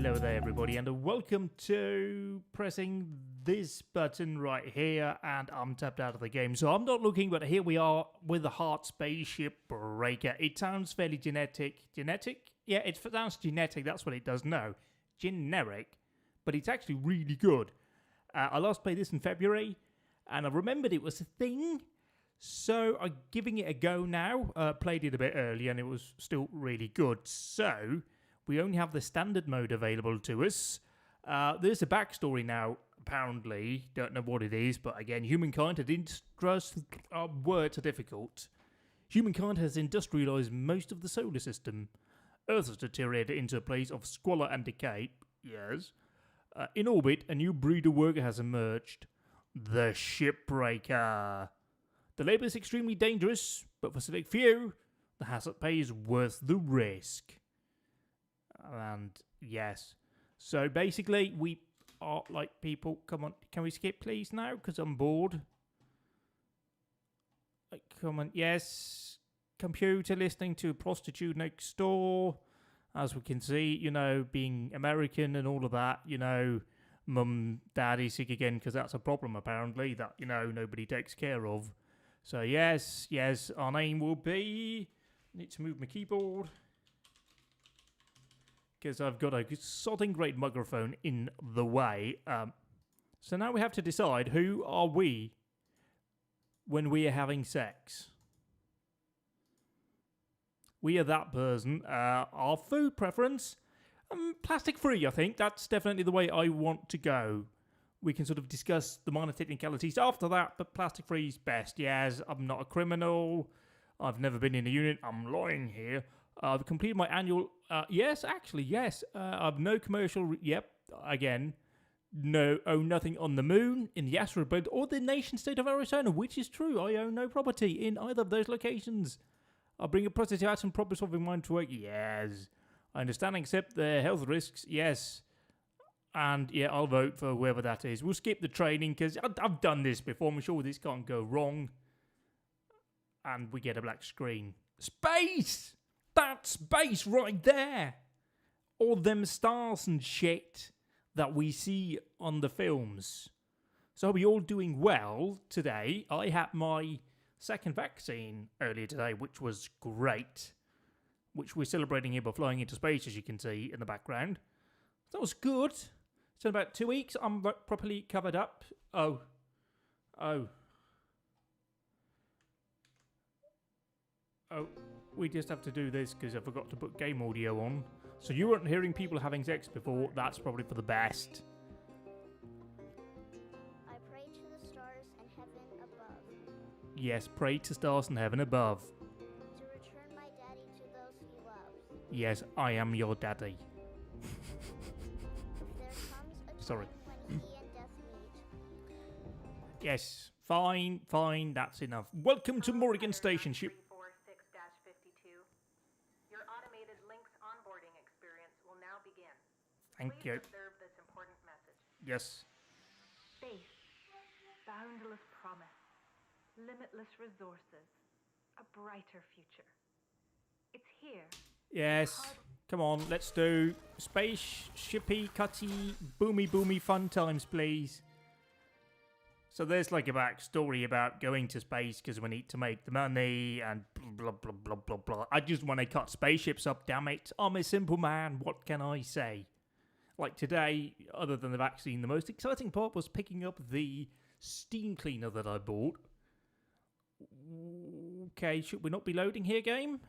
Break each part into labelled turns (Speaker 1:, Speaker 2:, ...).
Speaker 1: Hello there everybody and welcome to pressing this button right here, and I'm tapped out of the game so I'm not looking, but here we are with the Hardspace Shipbreaker. It sounds fairly genetic? Yeah, it sounds genetic, that's what it does. No, generic, but it's actually really good. I last played this in February and I remembered it was a thing, so I'm giving it a go now. Played it a bit earlier and it was still really good. So we only have the standard mode available to us. There's a backstory now, apparently. Don't know what it is, but again, humankind words are difficult. Humankind has industrialized most of the solar system. Earth has deteriorated into a place of squalor and decay. Yes. In orbit, a new breed of worker has emerged. The Shipbreaker. The labor is extremely dangerous, but for select few, the hazard pay is worth the risk. And yes, so basically we are like people. Come on, can we skip please now, because I'm bored. Like, come on, yes. Computer listening to a prostitute next door. As we can see, you know, being American and all of that, you know, mum, daddy sick again, because that's a problem apparently that, you know, nobody takes care of. So yes, our name will be, need to move my keyboard, because I've got a sodding great microphone in the way. So now we have to decide, who are we when we are having sex? We are that person. Our food preference, plastic free, I think. That's definitely the way I want to go. We can sort of discuss the minor technicalities after that, but plastic free is best. Yes, I'm not a criminal. I've never been in a unit. I'm lying here. I've completed my annual... yes. I've no commercial... Yep, again. No, own nothing on the moon, in the asteroid belt, or the nation state of Arizona, which is true. I own no property in either of those locations. I'll bring a positive out and problem-solving mind to work. Yes. I understand and accept the health risks. Yes. And, yeah, I'll vote for whoever that is. We'll skip the training, because I've done this before. I'm sure this can't go wrong. And we get a black screen. Space! That's space right there! All them stars and shit that we see on the films. So are we all doing well today? I had my second vaccine earlier today, which was great. Which we're celebrating here by flying into space, as you can see in the background. That was good. So in about 2 weeks, I'm properly covered up. Oh. We just have to do this because I forgot to put game audio on. So you weren't hearing people having sex before. That's probably for the best.
Speaker 2: I pray to the stars and heaven above.
Speaker 1: Yes, pray to stars in heaven above.
Speaker 2: To return my daddy to those he loves.
Speaker 1: Yes, I am your daddy.
Speaker 2: There comes a time
Speaker 1: Sorry.
Speaker 2: when he and death meet.
Speaker 1: Yes, fine, that's enough. Welcome to Morgan Station Ship.
Speaker 3: 346-52. Your automated Lynx onboarding experience will now begin.
Speaker 1: Thank
Speaker 3: Please
Speaker 1: you.
Speaker 3: observe this important message.
Speaker 1: Yes.
Speaker 3: Space, boundless promise, limitless resources, a brighter future. It's here.
Speaker 1: Yes. Come on, let's do space, shippy, cutty, boomy fun times, please. So there's like a backstory about going to space because we need to make the money and blah, blah, blah, blah, blah. I just want to cut spaceships up, damn it. I'm a simple man, what can I say? Like today, other than the vaccine, the most exciting part was picking up the steam cleaner that I bought. Okay, should we not be loading here, game?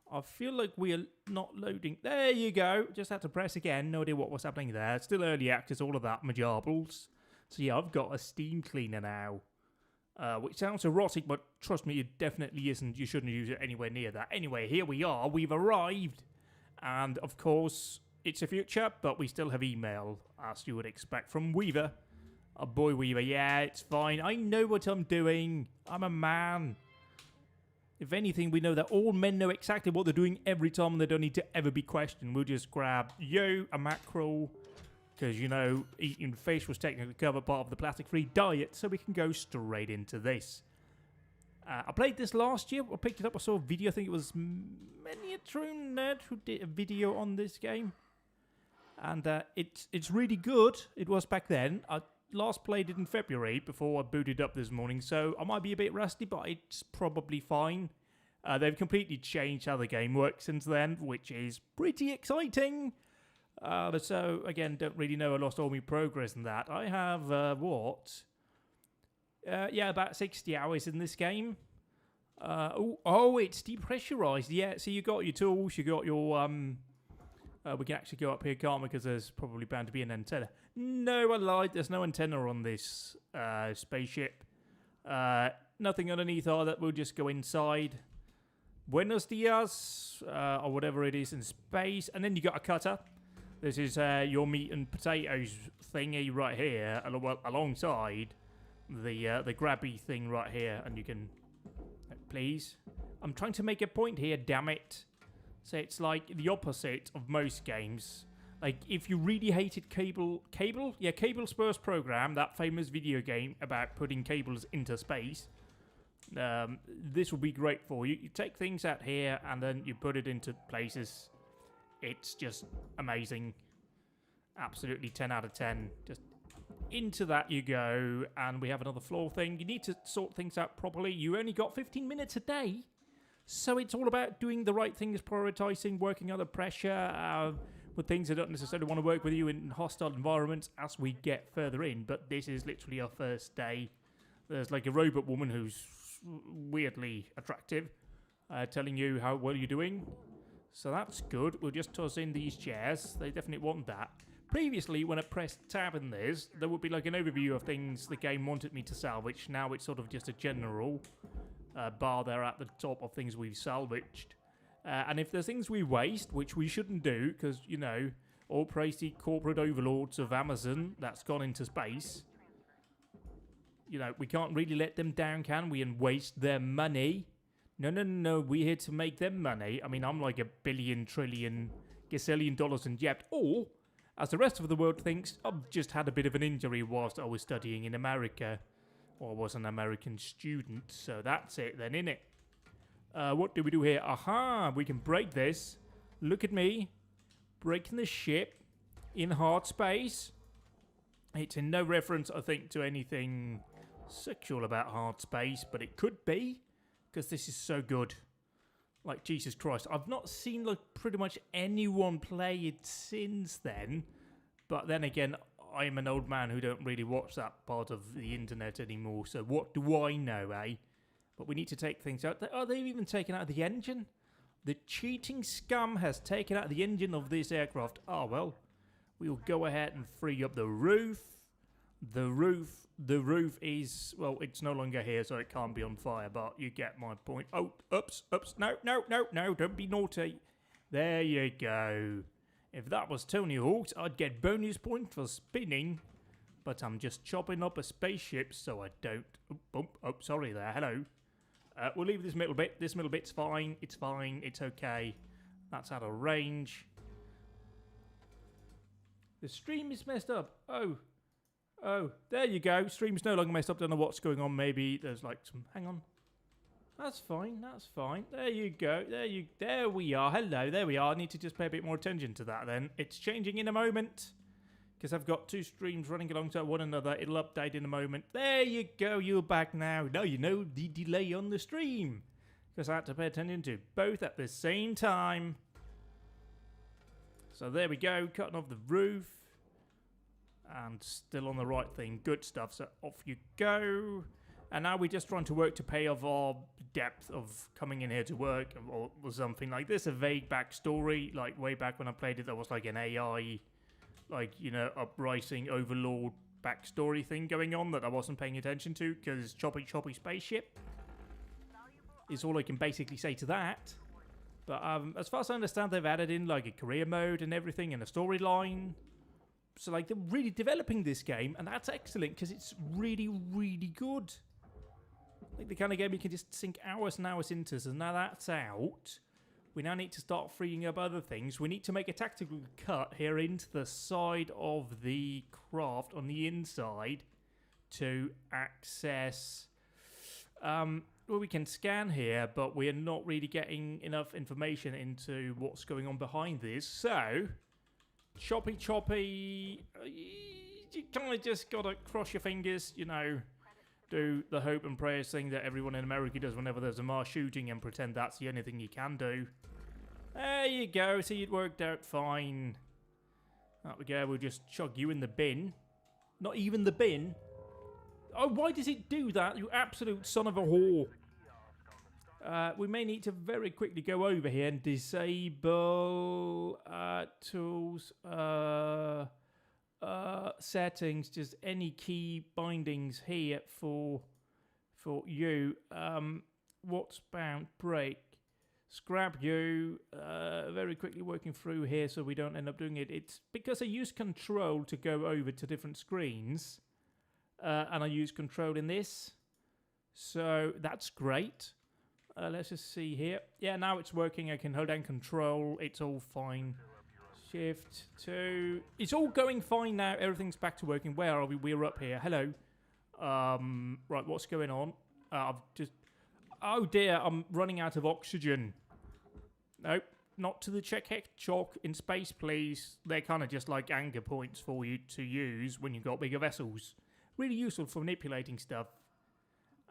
Speaker 1: I feel like we are not loading. There you go. Just had to press again. No idea what was happening there. Still early access, all of that, majarbles. So yeah, I've got a steam cleaner now. Which sounds erotic, but trust me, it definitely isn't. You shouldn't use it anywhere near that. Anyway, here we are. We've arrived. And of course, it's a future, but we still have email, as you would expect from Weaver. Oh boy, Weaver. Yeah, it's fine. I know what I'm doing. I'm a man. If anything, we know that all men know exactly what they're doing every time and they don't need to ever be questioned. We'll just grab, a mackerel. Because, you know, eating fish was technically covered part of the plastic-free diet, so we can go straight into this. I played this last year. I picked it up. I saw a video. I think it was Miniature Nerd who did a video on this game. And it's really good. It was back then. I last played it in February before I booted up this morning, so I might be a bit rusty, but it's probably fine. They've completely changed how the game works since then, which is pretty exciting. So, again, don't really know. I lost all my progress in that. I have, about 60 hours in this game. It's depressurized. Yeah, so you got your tools, you got your, we can actually go up here, can't we? Because there's probably bound to be an antenna. No, I lied. There's no antenna on this spaceship. Nothing underneath either. We'll just go inside. Buenos dias, or whatever it is in space. And then you got a cutter. This is your meat and potatoes thingy right here, alongside the grabby thing right here. And you can, please. I'm trying to make a point here, damn it. So it's like the opposite of most games. Like, if you really hated Cable's first program, that famous video game about putting cables into space, this will be great for you. You take things out here and then you put it into places. It's just amazing. Absolutely 10 out of 10. Just into that you go, and we have another floor thing. You need to sort things out properly. You only got 15 minutes a day, so it's all about doing the right things, prioritizing, working under pressure, with things that don't necessarily want to work with you in hostile environments as we get further in. But this is literally our first day. There's like a robot woman who's weirdly attractive, telling you how well you're doing. So that's good. We'll just toss in these chairs. They definitely want that. Previously, when I pressed tab in this, there would be like an overview of things the game wanted me to salvage. Now it's sort of just a general bar there at the top of things we've salvaged. And if there's things we waste, which we shouldn't do, because, you know, all praise the corporate overlords of Amazon that's gone into space. You know, we can't really let them down, can we, and waste their money? No. We're here to make them money. I mean, I'm like a billion, trillion, gazillion dollars in debt. Or, as the rest of the world thinks, I've just had a bit of an injury whilst I was studying in America. Or I was an American student, so that's it then, innit? What do we do here? Aha! We can break this. Look at me. Breaking the ship in Hardspace. It's in no reference, I think, to anything sexual about Hardspace, but it could be, because this is so good. Like, Jesus Christ. I've not seen, like, pretty much anyone play it since then. But then again, I'm an old man who don't really watch that part of the internet anymore, so what do I know, eh? But we need to take things out. Oh, they've even taken out the engine. The cheating scum has taken out the engine of this aircraft. Oh, well. We'll go ahead and free up the roof. The roof is, well, it's no longer here, so it can't be on fire, but you get my point. Oh, oops. No, don't be naughty. There you go. If that was Tony Hawk's, I'd get bonus points for spinning. But I'm just chopping up a spaceship, so I don't... Oh, sorry there. Hello. We'll leave this middle bit. This middle bit's fine. It's fine. It's okay. That's out of range. The stream is messed up. Oh, there you go. Stream's no longer messed up. Don't know what's going on. Maybe there's like some... Hang on. That's fine. There you go. There we are. Hello. There we are. I need to just pay a bit more attention to that then. It's changing in a moment. Because I've got two streams running alongside one another. It'll update in a moment. There you go. You're back now. Now you know the delay on the stream. Because I had to pay attention to both at the same time. So there we go. Cutting off the roof. And still on the right thing. Good stuff. So off you go. And now we're just trying to work to pay off our depth of coming in here to work. Or something like this. A vague backstory. Like way back when I played it, there was like an AI... like, you know, uprising overlord backstory thing going on that I wasn't paying attention to because choppy spaceship is all I can basically say to that. But as far as I understand, they've added in like a career mode and everything and a storyline. So like they're really developing this game, and that's excellent because it's really, really good. Like the kind of game you can just sink hours and hours into. So now that's out. We now need to start freeing up other things. We need to make a tactical cut here into the side of the craft on the inside to access... well, we can scan here, but we're not really getting enough information into what's going on behind this. So, choppy. You kind of just gotta cross your fingers, you know, do the hope and prayers thing that everyone in America does whenever there's a mass shooting and pretend that's the only thing you can do. There you go. See, it worked out fine. There we go. We'll just chuck you in the bin. Not even the bin. Oh, why does it do that, you absolute son of a whore? We may need to very quickly go over here and disable tools, settings, just any key bindings here for you. What's bound? Break. Scrap you. Very quickly working through here so we don't end up doing it. It's because I use control to go over to different screens. And I use control in this. So that's great. Let's just see here. Yeah, now it's working. I can hold down control. It's all fine. Shift 2. It's all going fine now. Everything's back to working. Where are we? We're up here. Hello. Right, what's going on? I've just... Oh dear, I'm running out of oxygen. Nope, not to the Czech chalk in space, please. They're kind of just like anchor points for you to use when you've got bigger vessels. Really useful for manipulating stuff.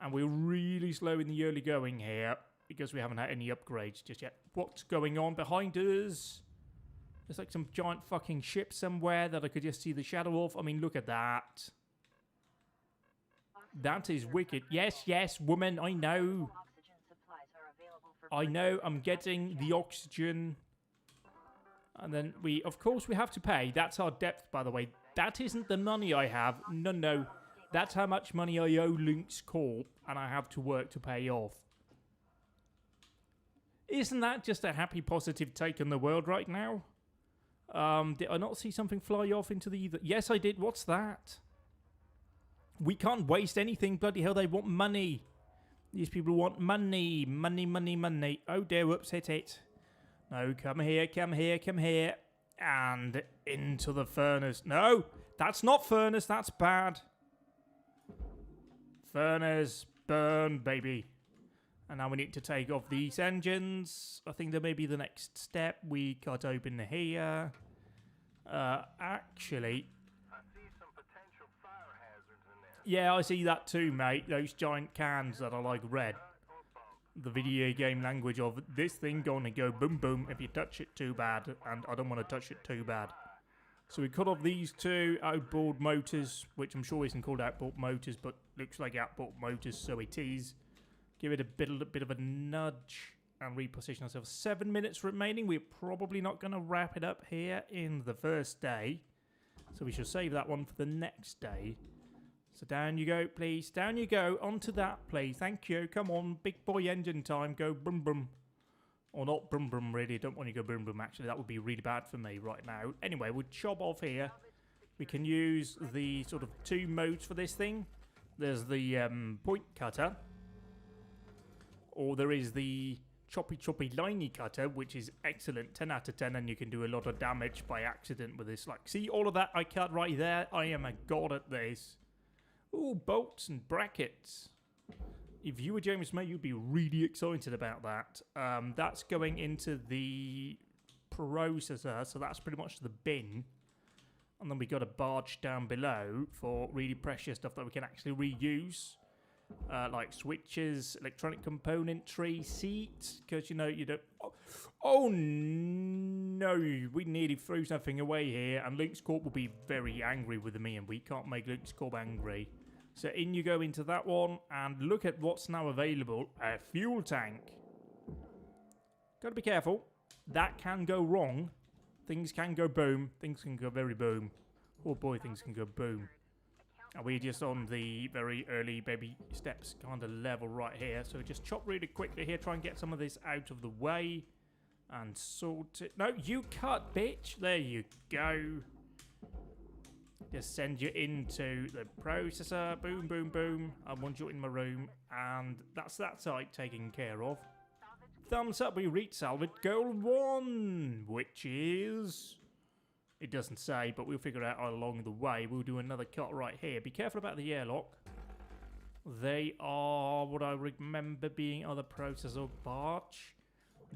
Speaker 1: And we're really slow in the early going here because we haven't had any upgrades just yet. What's going on behind us? There's like some giant fucking ship somewhere that I could just see the shadow of. I mean, look at that. That is wicked. Yes, yes, woman, I know. I know, I'm getting the oxygen. And then of course, we have to pay. That's our depth, by the way. That isn't the money I have. No, no. That's how much money I owe Lynx Corp, and I have to work to pay off. Isn't that just a happy, positive take on the world right now? Did I not see something fly off into the ether? Yes, I did. What's that? We can't waste anything. Bloody hell, they want money. These people want money. Money, money, money. Oh dear, whoops, hit it. No, come here, come here, come here. And into the furnace. No, that's not furnace, that's bad. Furnace, burn, baby. And now we need to take off these engines. I think that may be the next step. We cut open here. Actually... Yeah, I see that too, mate. Those giant cans that are like red. The video game language of this thing gonna go boom boom if you touch it too bad, and I don't want to touch it too bad. So we cut off these two outboard motors, which I'm sure isn't called outboard motors, but looks like outboard motors, so it is. Give it a bit of a nudge and reposition ourselves. 7 minutes remaining. We're probably not going to wrap it up here in the first day, so we shall save that one for the next day. So down you go, please. Down you go. Onto that, please. Thank you. Come on. Big boy engine time. Go brum brum. Or not brum brum, really. I don't want you to go brum brum, actually. That would be really bad for me right now. Anyway, we'll chop off here. We can use the sort of two modes for this thing. There's the point cutter. Or there is the choppy liney cutter, which is excellent. 10 out of 10. And you can do a lot of damage by accident with this. Like, see all of that I cut right there? I am a god at this. Ooh, bolts and brackets. If you were James May, you'd be really excited about that. That's going into the processor, so that's pretty much the bin. And then we got a barge down below for really precious stuff that we can actually reuse. Like switches, electronic componentry, seats, because you know you don't... Oh no, we nearly threw something away here, and Lynx Corp will be very angry with me, and we can't make Lynx Corp angry. So in you go into that one, and look at what's now available, a fuel tank. Gotta be careful, that can go wrong. Things can go boom, things can go very boom. Oh boy, things can go boom. And we're just on the very early baby steps kind of level right here. So just chop really quickly here, try and get some of this out of the way. And sort it. No, you cut, bitch. There you go. Just send you into the processor. Boom, boom, boom. I want you in my room. And that's that side taken care of. Thumbs up, we reached salvage goal 1. Which is... It doesn't say, but we'll figure it out along the way. We'll do another cut right here. Be careful about the airlock. They are what I remember being other processor barge.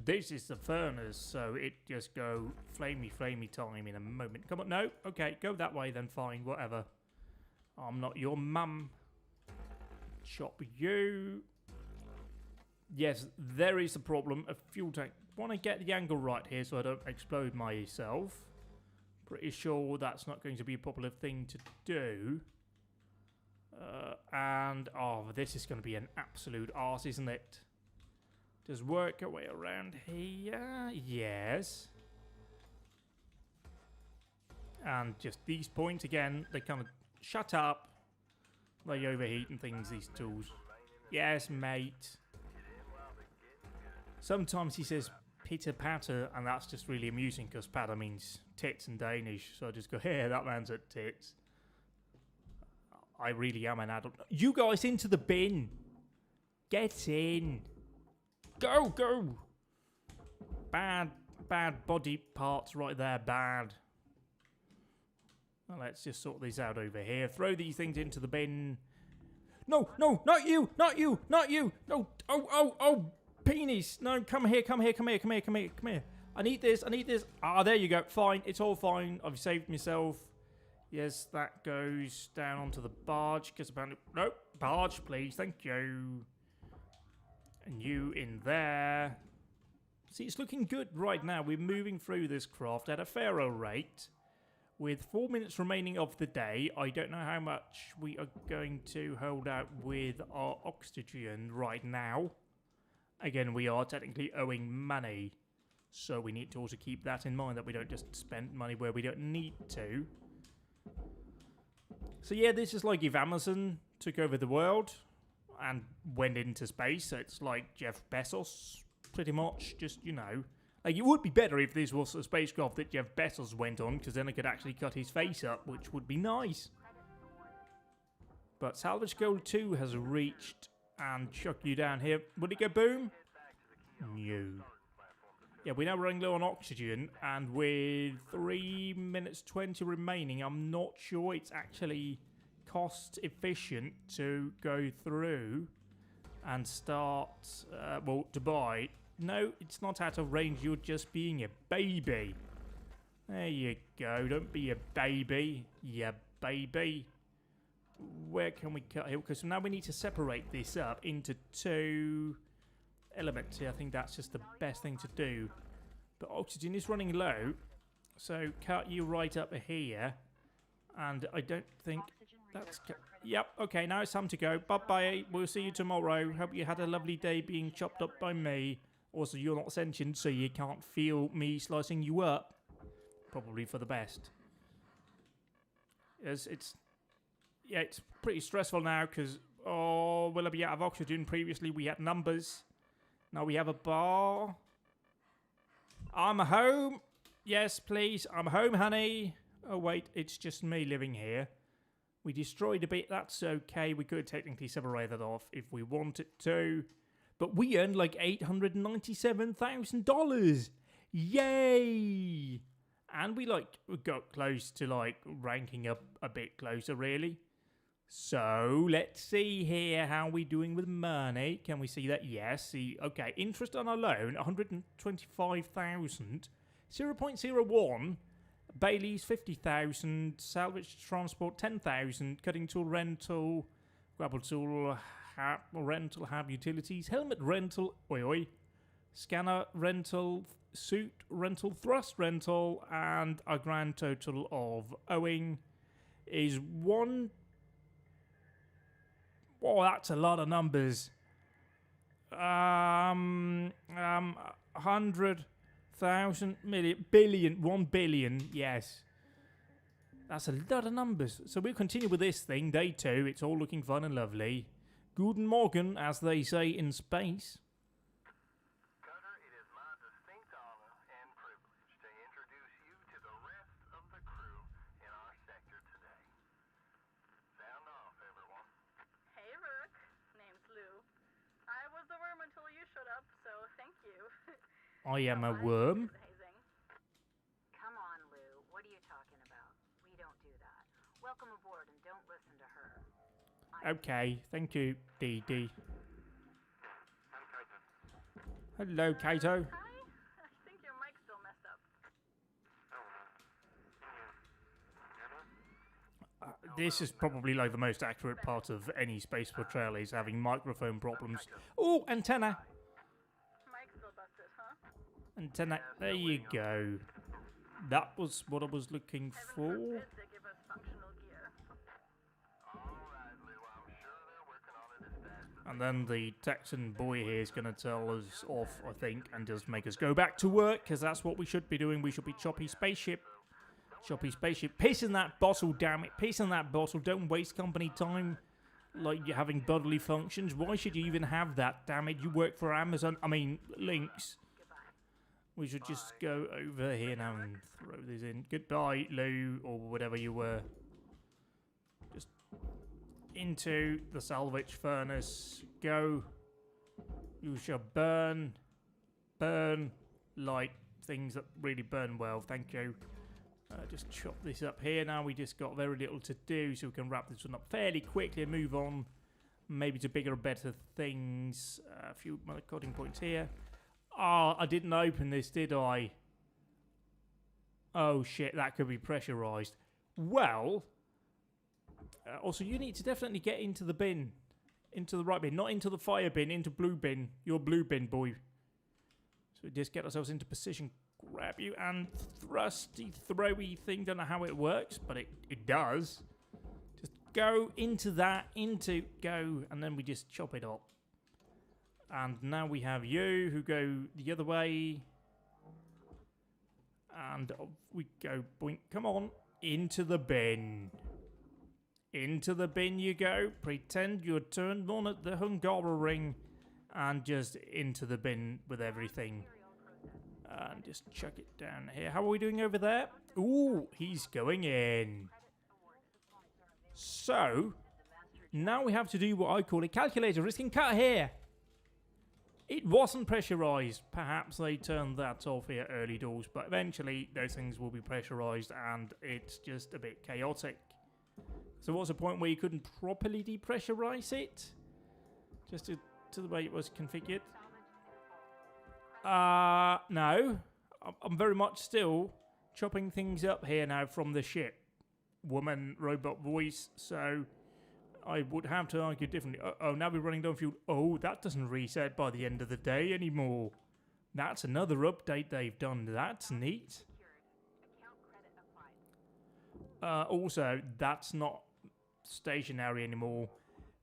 Speaker 1: This is the furnace, so it just go flamey time in a moment. Come on, no, okay, go that way then, fine, whatever. I'm not your mum. Chop you. Yes, there is a problem. A fuel tank. Want to get the angle right here so I don't explode myself. Pretty sure that's not going to be a popular thing to do. And, oh, this is going to be an absolute arse, isn't it? Just work our way around here. Yes. And just these points again, they kind of shut up. They overheat and things, these tools. Yes, mate. Sometimes he says pitter patter, and that's just really amusing because patter means tits in Danish. So I just go, hey, that man's at tits. I really am an adult. You guys into the bin. Get in. Go, go. Bad body parts right there. Bad. Well, let's just sort these out over here. Throw these things into the bin. No, no, not you, not you, not you. No, oh, penis. No, come here. I need this. Ah, there you go. Fine, it's all fine. I've saved myself. Yes, that goes down onto the barge. Because apparently, no, barge, please. Thank you. And you in there. See, it's looking good right now. We're moving through this craft at a fairer rate. With 4 minutes remaining of the day, I don't know how much we are going to hold out with our oxygen right now. Again, we are technically owing money. So we need to also keep that in mind, that we don't just spend money where we don't need to. So yeah, this is like if Amazon took over the world and went into space. So it's like Jeff Bezos, pretty much. Just, you know. Like, it would be better if this was a spacecraft that Jeff Bezos went on, because then I could actually cut his face up, which would be nice. But Salvage Goal 2 has reached and chuck you down here. Would it go boom? No. Yeah, we're now running low on oxygen, and with 3 minutes 20 remaining, I'm not sure it's actually cost efficient to go through and start, to buy. No, it's not out of range. You're just being a baby. There you go. Don't be a baby. Yeah, baby. Where can we cut here? Because now we need to separate this up into 2 elements. I think that's just the best thing to do. But oxygen is running low. So cut you right up here. And I don't think that's... Yep, okay, now it's time to go. Bye-bye. We'll see you tomorrow. Hope you had a lovely day being chopped up by me. Also, you're not sentient, so you can't feel me slicing you up. Probably for the best. Yes, it's pretty stressful now, because, oh, will I be out of oxygen? Previously, we had numbers. Now we have a bar. I'm home. Yes, please. I'm home, honey. Oh, wait, it's just me living here. We destroyed a bit. That's okay. We could technically separate that off if we wanted to. But we earned like $897,000. Yay! And we got close to ranking up a bit closer, really. So let's see here how we doing with money. Can we see that? Yes. See, okay. Interest on our loan, 125,000. 0.01. Bailey's 50,000. Salvage transport 10,000. Cutting tool rental. Grapple tool. Rental, have utilities, helmet rental, scanner rental, suit rental, thrust rental, and a grand total of owing is one. Oh, that's a lot of numbers. 100,000 million, billion, 1 billion, yes. That's a lot of numbers. So we'll continue with this thing, day 2. It's all looking fun and lovely. Guten Morgen, as they say in space.
Speaker 4: Cutter, it is my distinct honor and privilege to introduce you to the rest of the crew in our sector today. Sound off, everyone.
Speaker 3: Hey, Rook. Name's Lou. I was the worm until you showed up, so thank you.
Speaker 1: I am a worm.
Speaker 5: Come on, Lou. What are you talking about? We don't do that. Welcome aboard and don't listen to her.
Speaker 1: Okay, thank you, Dee Dee.
Speaker 4: I'm Kaito.
Speaker 1: Hello, Kaito.
Speaker 3: Hi,
Speaker 1: This is probably like the most accurate part of any space portrayal is having microphone problems. Oh, antenna.
Speaker 3: Mike's still busted, huh?
Speaker 1: Antenna. There you go. That was what I was looking for.
Speaker 3: Forbid they give us functional gear.
Speaker 4: Alright, Lou, I'm sure they're working on it as fast as
Speaker 1: And then the Texan boy here is going to tell us off, I think, and just make us go back to work, because that's what we should be doing. We should be choppy spaceship. Choppy spaceship. Piss in that bottle, damn it. Piss in that bottle. Don't waste company time like you're having bodily functions. Why should you even have that, damn it? You work for Amazon. I mean, Lynx. We should just go over here now and throw this in. Goodbye, Lou, or whatever you were. Just into the salvage furnace. Go. You shall burn. Burn like things that really burn well. Thank you. Just chop this up here. Now we just got very little to do, so we can wrap this one up fairly quickly and move on maybe to bigger and better things. A few cutting points here. Ah, I didn't open this, did I? Oh shit, that could be pressurized. Well, also you need to definitely get into the bin. Into the right bin, not into the fire bin, into blue bin. Your blue bin, boy. So we just get ourselves into position. Grab you and thrusty, throwy thing. Don't know how it works, but it does. Just go into that, go, and then we just chop it up. And now we have you who go the other way. And we go, boink, come on, into the bin. Into the bin you go. Pretend you're turned on at the Hungaroring. And just into the bin with everything. And just chuck it down here. How are we doing over there? Ooh, he's going in. So, now we have to do what I call a calculator risking cut here. It wasn't pressurized. Perhaps they turned that off here early doors, but eventually those things will be pressurized and it's just a bit chaotic. So what's the point where you couldn't properly depressurize it? Just to the way it was configured? No. I'm very much still chopping things up here now from the ship. Woman, robot voice, so I would have to argue differently. Oh, now we're running down fuel. Oh, that doesn't reset by the end of the day anymore. That's another update they've done. That's neat. Also, that's not stationary anymore.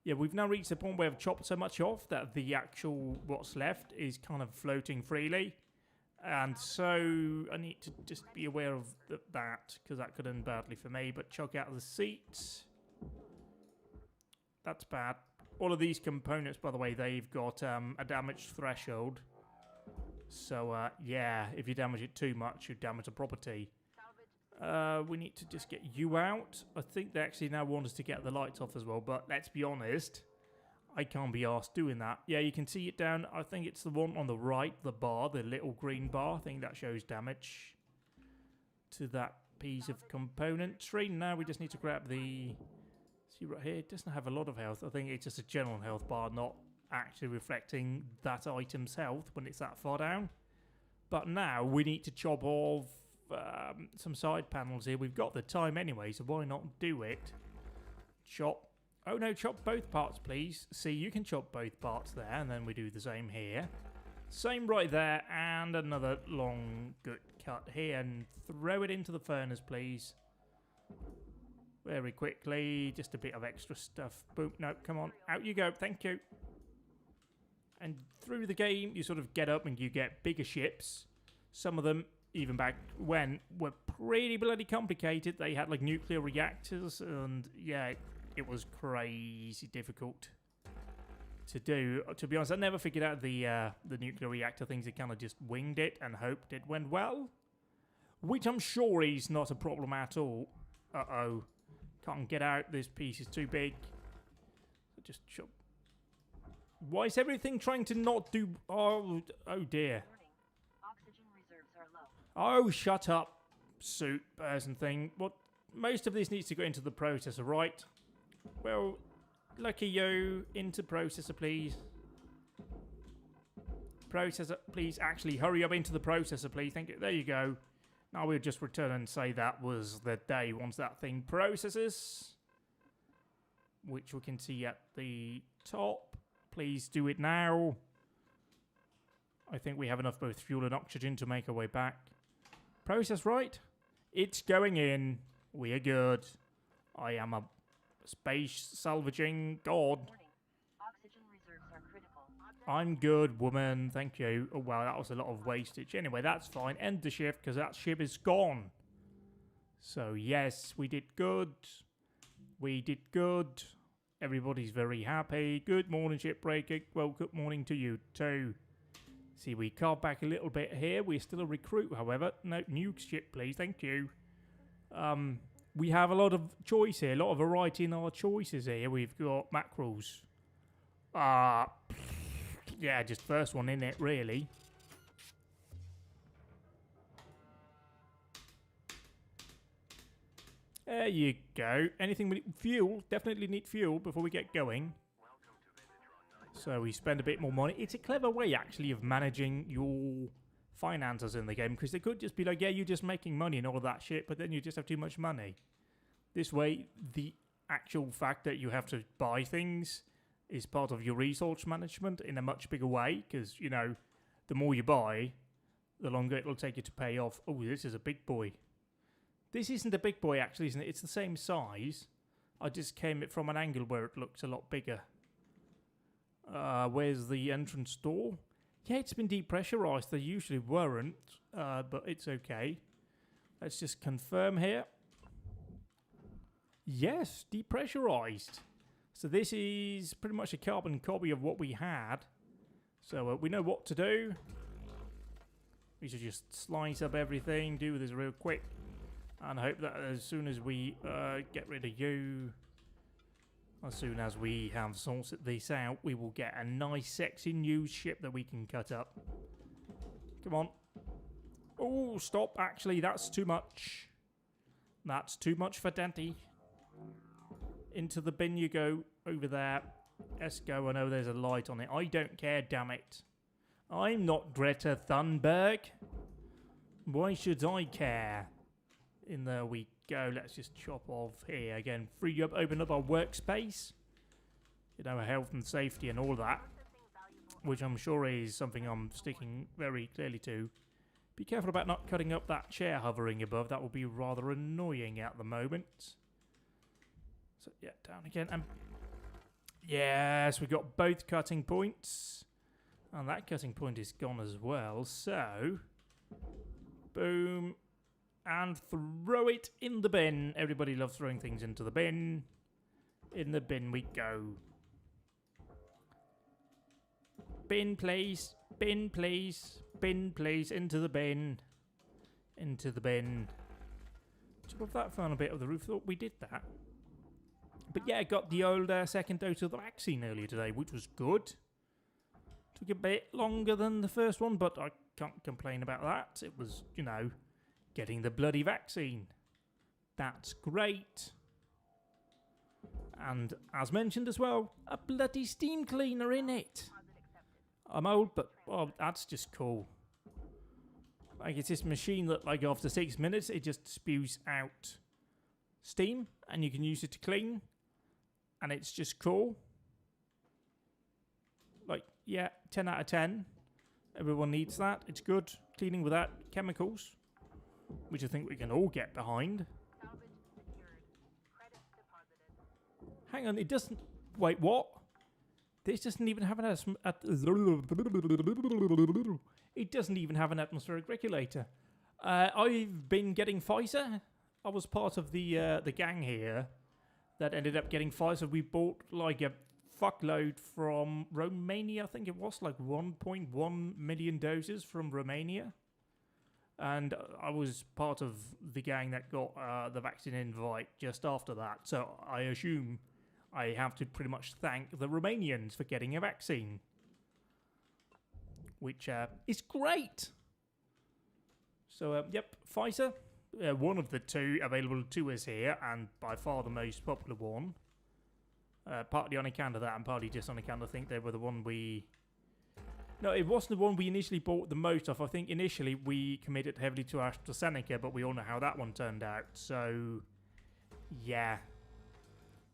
Speaker 1: Yeah, we've now reached the point where I've chopped so much off that the actual what's left is kind of floating freely. And so I need to just be aware of that, because that could end badly for me. But chuck out the seats. That's bad. All of these components, by the way, they've got a damage threshold. So, yeah, if you damage it too much, you damage the property. We need to just get you out. I think they actually now want us to get the lights off as well, but let's be honest, I can't be asked doing that. Yeah, you can see it down. I think it's the one on the right, the bar, the little green bar. I think that shows damage to that piece of componentry. Now we just need to grab the... See right here, it doesn't have a lot of health. I think it's just a general health bar, not actually reflecting that item's health when it's that far down. But now we need to chop off some side panels here. We've got the time anyway, so why not do it? Chop. Oh no, chop both parts, please. See, you can chop both parts there, and then we do the same here. Same right there, and another long, good cut here, and throw it into the furnace, please. Very quickly, just a bit of extra stuff. Boom, no, come on, out you go, thank you. And through the game, you sort of get up and you get bigger ships. Some of them, even back when, were pretty bloody complicated. They had like nuclear reactors, and yeah, it was crazy difficult to do. To be honest, I never figured out the nuclear reactor things. They kind of just winged it and hoped it went well, which I'm sure is not a problem at all. Uh-oh. Can't get out. This piece is too big. Just chop. Why is everything trying to not do... Oh dear.
Speaker 5: Oxygen reserves are low.
Speaker 1: Oh, shut up, suit person thing. What? Most of this needs to go into the processor, right? Well, lucky you. Into processor, please. Processor, please. Actually, hurry up into the processor, please. Thank you. There you go. Now we'll just return and say that was the day once that thing processes. which we can see at the top. Please do it now. I think we have enough both fuel and oxygen to make our way back. Process right. It's going in. We are good. I am a space salvaging god.
Speaker 5: Warning. Oxygen reserves are critical.
Speaker 1: I'm good, woman. Thank you. Oh, wow, that was a lot of wastage. Anyway, that's fine. End the shift because that ship is gone. So, yes, we did good. We did good. Everybody's very happy. Good morning, Shipbreaker. Well, good morning to you too. See, we carved back a little bit here. We're still a recruit, however. No, new ship, please. Thank you. We have a lot of choice here. A lot of variety in our choices here. We've got mackerels. Yeah, just first one in it, really. There you go. Anything with fuel? Definitely need fuel before we get going. So we spend a bit more money. It's a clever way, actually, of managing your finances in the game. Because they could just be like, yeah, you're just making money and all of that shit, but then you just have too much money. This way, the actual fact that you have to buy things is part of your resource management in a much bigger way. Because, you know, the more you buy, the longer it'll take you to pay off. Oh, this is a big boy. This isn't a big boy, actually, isn't it? It's the same size. I just came it from an angle where it looks a lot bigger. Where's the entrance door? Yeah, it's been depressurized. They usually weren't, but it's okay. Let's just confirm here. Yes, depressurized. So this is pretty much a carbon copy of what we had. So we know what to do. We should just slice up everything, do this real quick. And hope that as soon as we get rid of you, as soon as we have sorted this out, we will get a nice, sexy new ship that we can cut up. Come on. Oh, stop. Actually, that's too much. That's too much for Dante. Into the bin you go. Over there. Let's go. I know there's a light on it. I don't care, damn it. I'm not Greta Thunberg. Why should I care? In there we go. Let's just chop off here again. Free up, open up our workspace. You know, health and safety and all that, which I'm sure is something I'm sticking very clearly to. Be careful about not cutting up that chair hovering above. That will be rather annoying at the moment. So yeah, down again. And yes, we got both cutting points, and that cutting point is gone as well. So boom. And throw it in the bin. Everybody loves throwing things into the bin. In the bin we go. Bin, please. Bin, please. Bin, please. Into the bin. Into the bin. Chop off that final bit of the roof. Thought we did that. But yeah, got the old second dose of the vaccine earlier today, which was good. Took a bit longer than the first one, but I can't complain about that. It was, you know, getting the bloody vaccine. That's great. And as mentioned as well, a bloody steam cleaner in it. I'm old, but oh, that's just cool. Like, it's this machine that, like, after 6 minutes, it just spews out steam, and you can use it to clean. And it's just cool. Like, yeah, 10 out of 10. Everyone needs that. It's good. Cleaning without chemicals, which I think we can all get behind.
Speaker 5: Salvage secured. Credits deposited.
Speaker 1: Hang on, it doesn't... Wait, what? This doesn't even have an... It doesn't even have an atmospheric regulator. I've been getting Pfizer. I was part of the gang here that ended up getting Pfizer. We bought like a fuckload from Romania, I think it was, like 1.1 million doses from Romania. And I was part of the gang that got the vaccine invite just after that. So I assume I have to pretty much thank the Romanians for getting a vaccine, which is great. So, yep, Pfizer, one of the two available to us here, and by far the most popular one. Partly on account of that, and partly just on account I think they were the one we... No, it wasn't the one we initially bought the most of. I think initially we committed heavily to AstraZeneca, but we all know how that one turned out. So, yeah.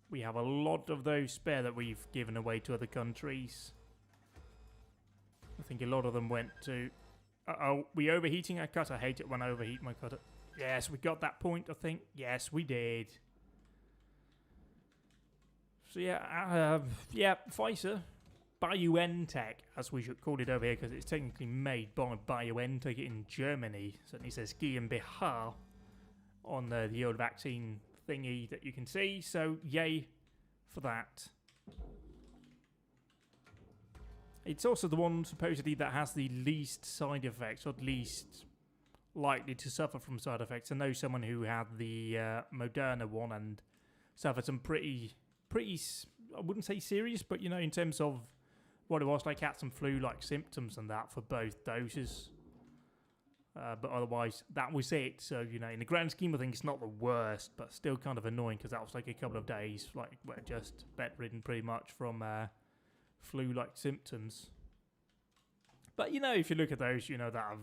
Speaker 1: We have a lot of those spare that we've given away to other countries. I think a lot of them went to... Uh-oh, we overheating our cutter? I hate it when I overheat my cutter. Yes, we got that point, I think. Yes, we did. So yeah, Pfizer, BioNTech, as we should call it over here, because it's technically made by BioNTech in Germany. Certainly says GmbH on the old vaccine thingy that you can see. So yay for that. It's also the one supposedly that has the least side effects, or at least likely to suffer from side effects. I know someone who had the Moderna one and suffered some pretty, I wouldn't say serious, but you know, in terms of what it was, like had some flu-like symptoms and that for both doses. But otherwise, that was it. So, you know, in the grand scheme of things, it's not the worst, but still kind of annoying because that was like a couple of days, like, we're just bedridden pretty much from flu-like symptoms. But, you know, if you look at those, you know, that have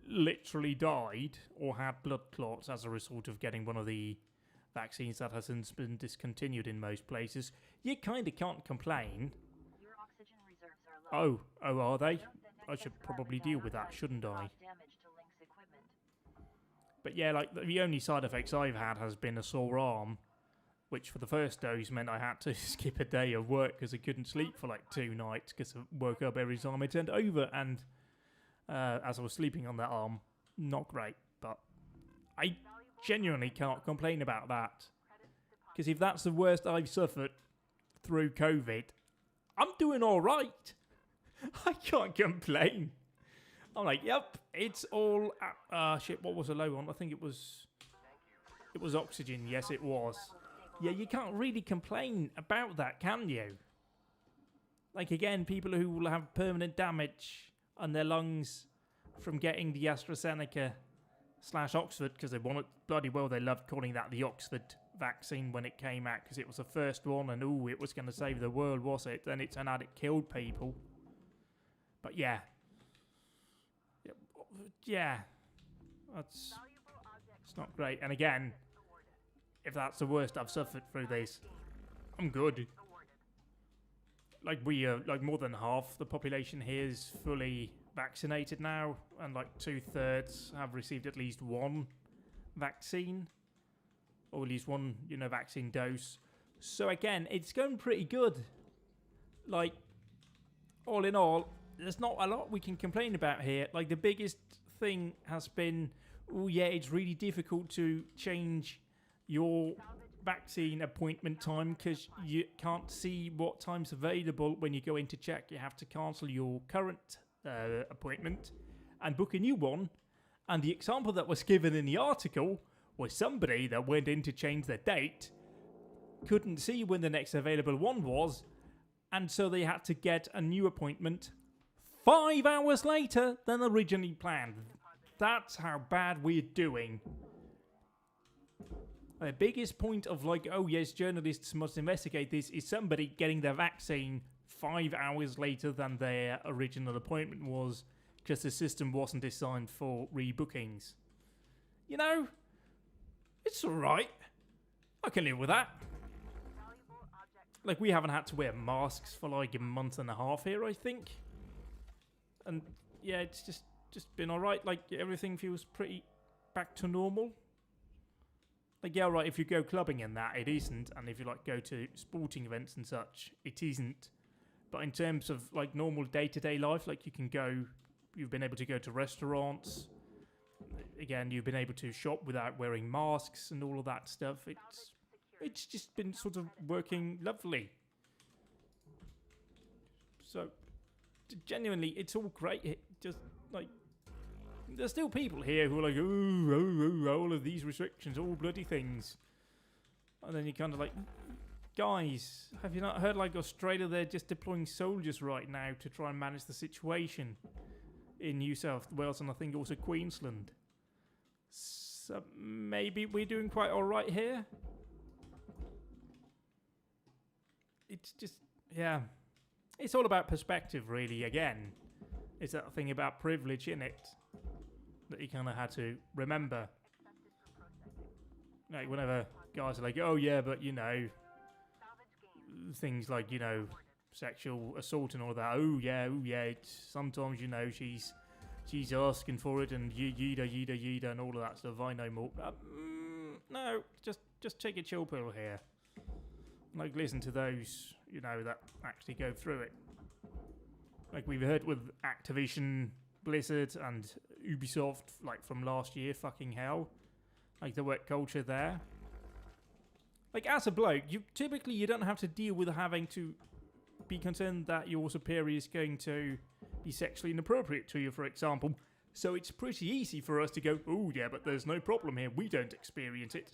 Speaker 1: literally died or had blood clots as a result of getting one of the vaccines that has since been discontinued in most places, you kind of can't complain.
Speaker 5: Your oxygen reserves are low.
Speaker 1: Oh, are they?
Speaker 5: Note that
Speaker 1: I
Speaker 5: negative
Speaker 1: should probably
Speaker 5: carbon
Speaker 1: deal with that,
Speaker 5: dioxide
Speaker 1: shouldn't
Speaker 5: can
Speaker 1: I?
Speaker 5: cause damage to Link's equipment.
Speaker 1: But yeah, like, the only side effects I've had has been a sore arm, which for the first dose meant I had to skip a day of work because I couldn't sleep for like 2 nights because I woke up every time I turned over, and as I was sleeping on that arm, not great, but I genuinely can't complain about that, because if that's the worst I've suffered through COVID, I'm doing all right. I can't complain. I'm like, yep, it's all... shit, what was the low on? I think it was oxygen. Yes, it was. Yeah, you can't really complain about that, can you? Like, again, people who will have permanent damage on their lungs from getting the AstraZeneca/Oxford, because they want it bloody well. They loved calling that the Oxford vaccine when it came out, because it was the first one, and ooh, it was going to save the world, was it? Then it turned out it killed people. But yeah. Yeah. It's not great. And again, if that's the worst I've suffered through this, I'm good. Like, like more than half the population here is fully vaccinated now, and like 2/3 have received at least one vaccine, or at least one, you know, vaccine dose. So again, it's going pretty good. Like, all in all, there's not a lot we can complain about here. Like, the biggest thing has been, oh yeah, it's really difficult to change your vaccine appointment time because you can't see what time's available when you go in to check. You have to cancel your current appointment and book a new one. And the example that was given in the article was somebody that went in to change their date, couldn't see when the next available one was, and so they had to get a new appointment 5 hours later than originally planned. That's how bad we're doing. The biggest point of like, oh yes, journalists must investigate this, is somebody getting their vaccine 5 hours later than their original appointment was, because the system wasn't designed for rebookings. You know, it's alright. I can live with that. Like, we haven't had to wear masks for like a month and a half here, I think. And yeah, it's just been alright. Like, everything feels pretty back to normal. Like, yeah, right, if you go clubbing and that, it isn't. And if you, like, go to sporting events and such, it isn't. But in terms of, like, normal day-to-day life, like, you've been able to go to restaurants. Again, you've been able to shop without wearing masks and all of that stuff. It's just been sort of working lovely. So, genuinely, it's all great. It just, like... There's still people here who are like, oh, all of these restrictions, all bloody things. And then you're kind of like, guys, have you not heard, like, Australia, they're just deploying soldiers right now to try and manage the situation in New South Wales and I think also Queensland. So maybe we're doing quite alright here. It's just, yeah. It's all about perspective, really, again. It's that thing about privilege, in it, that you kind of had to remember. Like, whenever guys are like, oh yeah, but you know, things like, you know, sexual assault and all that. Oh yeah, sometimes, you know, she's asking for it and yeeda and all of that stuff. I know more. No, just take a chill pill here. Like, listen to those, you know, that actually go through it. Like we've heard with Activision, Blizzard, and Ubisoft, like from last year, fucking hell. Like the work culture there. Like, as a bloke, you don't have to deal with having to be concerned that your superior is going to be sexually inappropriate to you, for example. So it's pretty easy for us to go, oh yeah, but there's no problem here, we don't experience it.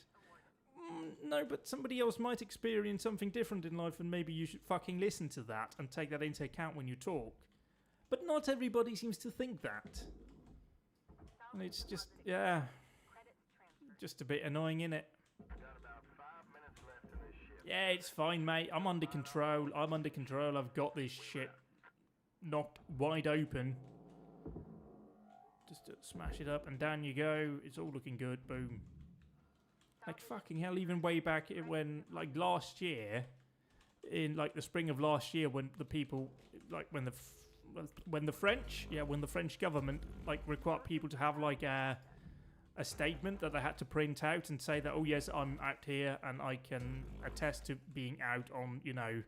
Speaker 1: No, but somebody else might experience something different in life, and maybe you should fucking listen to that and take that into account when you talk. But not everybody seems to think that. And it's just, yeah, just a bit annoying, innit? Yeah, it's fine, mate. I'm under control. I've got this shit knocked wide open. Just to smash it up, and down you go. It's all looking good. Boom. Like, fucking hell, even way back when, like, last year, in, like, the spring of last year, when the people, like, when the French government, like, required people to have, like, a statement that they had to print out and say that, oh yes, I'm out here and I can attest to being out on, you know,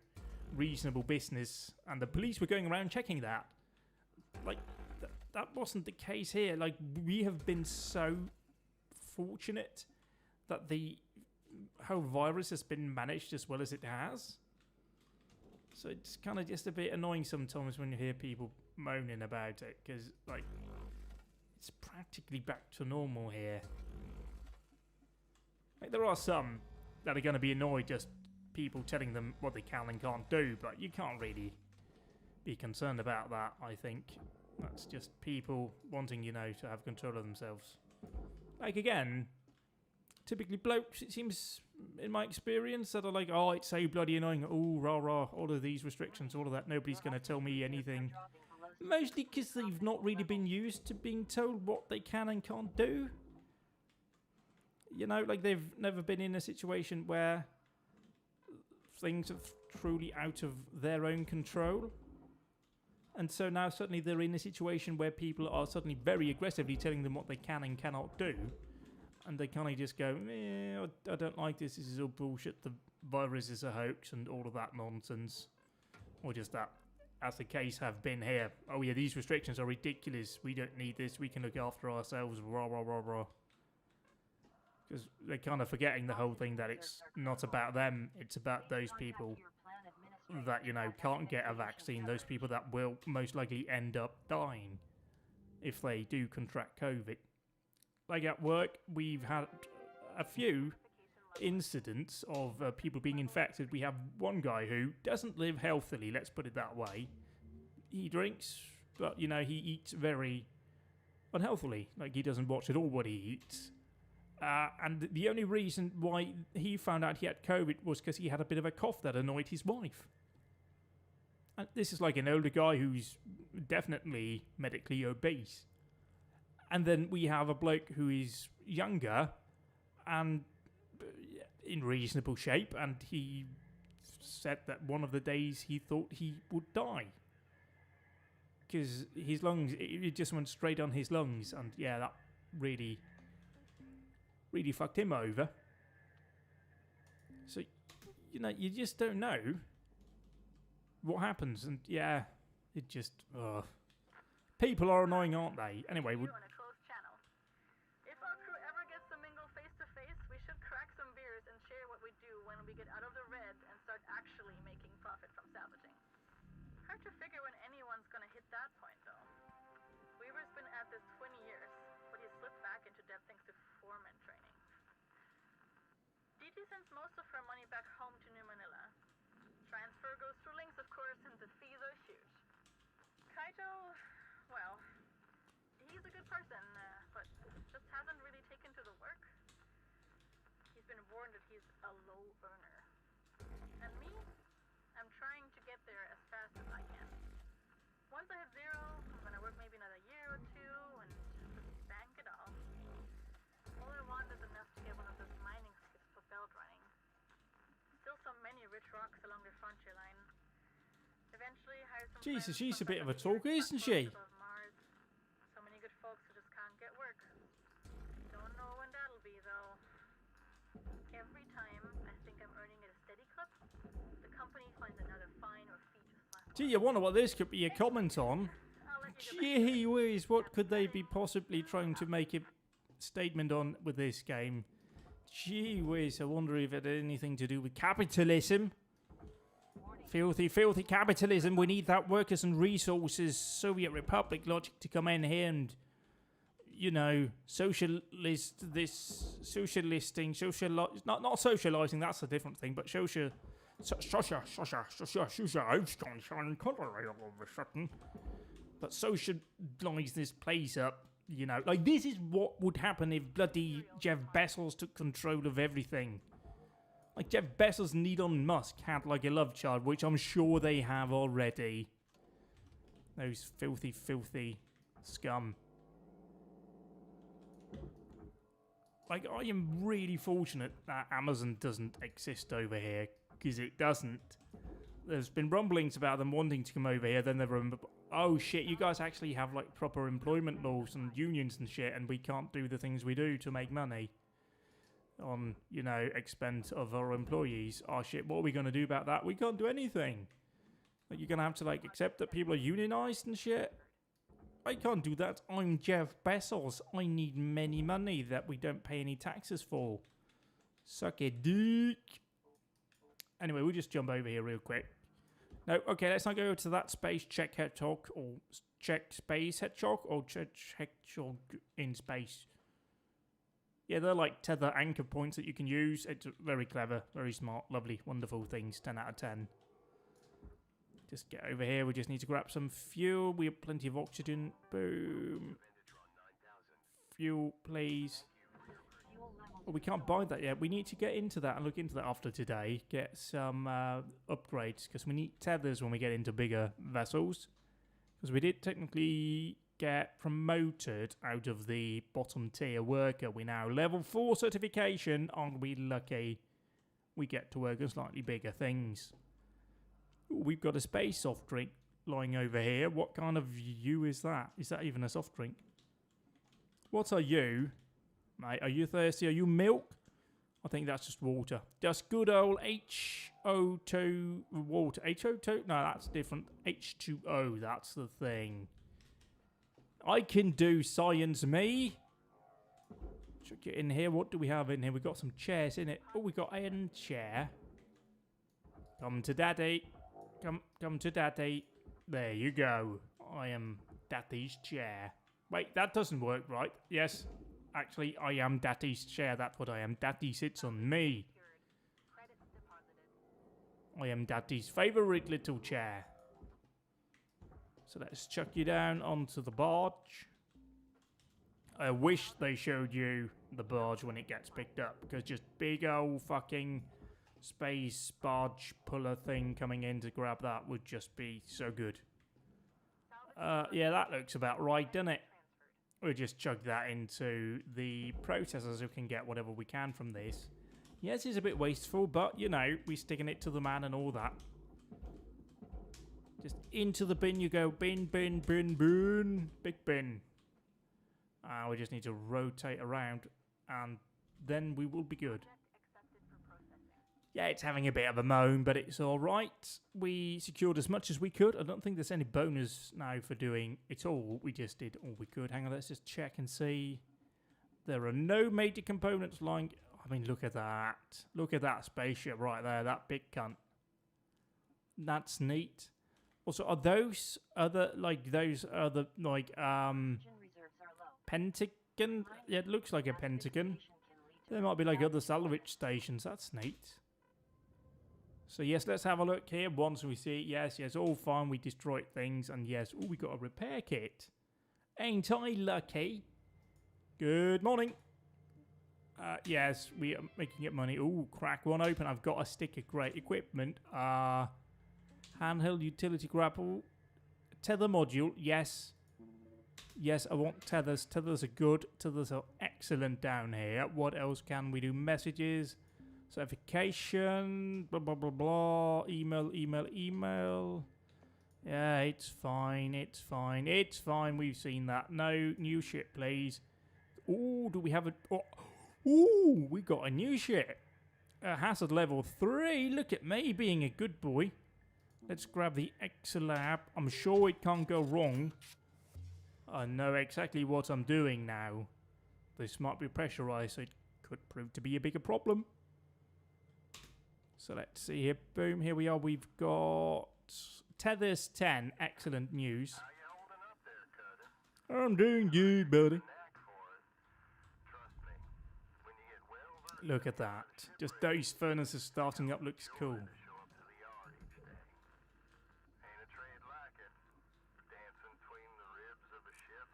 Speaker 1: reasonable business, and the police were going around checking that. Like, that wasn't the case here. Like, we have been so fortunate that the whole virus has been managed as well as it has. So it's kind of just a bit annoying sometimes when you hear people moaning about it, because, like, it's practically back to normal here. Like, there are some that are going to be annoyed, just people telling them what they can and can't do, but you can't really be concerned about that, I think. That's just people wanting, you know, to have control of themselves. Like, again, typically blokes, it seems, in my experience, that are like, oh, it's so bloody annoying, oh, rah, all of these restrictions, all of that, nobody's going to tell me anything. Mostly because they've not really been used to being told what they can and can't do. You know, like, they've never been in a situation where things are truly out of their own control. And so now suddenly they're in a situation where people are suddenly very aggressively telling them what they can and cannot do. And they kind of just go, I don't like this is all bullshit, the virus is a hoax and all of that nonsense. Or just that, as the case have been here. Oh yeah, these restrictions are ridiculous, we don't need this, we can look after ourselves, rah. Because they're kind of forgetting the whole thing that it's not about them, it's about those people that, you know, can't get a vaccine, those people that will most likely end up dying if they do contract COVID. Like, at work, we've had a few incidents of people being infected. We have one guy who doesn't live healthily, let's put it that way. He drinks, but, you know, he eats very unhealthily. Like, he doesn't watch at all what he eats. And the only reason why he found out he had COVID was because he had a bit of a cough that annoyed his wife. And this is like an older guy who's definitely medically obese. And then we have a bloke who is younger and in reasonable shape, and he said that one of the days he thought he would die. Because his lungs, it just went straight on his lungs, and yeah, that really fucked him over. So, you know, you just don't know what happens, and yeah, it just, people are annoying, aren't they? Anyway,
Speaker 3: In a closed channel. If our crew ever gets to mingle face to face, we should crack some beers and share what we do when we get out of the red and start actually making profit from salvaging. Hard to figure when anyone's gonna hit that point, though. Weaver's been at this 20 years, but he's slipped back into debt thanks to foreman training. DT sends most of her money back home to New Manila. Transfer goes through links, of course, and the fees are huge. Kaito, well, he's a good person, but just hasn't really taken to the work. He's been warned that he's a low earner. And me? I'm trying to get there as fast as I can. Once I hit zero, I'm gonna work maybe another year or two and just bank it all. All I want is enough to get one of those mining skips propelled running. Still so many rich rocks along the front eventually hire some
Speaker 1: Jesus,
Speaker 3: friends
Speaker 1: she's a
Speaker 3: from
Speaker 1: bit of a
Speaker 3: back up
Speaker 1: talker,
Speaker 3: here,
Speaker 1: isn't
Speaker 3: not
Speaker 1: she?
Speaker 3: above Mars. So many good folks who just can't get work. Don't know when that'll be though. Every time I think I'm earning at a steady clip, the company finds another fine or fee to slap on.
Speaker 1: Gee, you wonder what this could be a comment on.
Speaker 3: I'll let you get back to it.
Speaker 1: Gee whiz, what could they be possibly trying to make a statement on with this game? Gee whiz, I wonder if it had anything to do with capitalism. Filthy, filthy capitalism. We need that workers and resources Soviet Republic logic to come in here and, you know, not socializing, that's a different thing, but but socialize this place up, you know. Like, this is what would happen if bloody Jeff Bezos took control of everything. Like, Jeff Bezos and Elon Musk had, like, a love child, which I'm sure they have already. Those filthy, filthy scum. Like, I am really fortunate that Amazon doesn't exist over here, because it doesn't. There's been rumblings about them wanting to come over here, then they remember, oh shit, you guys actually have, like, proper employment laws and unions and shit, and we can't do the things we do to make money on, you know, expense of our employees. Oh shit, what are we going to do about that? We can't do anything. Like, you're going to have to, like, accept that people are unionized and shit. I can't do that. I'm Jeff Bezos. I need many money that we don't pay any taxes for. Suck a dick. Anyway, we'll just jump over here real quick. No, okay, let's not go to that space check hedgehog, or check space hedgehog, or check hedgehog in space. Yeah, they're like tether anchor points that you can use. It's very clever, very smart, lovely, wonderful things. 10 out of 10. Just get over here. We just need to grab some fuel. We have plenty of oxygen. Boom. Fuel, please. Well, we can't buy that yet. We need to get into that and look into that after today. Get some upgrades, because we need tethers when we get into bigger vessels. Because we did technically get promoted out of the bottom tier worker. We now level 4 certification. Aren't we lucky? We get to work on slightly bigger things. Ooh, we've got a space soft drink lying over here. What kind of you is that? Is that even a soft drink? What are you? Mate, are you thirsty? Are you milk? I think that's just water. Just good old HO2 water. HO2? No, that's different. H2O, that's the thing. I can do science, me. Chuck it in here. What do we have in here? We've got some chairs in it. Oh, we got a chair. Come to daddy. Come to daddy. There you go. I am daddy's chair. Wait, that doesn't work right. Yes, actually, I am daddy's chair. That's what I am. Daddy sits on me. I am daddy's favourite little chair. So let's chuck you down onto the barge. I wish they showed you the barge when it gets picked up, because just big old fucking space barge puller thing coming in to grab that would just be so good. Yeah, that looks about right, doesn't it? We'll just chug that into the processors who can get whatever we can from this. Yes, it's a bit wasteful, but, you know, we're sticking it to the man and all that. Just into the bin you go. Bin, bin, bin, bin. Big bin. We just need to rotate around, and then we will be good. Yeah, it's having a bit of a moan, but it's alright. We secured as much as we could. I don't think there's any bonus now for doing it all. We just did all we could. Hang on, let's just check and see. There are no major components lying... I mean, look at that. Look at that spaceship right there. That big cunt. That's neat. Also, are those other, like, Pentagon? Yeah, it looks like a Pentagon. There might be, like, other salvage stations. That's neat. So, yes, let's have a look here. Once we see, yes, all fine. We destroyed things. And, yes, oh, we got a repair kit. Ain't I lucky? Good morning. Yes, we are making it money. Ooh, crack one open. I've got a sticker. Great equipment. Handheld utility grapple. Tether module. Yes. Yes, I want tethers. Tethers are good. Tethers are excellent down here. What else can we do? Messages. Certification. Blah, blah, blah, blah. Email. Yeah, it's fine, it's fine, it's fine. We've seen that. No new ship, please. Ooh, do we have a... Oh, ooh, we got a new ship. Hazard level 3. Look at me being a good boy. Let's grab the Exolab. I'm sure it can't go wrong. I know exactly what I'm doing now. This might be pressurized, so it could prove to be a bigger problem. So let's see here. Boom, here we are. We've got Tethers 10. Excellent news.
Speaker 4: How you holding up there, Cutter?
Speaker 1: I'm doing good, buddy.
Speaker 4: Knack for it. Trust me. When you get well versed,
Speaker 1: Look at that. Just those furnaces starting up looks cool.
Speaker 4: show up to the yard each day. Ain't a trade like it. Dancing between the ribs of a ship,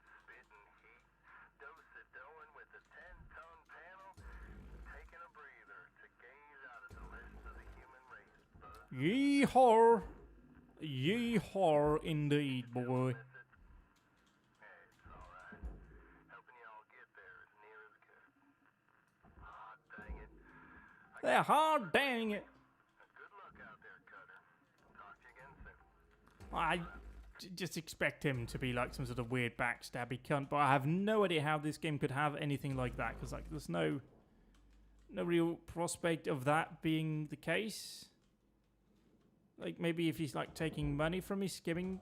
Speaker 4: spitting heat, dose-a-doing with a 10-ton panel, taking a breather to gaze out at the rest of the human race. Bud.
Speaker 1: Yee-haw. Yee-haw indeed, boy.
Speaker 4: Hey, it's all right. Helping y'all get there as near as good. Ah, dang it.
Speaker 1: They're hard, dang it.
Speaker 4: Good luck out there, Cutter. Talk to you again soon.
Speaker 1: I just expect him to be like some sort of weird backstabby cunt, but I have no idea how this game could have anything like that, because like there's no real prospect of that being the case. Like maybe if he's like taking money from me, skimming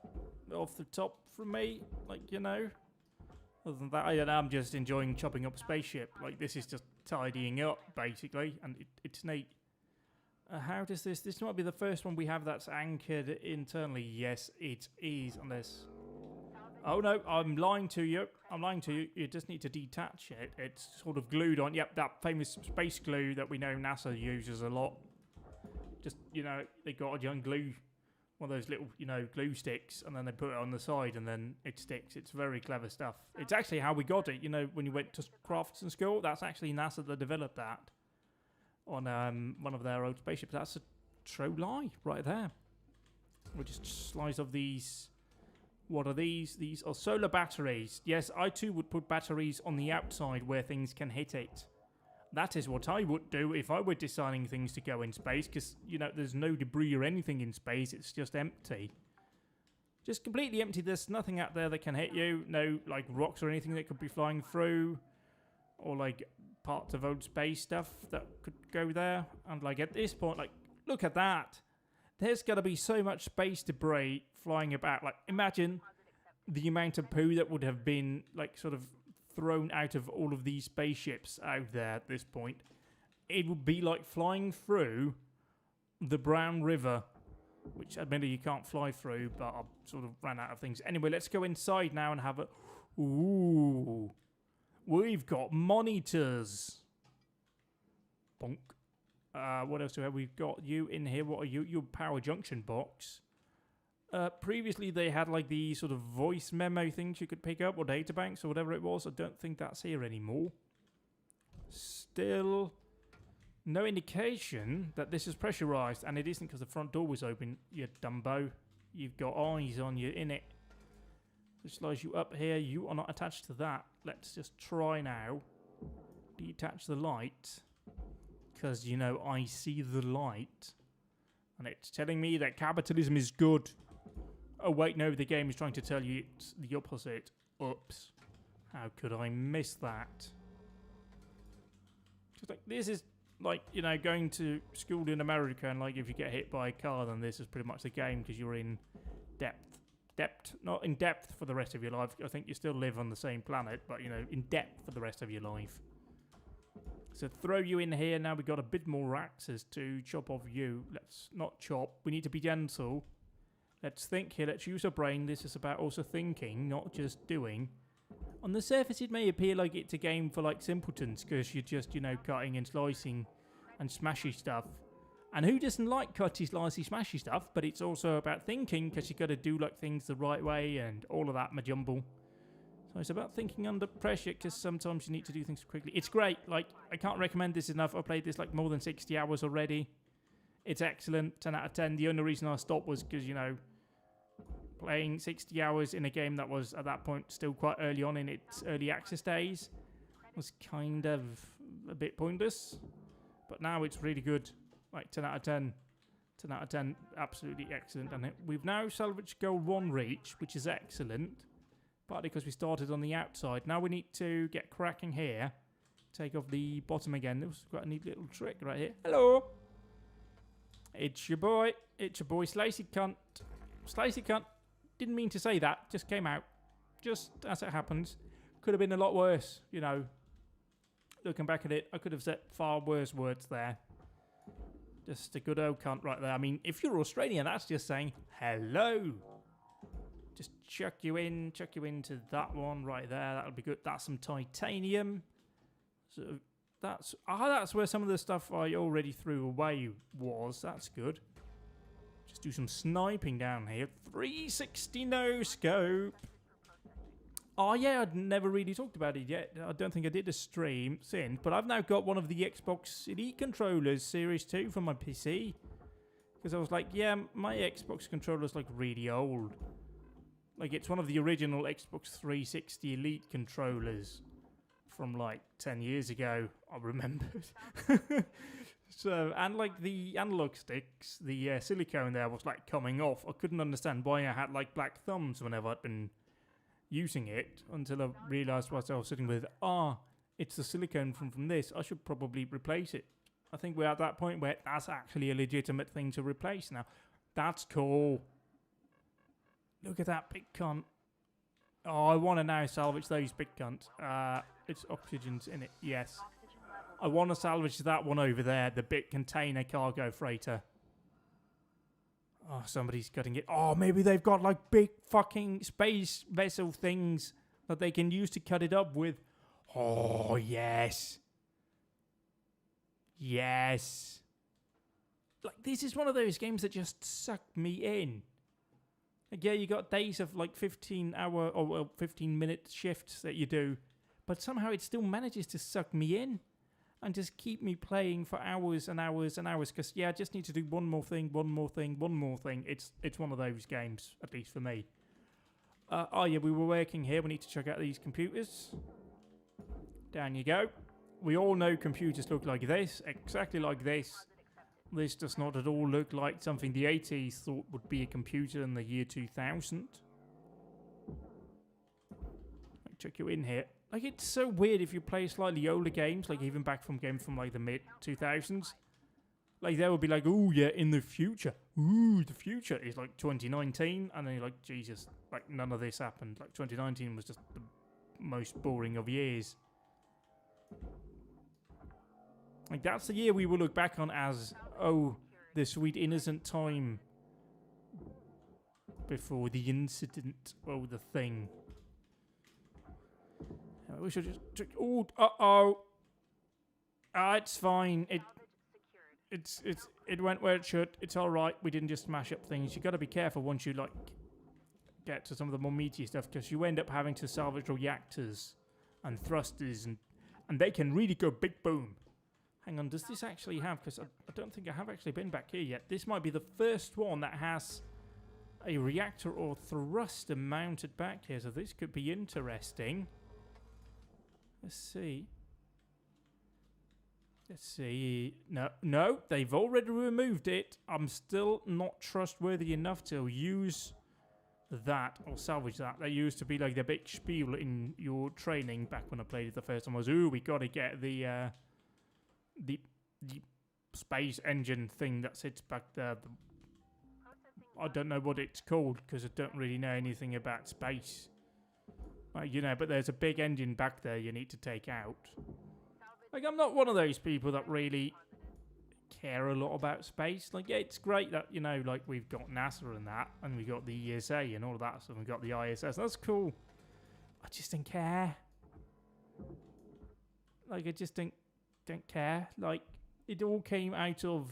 Speaker 1: off the top from me, like, you know. Other than that, I don't know, I'm just enjoying chopping up spaceship. Like this is just tidying up basically, and it's neat. How does this might be the first one we have that's anchored internally. Yes, it is, unless... Oh no, I'm lying to you. I'm lying to you. You just need to detach it. It's sort of glued on. Yep, that famous space glue that we know NASA uses a lot. Just, you know, they got a young glue, one of those little, you know, glue sticks, and then they put it on the side and then it sticks. It's very clever stuff. It's actually how we got it. You know, when you went to crafts school, that's actually NASA that developed that on one of their old spaceships. That's a true lie right there. We'll just slice off these. What are these? These are solar batteries. Yes, I too would put batteries on the outside where things can hit it. That is what I would do if I were designing things to go in space, because, you know, there's no debris or anything in space. It's just empty. Just completely empty. There's nothing out there that can hit you. No, like, rocks or anything that could be flying through. Or, like, parts of old space stuff that could go there. And, like, at this point, like, look at that. There's going to be so much space debris flying about. Like, imagine the amount of poo that would have been, like, sort of thrown out of all of these spaceships out there at this point. It would be like flying through the Brown River, which admittedly you can't fly through, but I sort of ran out of things. Anyway, let's go inside now and have a... Ooh. We've got monitors. Bonk. What else do we have? We've got you in here. What are you? Your power junction box. Previously, they had like the sort of voice memo things you could pick up, or data banks, or whatever it was. I don't think that's here anymore. Still, no indication that this is pressurized, and it isn't because the front door was open, you dumbo. You've got eyes on you in it. It slides you up here. You are not attached to that. Let's just try now. Detach the light. Because, you know, I see the light. And it's telling me that capitalism is good. Oh, wait, no, the game is trying to tell you it's the opposite. Oops. How could I miss that? Just like, this is like, you know, going to school in America, and like if you get hit by a car, then this is pretty much the game because you're in depth, not in depth for the rest of your life. I think you still live on the same planet, but, you know, in depth for the rest of your life. So throw you in here. Now we've got a bit more axes to chop off you. Let's not chop. We need to be gentle. Let's think here. Let's use our brain. This is about also thinking, not just doing. On the surface, it may appear like it's a game for like simpletons because you're just, you know, cutting and slicing and smashy stuff. And who doesn't like cutty, slicey, smashy stuff? But it's also about thinking because you've got to do like things the right way and all of that majumble. So it's about thinking under pressure because sometimes you need to do things quickly. It's great. Like, I can't recommend this enough. I've played this like more than 60 hours already. It's excellent. 10 out of 10. The only reason I stopped was because, you know, playing 60 hours in a game that was at that point still quite early on in its early access days was kind of a bit pointless. But now it's really good. Like 10 out of 10. 10 out of 10, absolutely excellent. And we've now salvaged goal 1 reach, which is excellent. Partly because we started on the outside. Now we need to get cracking here. Take off the bottom again. This was quite a neat little trick right here. Hello! It's your boy. It's your boy, Slicey Cunt. Slicey Cunt. Didn't mean to say that. Just came out. Just as it happens. Could have been a lot worse, you know. Looking back at it, I could have said far worse words there. Just a good old cunt right there. I mean, if you're Australian, that's just saying hello. Just chuck you into that one right there. That'll be good. That's some titanium. So that's where some of the stuff I already threw away was. That's good. Just do some sniping down here. 360 no scope. Oh yeah, I'd never really talked about it yet. I don't think I did a stream since, but I've now got one of the Xbox Elite controllers, Series 2, from my PC. Because I was like, yeah, my Xbox controller's like really old. Like, it's one of the original Xbox 360 Elite controllers from like 10 years ago, I remembered. So, and like the analog sticks, the silicone there was like coming off. I couldn't understand why I had like black thumbs whenever I'd been using it until I realised what I was sitting with. It's the silicone from this. I should probably replace it. I think we're at that point where that's actually a legitimate thing to replace now. That's cool. Look at that big cunt. Oh, I want to now salvage those big cunts. It's oxygen's in it. Yes. I want to salvage that one over there, the big container cargo freighter. Oh, somebody's cutting it. Oh, maybe they've got like big fucking space vessel things that they can use to cut it up with. Oh, yes. Yes. Like, this is one of those games that just sucked me in. Like, yeah, you got days of like 15-hour or 15-minute shifts that you do, but somehow it still manages to suck me in and just keep me playing for hours and hours and hours. Because yeah, I just need to do one more thing. It's one of those games, at least for me. Oh yeah, we were working here. We need to check out these computers. Down you go. We all know computers look like this, exactly like this. This does not at all look like something the 80s thought would be a computer in the year 2000. I'll check you in here. Like, it's so weird if you play slightly older games, like even back from games from like the mid-2000s. Like, they would be like, ooh, yeah, in the future. Ooh, the future is like 2019. And then you're like, Jesus, like none of this happened. Like 2019 was just the most boring of years. Like, that's the year we will look back on as, oh, the sweet innocent time before the incident. Oh, the thing. We should just... Oh, uh-oh. It's fine. It went where it should. It's all right. We didn't just smash up things. You got to be careful once you, like, get to some of the more meaty stuff, because you end up having to salvage reactors and thrusters, and they can really go big boom. Hang on, does this actually have... Because I don't think I have actually been back here yet. This might be the first one that has a reactor or thruster mounted back here, so this could be interesting. Let's see. No, they've already removed it. I'm still not trustworthy enough to use that or salvage that. That used to be like the big spiel in your training back when I played it the first time. Was, ooh, we got to get the space engine thing that sits back there. I don't know what it's called because I don't really know anything about space. You know, but there's a big engine back there you need to take out. Like, I'm not one of those people that really care a lot about space. Like, yeah, it's great that, you know, like, we've got NASA and that, and we've got the ESA and all of that stuff, and we've got the ISS. That's cool. I just don't care. Like, I just don't care. Like, it all came out of,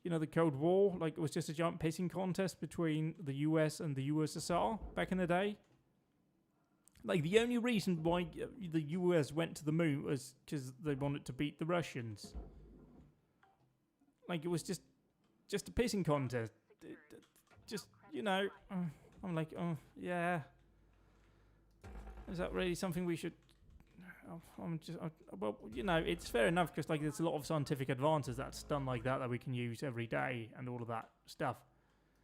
Speaker 1: you know, the Cold War. Like, it was just a giant pissing contest between the US and the USSR back in the day. Like, the only reason why the US went to the moon was because they wanted to beat the Russians. Like, it was just a pissing contest. Just, you know, I'm like, oh, yeah. Is that really something we should... Well, you know, it's fair enough because like there's a lot of scientific advances that's done like that we can use every day and all of that stuff.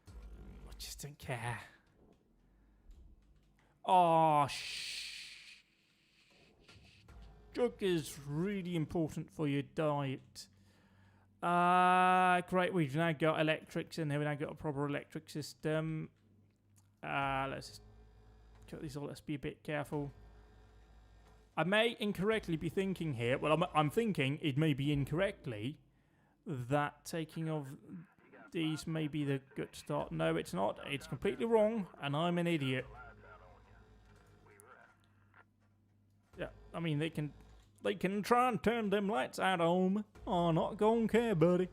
Speaker 1: I just don't care. Oh, sugar's really important for your diet. Great, we've now got electrics in here. We've now got a proper electric system. Let's just cut this all. Let's be a bit careful. I may incorrectly be thinking here. Well, I'm thinking it may be incorrectly that taking off these may be the good start. No, it's not. It's completely wrong, and I'm an idiot. Yeah, I mean they can try and turn them lights out home. Oh, not gonna care, buddy.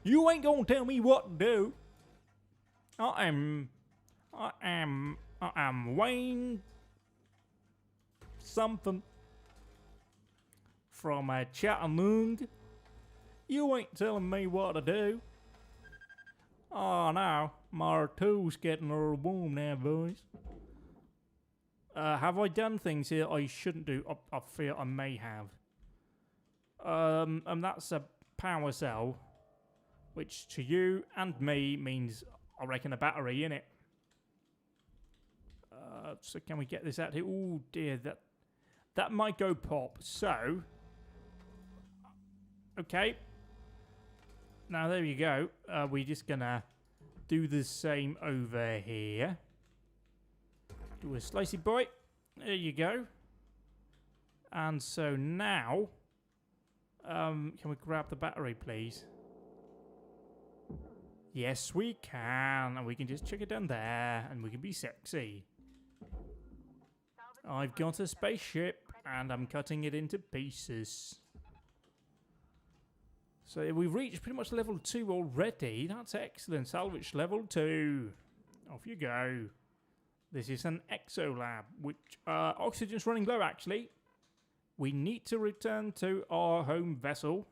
Speaker 1: You ain't gonna tell me what to do. I am Wayne something from Chattanooga. You ain't telling me what to do. Oh no, my toes getting a little warm now, boys. Have I done things here I shouldn't do? I fear I may have. And that's a power cell, which to you and me means I reckon a battery in it. So can we get this out here? Oh dear, that might go pop. So, okay. Now there you go. We're just gonna do the same over here. Do a slicey boy. There you go. And so now, can we grab the battery, please? Yes, we can. And we can just check it down there, and we can be sexy. I've got a spaceship, and I'm cutting it into pieces. So we've reached pretty much level 2 already. That's excellent. Salvage level 2. Off you go. This is an exolab, which oxygen's running low, actually. We need to return to our home vessel.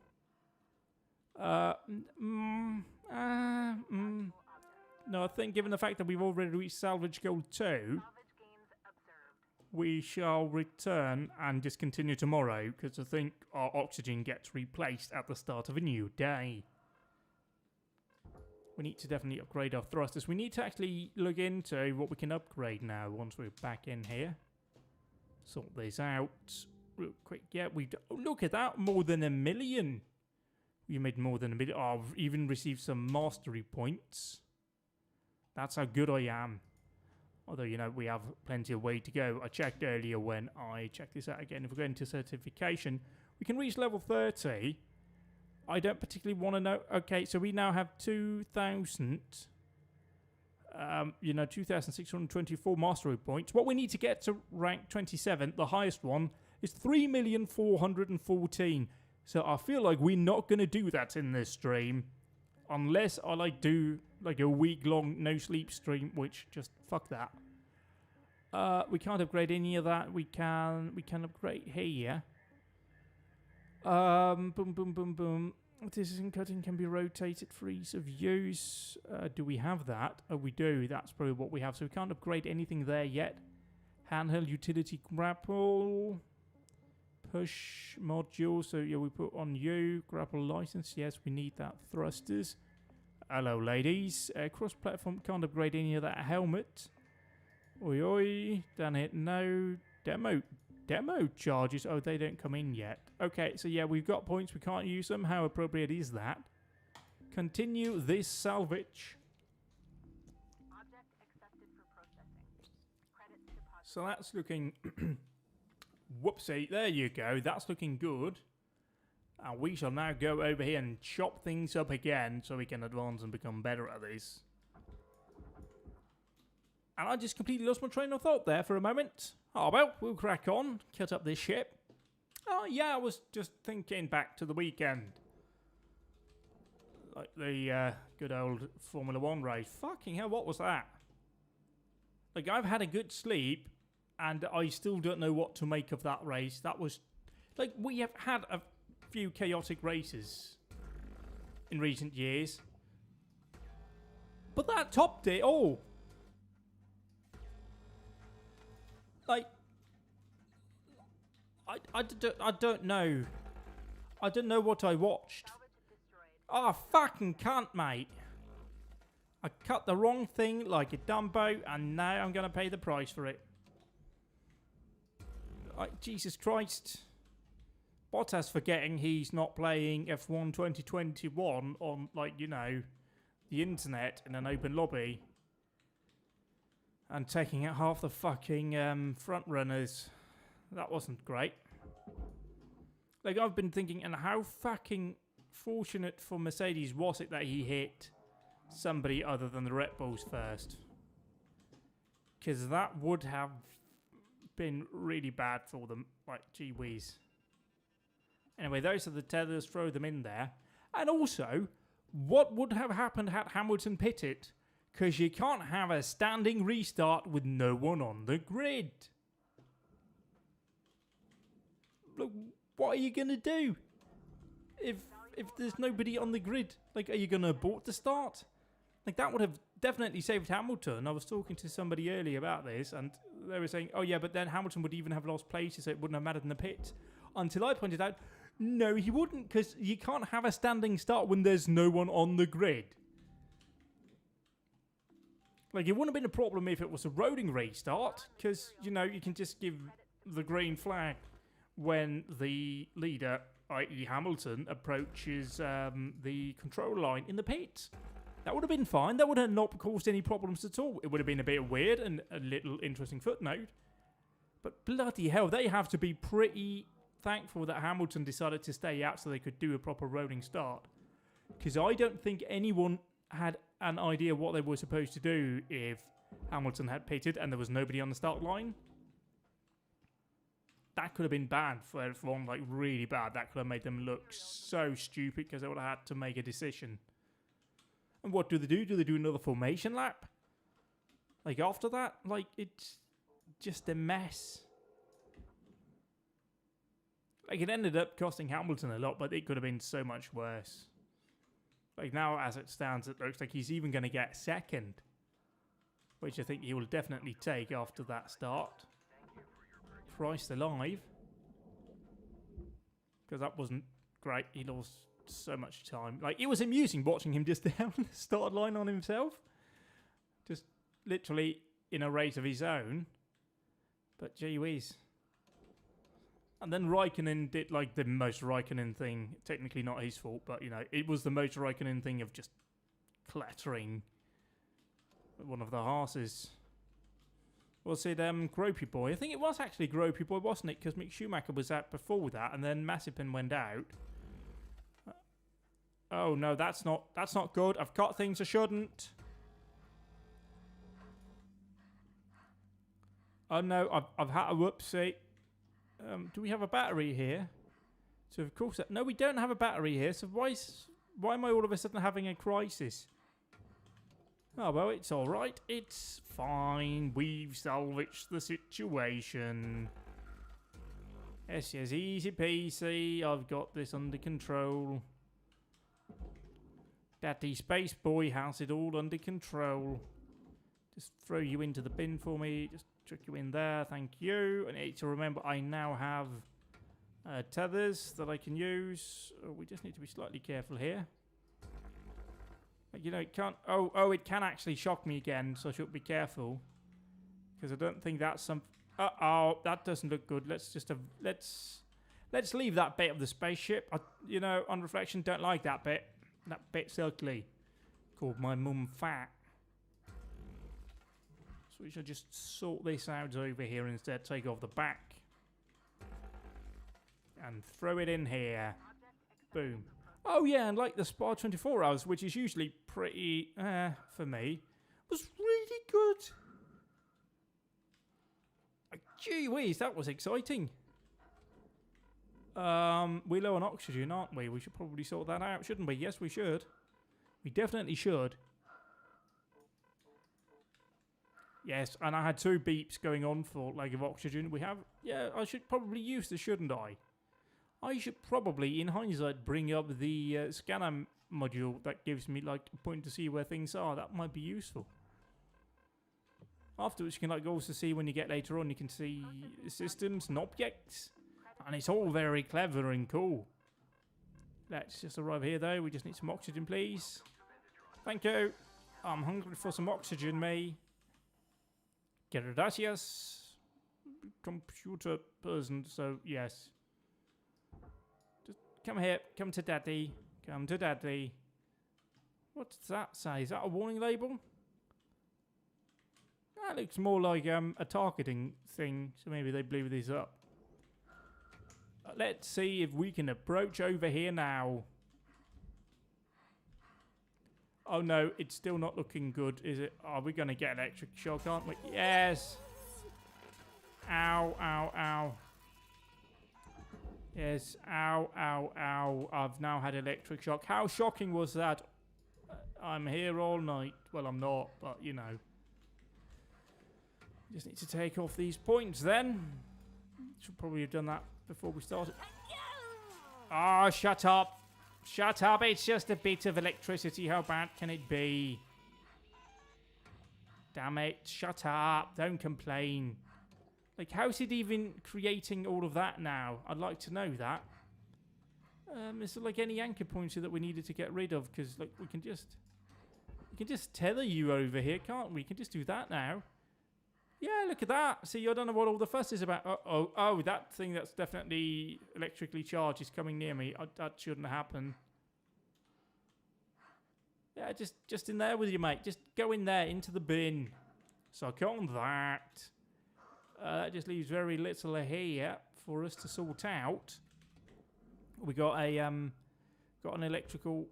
Speaker 1: No, I think given the fact that we've already reached salvage goal 2, we shall return and just continue tomorrow, because I think our oxygen gets replaced at the start of a new day. We need to definitely upgrade our thrusters. We need to actually look into what we can upgrade now once we're back in here. Sort this out real quick. Yeah, look at that, more than 1 million. We made more than 1 million. Oh, I've even received some mastery points. That's how good I am. Although, you know, we have plenty of way to go. I checked earlier when I checked this out again. If we go into certification, we can reach level 30. I don't particularly want to know. Okay, so we now have 2,000, 2,624 mastery points. What we need to get to rank 27, the highest one, is 3,414. So I feel like we're not going to do that in this stream. Unless I do like a week-long no-sleep stream, which just fuck that. We can't upgrade any of that. We can upgrade here. Boom, boom, boom, boom. This cutting can be rotated for ease of use. Do we have that? Oh, we do. That's probably what we have. So we can't upgrade anything there yet. Handheld utility grapple. Push module. So yeah, we put on you. Grapple license. Yes, we need that. Thrusters. Hello, ladies. Cross-platform. Can't upgrade any of that helmet. Oi, oi. Down here. No. Demo charges. Oh, they don't come in yet. Okay, so yeah, we've got points. We can't use them. How appropriate is that? Continue this salvage.
Speaker 5: Object accepted for processing. Credits deposited.
Speaker 1: So that's looking... Whoopsie. There you go. That's looking good. And we shall now go over here and chop things up again so we can advance and become better at this. And I just completely lost my train of thought there for a moment. Oh, well, we'll crack on. Cut up this ship. Oh, yeah, I was just thinking back to the weekend. Like the good old Formula 1 race. Fucking hell, what was that? Like, I've had a good sleep, and I still don't know what to make of that race. That was... Like, we have had a few chaotic races in recent years. But that topped it all. I don't know. I don't know what I watched.
Speaker 5: Salvage destroyed.
Speaker 1: Oh, fucking cunt, mate. I cut the wrong thing like a Dumbo, and now I'm going to pay the price for it. Like, Jesus Christ. Bottas forgetting he's not playing F1 2021 on, like, you know, the internet in an open lobby. And taking out half the fucking front runners. That wasn't great. Like, I've been thinking, and how fucking fortunate for Mercedes was it that he hit somebody other than the Red Bulls first? Because that would have been really bad for them. Like, gee whiz. Anyway, those are the tethers, throw them in there. And also, what would have happened had Hamilton pitted? Because you can't have a standing restart with no one on the grid. Look, what are you going to do if there's nobody on the grid? Like, are you going to abort the start? Like, that would have definitely saved Hamilton. I was talking to somebody earlier about this, and they were saying, oh yeah, but then Hamilton would even have lost places, so it wouldn't have mattered in the pit. Until I pointed out, no, he wouldn't, because you can't have a standing start when there's no one on the grid. Like, it wouldn't have been a problem if it was a rolling restart, because, you know, you can just give the green flag when the leader, i.e. Hamilton, approaches the control line in the pit. That would have been fine. That would have not caused any problems at all. It would have been a bit weird and a little interesting footnote. But bloody hell, they have to be pretty thankful that Hamilton decided to stay out so they could do a proper rolling start. Because I don't think anyone had an idea what they were supposed to do if Hamilton had pitted and there was nobody on the start line. That could have been bad for F1, like really bad. That could have made them look so stupid because they would have had to make a decision. And what do? Do they do another formation lap? Like after that? Like, it's just a mess. Like, it ended up costing Hamilton a lot, but it could have been so much worse. Like, now as it stands, it looks like he's even going to get second. Which I think he will definitely take after that start. Christ alive. Because that wasn't great. He lost so much time. Like, it was amusing watching him just down the start line on himself. Just literally in a race of his own. But gee whiz. And then Raikkonen did like the most Raikkonen thing. Technically not his fault, but you know, it was the most Raikkonen thing of just clattering one of the horses. Was it Gropey Boy? I think it was actually Gropey Boy, wasn't it? Because Mick Schumacher was out before that, and then Mazepin went out. Oh no, that's not good. I've got things I shouldn't. Oh no, I've had a whoopsie. Do we have a battery here? So of course, no, we don't have a battery here. So why am I all of a sudden having a crisis? Oh well, it's all right. It's fine. We've salvaged the situation. Yes, easy peasy. I've got this under control. Daddy Space Boy has it all under control. Just throw you into the bin for me. Just chuck you in there. Thank you. And I need to remember I now have tethers that I can use. Oh, we just need to be slightly careful here. You know, it can't... Oh, it can actually shock me again, so I should be careful. Because I don't think that's some... Uh-oh, that doesn't look good. Let's just... Let's leave that bit of the spaceship. You know, on reflection, don't like that bit. That bit's ugly. Called my mum fat. So we should just sort this out over here instead. Take off the back. And throw it in here. Boom. Oh yeah, and like the Spa 24 hours, which is usually pretty, for me, was really good. Gee whiz, that was exciting. We're low on oxygen, aren't we? We should probably sort that out, shouldn't we? Yes, we should. We definitely should. Yes, and I had 2 beeps going on for lack of oxygen. We have, yeah, I should probably use this, shouldn't I? I should probably, in hindsight, bring up the scanner module that gives me, like, a point to see where things are. That might be useful. Afterwards, you can, like, also see when you get later on, you can see systems and objects. And it's all very clever and cool. Let's just arrive here, though. We just need some oxygen, please. Thank you. I'm hungry for some oxygen, me. Gracias. Computer person, so yes. Just come here. Come to daddy. Come to daddy. What does that say? Is that a warning label? That looks more like a targeting thing, so maybe they blew this up. Let's see if we can approach over here now. Oh no, it's still not looking good, is it? Are we going to get electric shock, aren't we? Yes! Ow, ow, ow. Yes, ow, ow, ow. I've now had electric shock. How shocking was that? I'm here all night. Well, I'm not, but you know. Just need to take off these points then. Should probably have done that before we started. Oh, shut up. Shut up. It's just a bit of electricity. How bad can it be? Damn it. Shut up. Don't complain. Like, how's it even creating all of that now? I'd like to know that. Is there like any anchor points here that we needed to get rid of? Because like we can just tether you over here, can't we? We can just do that now. Yeah, look at that. See, I don't know what all the fuss is about. Oh, that thing that's definitely electrically charged is coming near me. That shouldn't happen. Yeah, just in there with you, mate. Just go in there, into the bin. Suck on that. That just leaves very little here for us to sort out. We got an electrical.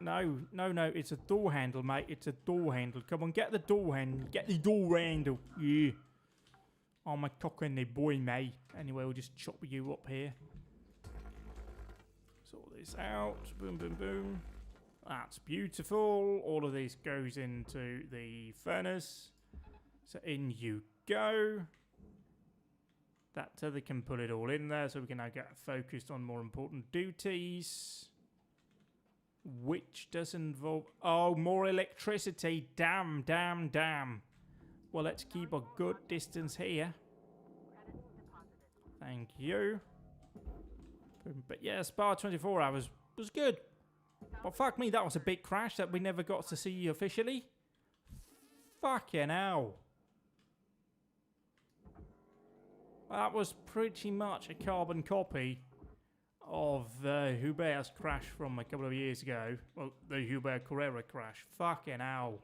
Speaker 1: No, it's a door handle, mate. It's a door handle. Come on, get the door handle. Get the door handle. Yeah. I'm a cockney boy, mate. Anyway, we'll just chop you up here. Sort this out. Boom, boom, boom. That's beautiful. All of this goes into the furnace. So in you go. That tether can put it all in there, so we can now get focused on more important duties. Which does involve... Oh, more electricity. Damn, damn, damn. Well, let's keep a good distance here. Thank you. But yeah, Spa 24 hours was good. But fuck me, that was a big crash that we never got to see officially. Fucking hell. That was pretty much a carbon copy of the Hubert's crash from a couple of years ago. Well, the Hubert Carrera crash. Fucking hell.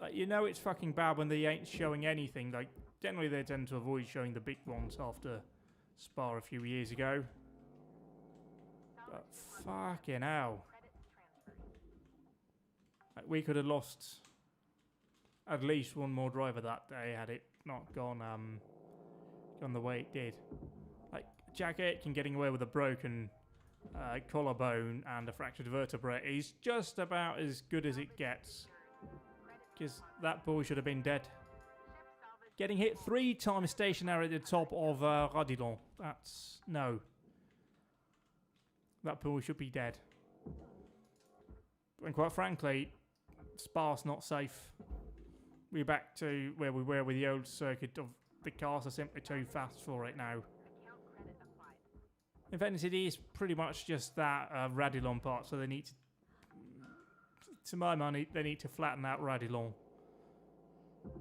Speaker 1: Like, you know it's fucking bad when they ain't showing anything. Like, generally they tend to avoid showing the big ones after Spa a few years ago. But fucking hell. Like, we could have lost at least one more driver that day had it not gone the way it did. Like, Jack Aitken getting away with a broken collarbone and a fractured vertebrae is just about as good as it gets. Because that boy should have been dead. Getting hit 3 times stationary at the top of Radillon. That's... no. That boy should be dead. And quite frankly, Spa's not safe. We're back to where we were with the old circuit of the cars are simply too fast for it now. In fairness, it is pretty much just that Radillon part, so they need to my mind, they need to flatten out Radillon.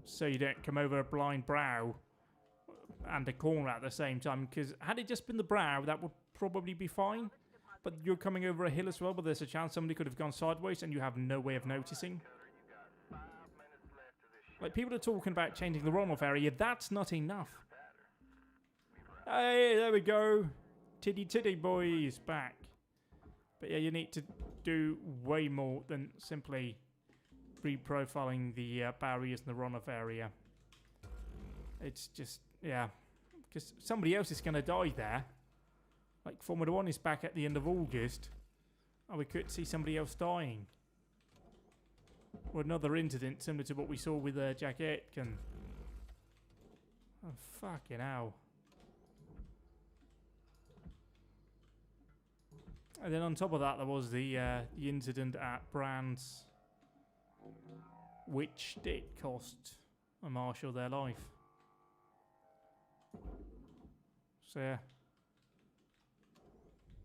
Speaker 1: So you don't come over a blind brow and a corner at the same time, because had it just been the brow, that would probably be fine. But you're coming over a hill as well, but there's a chance somebody could have gone sideways and you have no way of noticing. Like, people are talking about changing the runoff area. That's not enough. Hey, there we go. Tiddy boys back. But yeah, you need to do way more than simply reprofiling the barriers in the runoff area. It's just, yeah. Because somebody else is going to die there. Like, Formula 1 is back at the end of August. And we could see somebody else dying. Or another incident similar to what we saw with Jack Aitken. Oh, fucking hell. And then on top of that, there was the incident at Brands, which did cost a marshal their life. So yeah.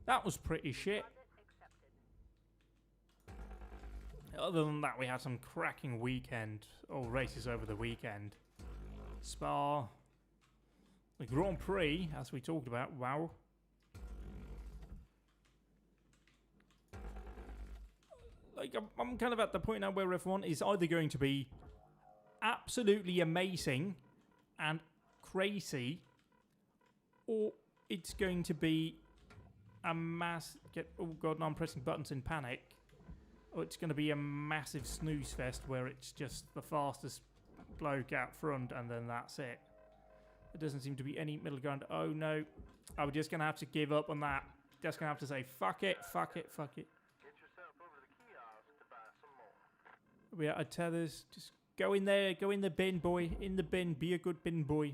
Speaker 1: That was pretty shit. Other than that, we had some cracking weekend, or races over the weekend. Spa, the Grand Prix, as we talked about, wow. Like, I'm kind of at the point now where everyone is either going to be absolutely amazing and crazy, or it's going to be a oh god, now I'm pressing buttons in panic. Or it's going to be a massive snooze fest where it's just the fastest bloke out front and then that's it. There doesn't seem to be any middle ground. Oh no, I'm just going to have to give up on that. Just going to have to say, fuck it, fuck it, fuck it.
Speaker 4: Get yourself over to the kiosk to buy some more.
Speaker 1: We are at tethers. Just go in there, go in the bin, boy. In the bin, be a good bin boy.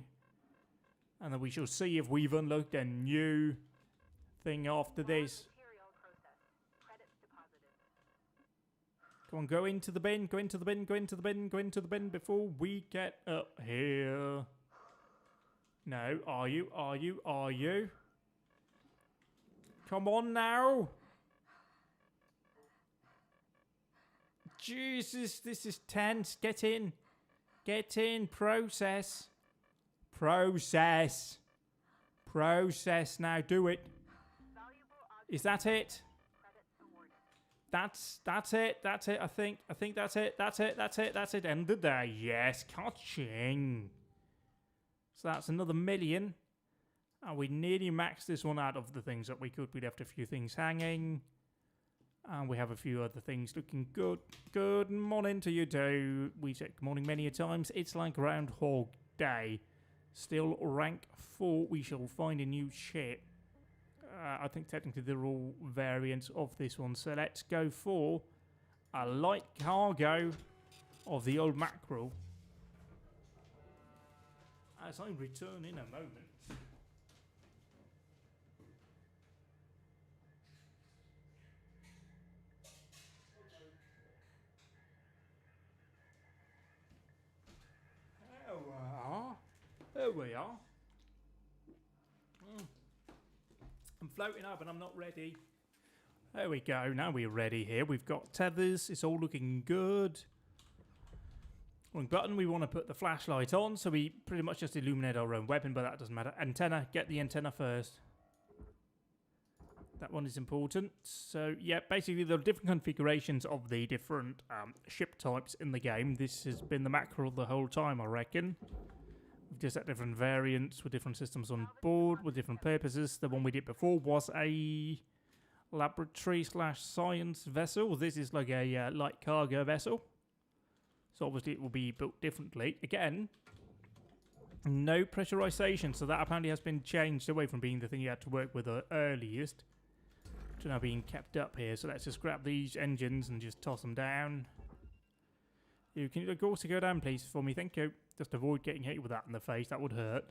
Speaker 1: And then we shall see if we've unlocked a new thing after this. Come on, go into the bin, go into the bin, go into the bin, go into the bin before we get up here. No, are you? Are you? Are you? Come on now. Jesus, this is tense. Get in. Get in. Process. Process. Process. Now do it. Is that it? That's it. That's it. I think that's it. That's it. That's it. That's it. End of the day. Yes, catching. So that's another million. And we nearly maxed this one out of the things that we could. We left a few things hanging. And we have a few other things looking good. Good morning to you too. We said good morning many a times. It's like Groundhog Day. Still rank 4. We shall find a new ship. I think technically they're all variants of this one. So let's go for a light cargo of the old mackerel. As I return in a moment. There we are. I'm floating up and I'm not ready. There we go. Now we're ready here. We've got tethers. It's all looking good. Wrong button. We want to put the flashlight on, so we pretty much just illuminate our own weapon, but that doesn't matter. Antenna. Get the antenna first. That one is important. So, yeah, basically there are different configurations of the different ship types in the game. This has been the mackerel the whole time, I reckon. We've just had different variants with different systems on board, with different purposes. The one we did before was a laboratory/science vessel. This is like a light cargo vessel. So obviously it will be built differently. Again, no pressurization. So that apparently has been changed away from being the thing you had to work with earliest to now being kept up here. So let's just grab these engines and just toss them down. You can also go down, please, for me. Thank you. Just avoid getting hit with that in the face. That would hurt.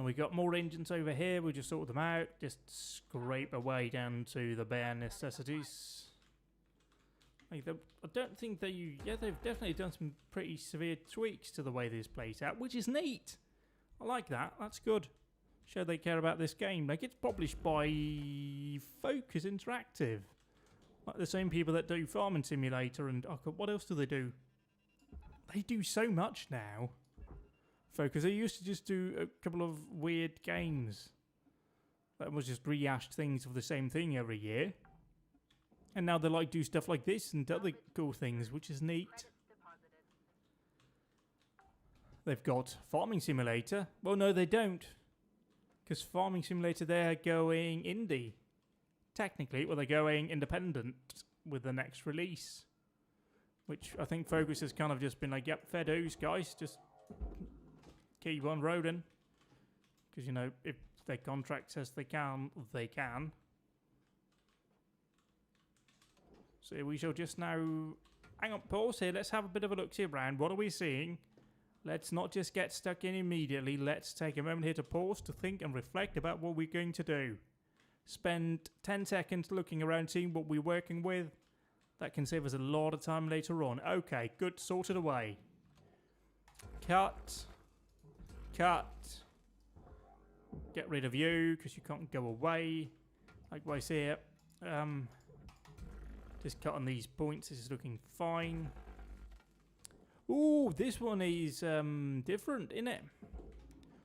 Speaker 1: We got more engines over here. We'll just sort them out. Just scrape away down to the bare necessities. Like I don't think they... Yeah, they've definitely done some pretty severe tweaks to the way this plays out, which is neat. I like that. That's good. Show they care about this game. Like, it's published by Focus Interactive. Like the same people that do Farming Simulator and... Oh God, what else do they do? They do so much now. Focus. They used to just do a couple of weird games. That was just rehashed things of the same thing every year. And now they like do stuff like this and other cool things, which is neat. They've got Farming Simulator. Well, no, they don't. Because Farming Simulator, they're going indie. Technically, well, they're going independent with the next release. Which I think Focus has kind of just been like, yep, fair dues, guys. Just keep on rolling. Because, you know, if their contract says they can, they can. So we shall just now... Hang on, pause here. Let's have a bit of a look-see around. What are we seeing? Let's not just get stuck in immediately. Let's take a moment here to pause, to think and reflect about what we're going to do. Spend 10 seconds looking around, seeing what we're working with. That can save us a lot of time later on. Okay, good. Sorted away. Cut. Cut. Get rid of you because you can't go away. Likewise here. Just cut on these points. This is looking fine. Ooh, this one is different, isn't it?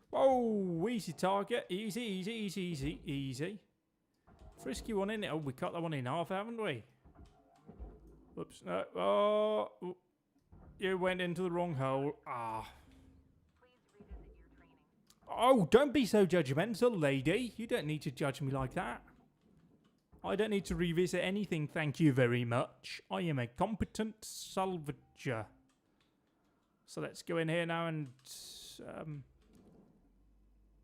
Speaker 1: Whoa, easy target. Easy, easy, easy, easy, easy. Frisky one, innit? Oh, we cut that one in half, haven't we? Oops. No. Oh, you went into the wrong hole. Ah.
Speaker 5: Please revisit your training.
Speaker 1: Oh, don't be so judgmental, lady. You don't need to judge me like that. I don't need to revisit anything, thank you very much. I am a competent salvager. So let's go in here now and...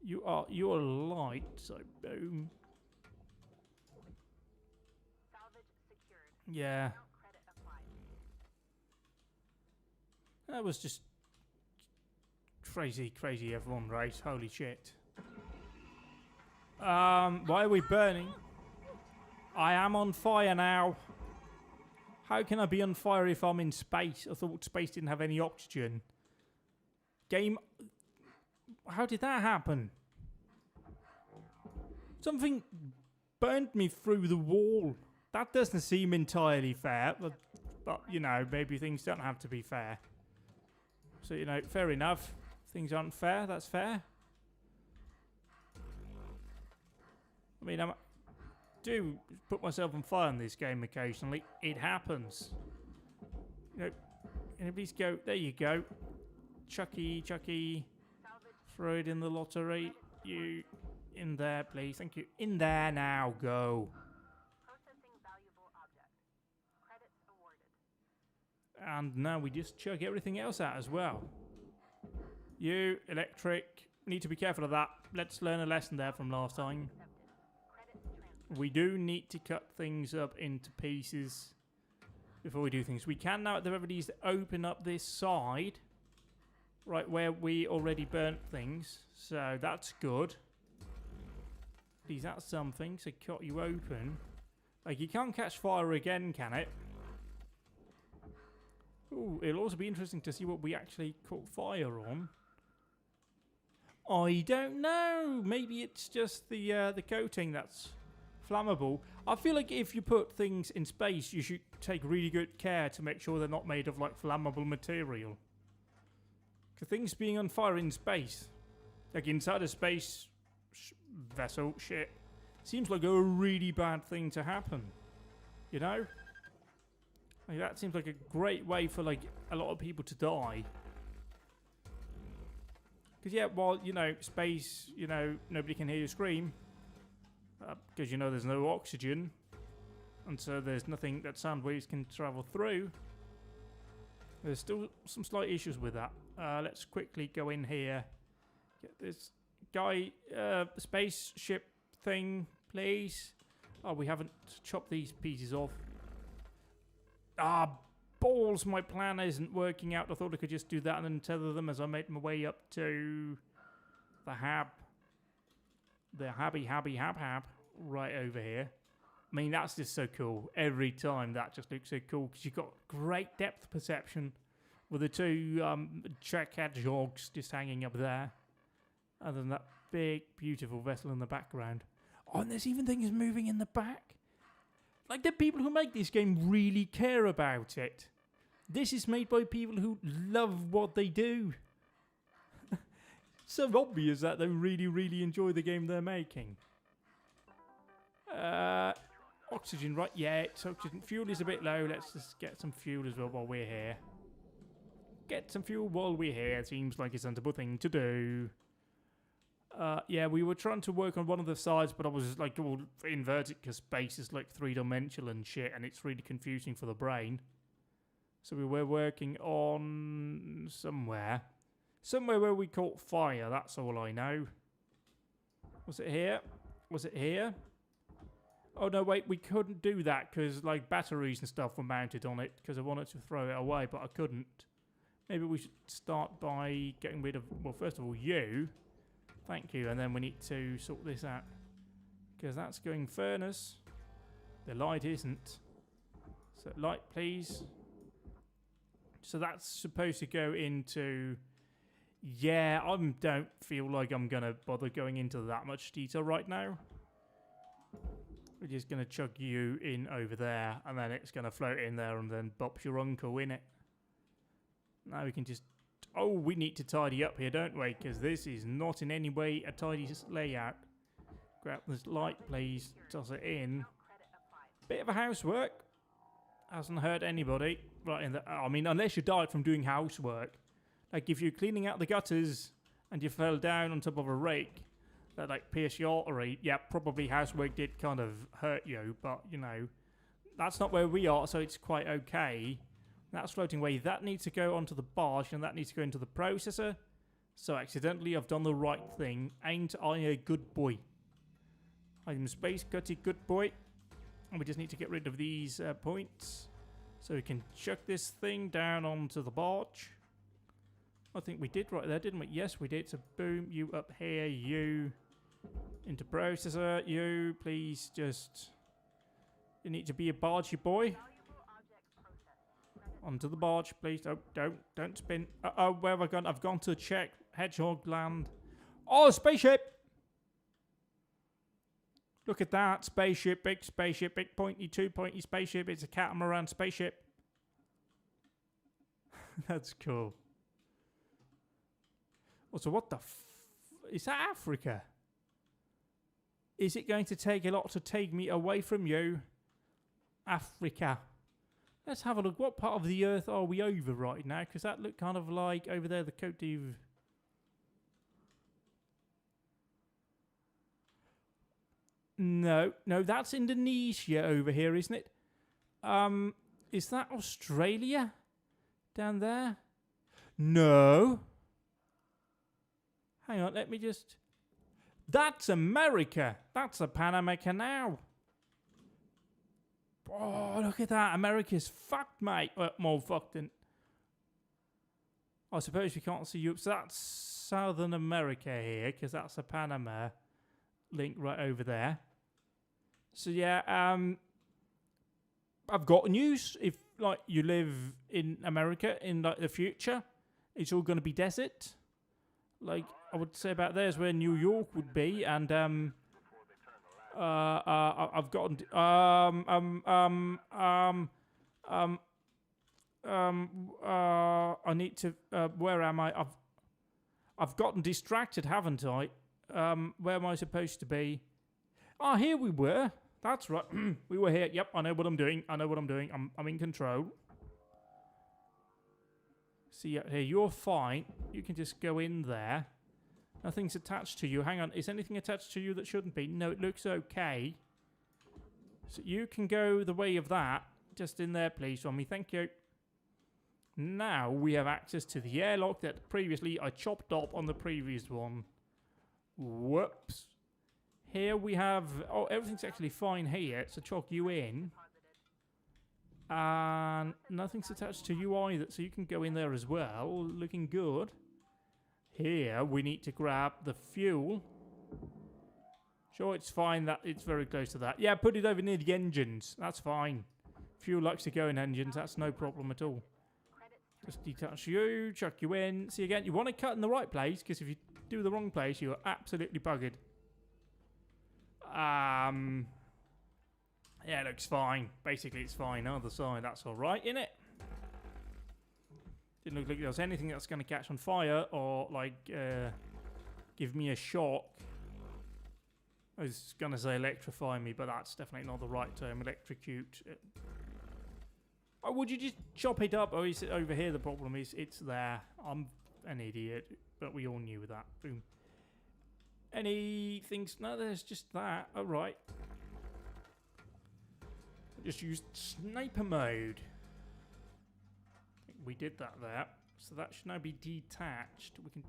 Speaker 1: you're light, so boom.
Speaker 5: Salvage secured.
Speaker 1: Yeah.
Speaker 5: Account credit applied.
Speaker 1: That was just... crazy, crazy F1 race. Holy shit. Why are we burning? I am on fire now. How can I be on fire if I'm in space? I thought space didn't have any oxygen. Game... How did that happen? Something burnt me through the wall. That doesn't seem entirely fair. But, you know, maybe things don't have to be fair. So, you know, fair enough. Things aren't fair. That's fair. I mean, I do put myself on fire in this game occasionally. It happens. You know, can you please go? There you go. Chucky. Throw it in the lottery. You in there, please. Thank you. In there now. Go.
Speaker 5: Processing valuable object. Credits awarded.
Speaker 1: And now we just chuck everything else out as well. You, electric. Need to be careful of that. Let's learn a lesson there from last time.
Speaker 5: Credits transferred.
Speaker 1: We do need to cut things up into pieces before we do things. We can now at the very least open up this side. Right where we already burnt things. So that's good. Is that something? So cut you open. Like, you can't catch fire again, can it? Ooh, it'll also be interesting to see what we actually caught fire on. I don't know. Maybe it's just the coating that's flammable. I feel like if you put things in space, you should take really good care to make sure they're not made of like flammable material. Because things being on fire in space, like inside a space vessel, shit, seems like a really bad thing to happen. You know? Like, that seems like a great way for like a lot of people to die. Because yeah, while, you know, space, you know, nobody can hear you scream. Because, you know, there's no oxygen. And so there's nothing that sound waves can travel through. There's still some slight issues with that. Let's quickly go in here. Get this guy, spaceship thing, please. Oh, we haven't chopped these pieces off. Ah, balls, my plan isn't working out. I thought I could just do that and then tether them as I made my way up to the hab. The hab right over here. I mean, that's just so cool. Every time that just looks so cool because you've got great depth perception with the two Czech hedgehogs just hanging up there. And then that big, beautiful vessel in the background. Oh, and there's even things moving in the back. Like, the people who make this game really care about it. This is made by people who love what they do. It's so obvious that they really, really enjoy the game they're making. Oxygen, right? Yeah, it's oxygen. Fuel is a bit low. Let's just get some fuel as well while we're here. Get some fuel while we're here. Seems like a sensible thing to do. Yeah, we were trying to work on one of the sides, but I was like all inverted because space is like three-dimensional and shit, and it's really confusing for the brain. So we were working on somewhere where we caught fire. That's all I know. Was it here? Was it here? Oh no, wait, we couldn't do that because like batteries and stuff were mounted on it because I wanted to throw it away, but I couldn't. Maybe we should start by getting rid of, well, first of all, you. Thank you, and then we need to sort this out. Because that's going furnace. The light isn't. So light, please. So that's supposed to go into... Yeah, I don't feel like I'm going to bother going into that much detail right now. We're just going to chuck you in over there, and then it's going to float in there, and then bop your uncle in it. Now we can just... Oh, we need to tidy up here, don't we? Because this is not in any way a tidy layout. Grab this light, please. Toss it in. Bit of a housework. Hasn't hurt anybody. Right in the... I mean, unless you died from doing housework. Like, if you're cleaning out the gutters and you fell down on top of a rake that, like, pierced your artery, yeah, probably housework did kind of hurt you, but, you know, that's not where we are, so it's quite okay. That's floating away. That needs to go onto the barge, and that needs to go into the processor. So, accidentally, I've done the right thing. Ain't I a good boy? I'm space cutty good boy. And we just need to get rid of these points. So we can chuck this thing down onto the barge. I think we did right there, didn't we? Yes, we did. So boom, you up here, you into processor, you please just... You need to be a bargey boy. Onto the barge, please. Don't spin. Uh-oh, where have I gone? I've gone to check Hedgehog Land. Oh, spaceship! Look at that. Spaceship, big pointy, 2 pointy spaceship. It's a catamaran spaceship. That's cool. Also, what the is that Africa? Is it going to take a lot to take me away from you? Africa. Let's have a look. What part of the earth are we over right now? Because that looked kind of like over there, the Côte d'Ivoire. No, that's Indonesia over here, isn't it? Is that Australia? Down there? No. Hang on, let me just... That's America. That's the Panama Canal. Oh, look at that. America's fucked, mate. Well, more fucked than... I suppose we can't see you. So that's Southern America here, because that's the Panama link right over there. So yeah, I've got news. If like you live in America in like the future, it's all going to be desert. Like I would say about there's where New York would be, and I've gotten I need to where am I? I've gotten distracted, haven't I? Where am I supposed to be? Ah, here we were. That's right. We were here. Yep, I know what I'm doing. I'm in control. See, here, you're fine. You can just go in there. Nothing's attached to you. Hang on. Is anything attached to you that shouldn't be? No, it looks okay. So you can go the way of that. Just in there, please, for me. Thank you. Now we have access to the airlock that previously I chopped up on the previous one. Whoops. Here we have... Oh, everything's actually fine here. So chalk you in. And nothing's attached to you either. So you can go in there as well. Looking good. Here we need to grab the fuel. Sure, it's fine that it's very close to that. Yeah, put it over near the engines. That's fine. Fuel likes to go in engines. That's no problem at all. Just detach you. Chuck you in. See, again, you want to cut in the right place. Because if you do the wrong place, you're absolutely buggered. Yeah, it looks fine. Basically, it's fine. Other side, that's all right, innit? Didn't look like there was anything that's going to catch on fire or, like, give me a shock. I was going to say electrify me, but that's definitely not the right term. Electrocute. Oh, would you just chop it up? Oh, is it over here? The problem is it's there. I'm an idiot, but we all knew that. Boom. Anything? No, there's just that. All right. I just used sniper mode. I think we did that there. So that should now be detached. We can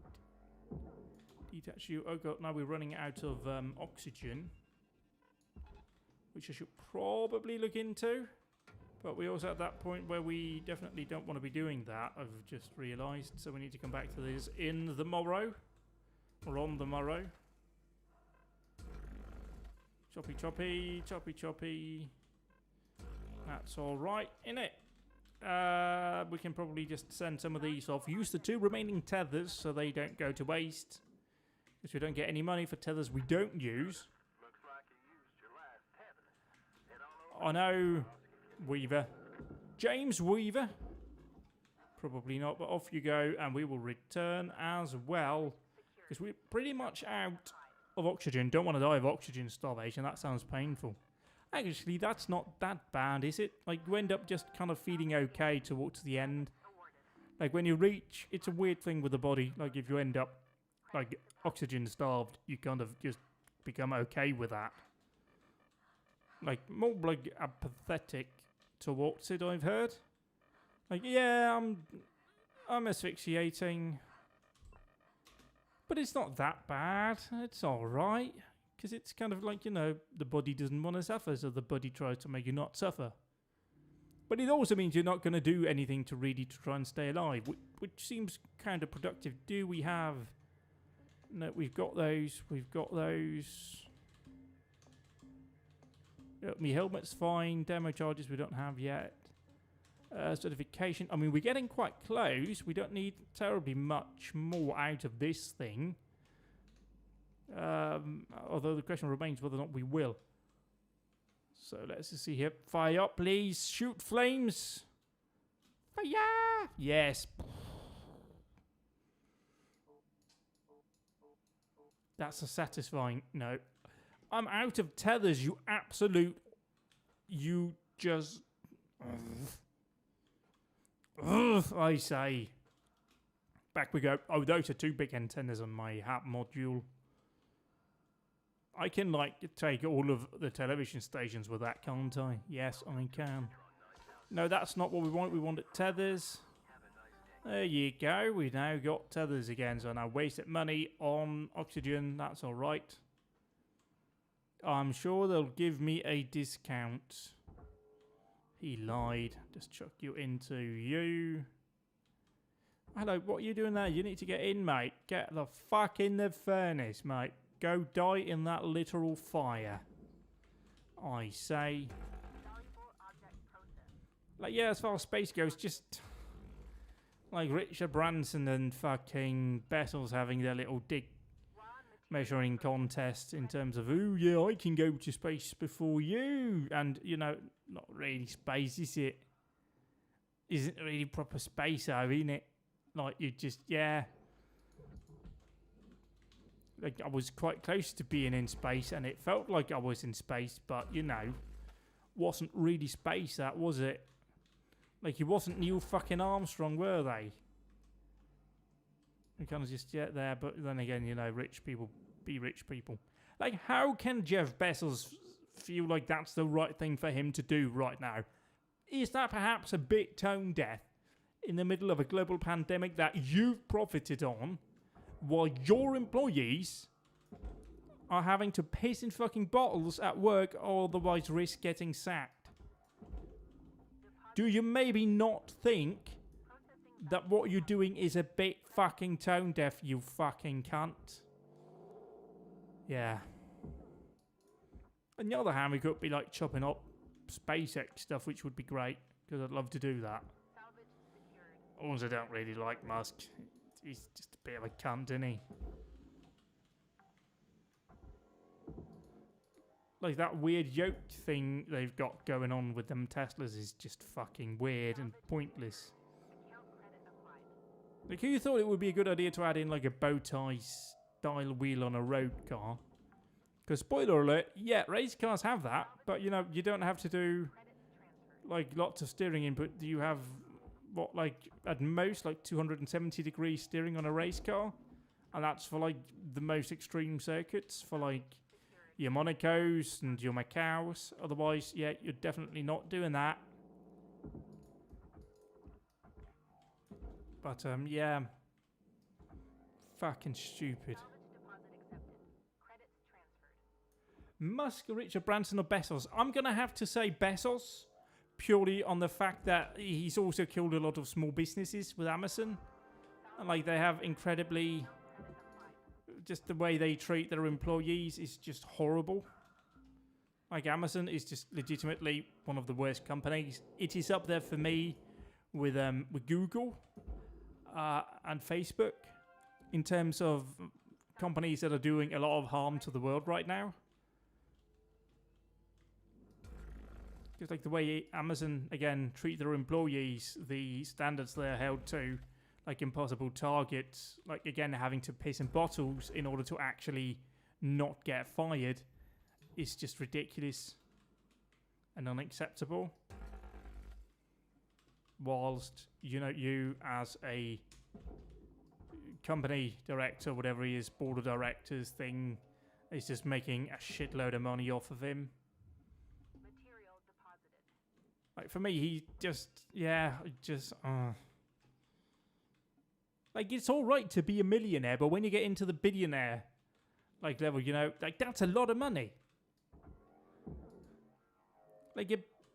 Speaker 1: detach you. Oh god, now we're running out of oxygen. Which I should probably look into. But we're also at that point where we definitely don't want to be doing that. I've just realised. So we need to come back to this in the morrow. Or on the morrow. Choppy choppy, choppy choppy. That's alright, innit? We can probably just send some of these off. Use the 2 remaining tethers so they don't go to waste. Because we don't get any money for tethers we don't use.
Speaker 4: Looks like you used your last tether. Head on over.
Speaker 1: I know, Weaver. James Weaver. Probably not, but off you go, and we will return as well. Because we're pretty much out of oxygen. Don't want to die of oxygen starvation. That sounds painful. Actually, that's not that bad, is it? Like, you end up just kind of feeling okay towards the end. Like, when you reach, it's a weird thing with the body. Like, if you end up, like, oxygen starved, you kind of just become okay with that. Like, more, like, apathetic towards it, I've heard. Like, yeah, I'm asphyxiating. But it's not that bad. It's alright. Because it's kind of like, you know, the body doesn't want to suffer, so the body tries to make you not suffer. But it also means you're not going to do anything to really try and stay alive, which seems counterproductive. Do we have... No, we've got those. We've got those. My helmet's fine. Demo charges we don't have yet. Certification. I mean, we're getting quite close. We don't need terribly much more out of this thing. Although the question remains whether or not we will. So let's just see here. Fire up, please. Shoot flames. Fire! Yes. That's a satisfying... No. I'm out of tethers, you absolute... You just... I say. Back we go. Oh, those are 2 big antennas on my HAP module. I can, like, take all of the television stations with that, can't I? Yes, I can. No, that's not what we want. We wanted tethers. There you go. We now got tethers again. So now wasted money on oxygen. That's all right. I'm sure they'll give me a discount. He lied. Just chuck you into you. Hello, what are you doing there? You need to get in, mate. Get the fuck in the furnace, mate. Go die in that literal fire. I say. Like, yeah, as far as space goes, just... Like Richard Branson and fucking Bessels having their little dig measuring contest in terms of, oh yeah, I can go to space before you. And, you know, not really space, is it? Isn't really proper space, though, isn't it? Like, you just, yeah. Like, I was quite close to being in space, and it felt like I was in space, but, you know, wasn't really space, that, was it? Like, it wasn't Neil fucking Armstrong, were they? We kind of just, yeah, there, but then again, you know, rich people be rich people. Like, how can Jeff Bezos feel like that's the right thing for him to do right now? Is that perhaps a bit tone deaf in the middle of a global pandemic that you've profited on, while your employees are having to piss in fucking bottles at work or otherwise risk getting sacked? Do you maybe not think that what you're doing is a bit fucking tone deaf, you fucking cunt? Yeah. On the other hand, we could be like chopping up SpaceX stuff, which would be great, because I'd love to do that. Also, I don't really like Musk. He's just a bit of a cunt, isn't he? Like, that weird yoke thing they've got going on with them Teslas is just fucking weird and pointless. Like, who thought it would be a good idea to add in, like, a bow tie style wheel on a road car? Because, spoiler alert, yeah, race cars have that, but, you know, you don't have to do, like, lots of steering input. Do you have... what, like, at most, like 270 degree steering on a race car? And that's for, like, the most extreme circuits, for, like, your Monacos and your Macaos. Otherwise, yeah, you're definitely not doing that. But, yeah. Fucking stupid. Musk, Richard Branson, or Bezos? I'm going to have to say Bezos. Purely on the fact that he's also killed a lot of small businesses with Amazon. And like they have incredibly... just the way they treat their employees is just horrible. Like Amazon is just legitimately one of the worst companies. It is up there for me with Google and Facebook in terms of companies that are doing a lot of harm to the world right now. Because like the way Amazon again treat their employees, the standards they're held to, like impossible targets, like again having to piss in bottles in order to actually not get fired, is just ridiculous and unacceptable. Whilst you as a company director, whatever he is, board of directors thing, is just making a shitload of money off of him.
Speaker 5: Material deposited.
Speaker 1: Like for me, he like it's all right to be a millionaire, but when you get into the billionaire like level, like that's a lot of money. Like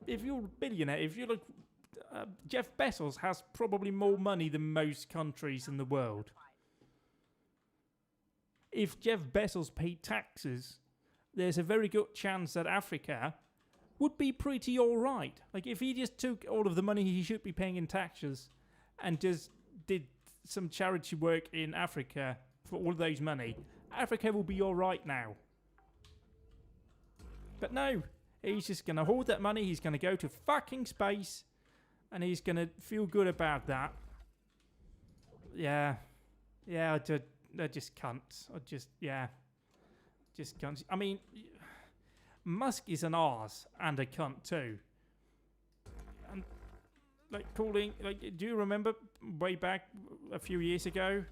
Speaker 1: if you're a billionaire, if you're like Jeff Bezos has probably more money than most countries in the world. If Jeff Bezos paid taxes, there's a very good chance that Africa would be pretty alright. Like if he just took all of the money he should be paying in taxes and just did some charity work in Africa for all those money, Africa will be alright now. But no, he's just going to hoard that money, he's going to go to fucking space, and he's going to feel good about that. Yeah, I just can't. Just can't. I mean, Musk is an arse and a cunt too. And like calling, like, do you remember way back a few years ago,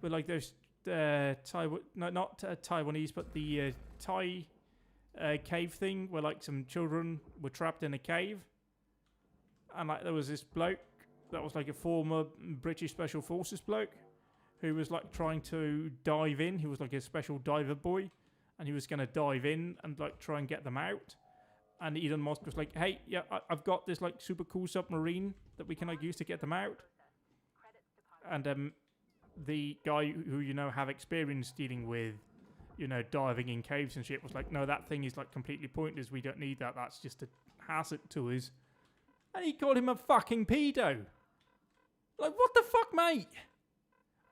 Speaker 1: with like those Taiwan, no, not Taiwanese, but the Thai cave thing, where like some children were trapped in a cave, and like there was this bloke that was like a former British Special Forces bloke who was like trying to dive in. He was like a special diver boy, and he was going to dive in and like try and get them out. And Elon Musk was like, "Hey, yeah, I've got this like super cool submarine that we can like use to get them out." And the guy who have experience dealing with diving in caves and shit was like, "No, that thing is like completely pointless. We don't need that. That's just a hazard to us." And he called him a fucking pedo. Like, what the fuck, mate?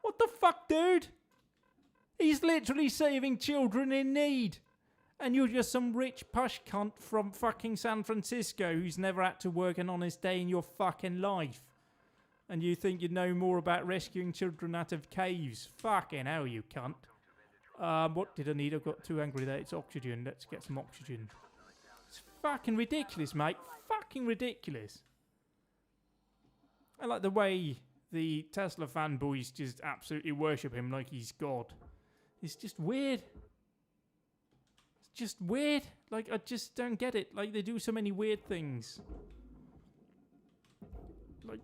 Speaker 1: What the fuck, dude? He's literally saving children in need. And you're just some rich push cunt from fucking San Francisco who's never had to work an honest day in your fucking life. And you think you know more about rescuing children out of caves. Fucking hell, you cunt. What did I need? I got too angry there. It's oxygen. Let's get some oxygen. It's fucking ridiculous, mate. Fucking ridiculous. I like the way the Tesla fanboys just absolutely worship him like he's God. It's just weird. It's just weird. Like, I just don't get it. Like, they do so many weird things. Like,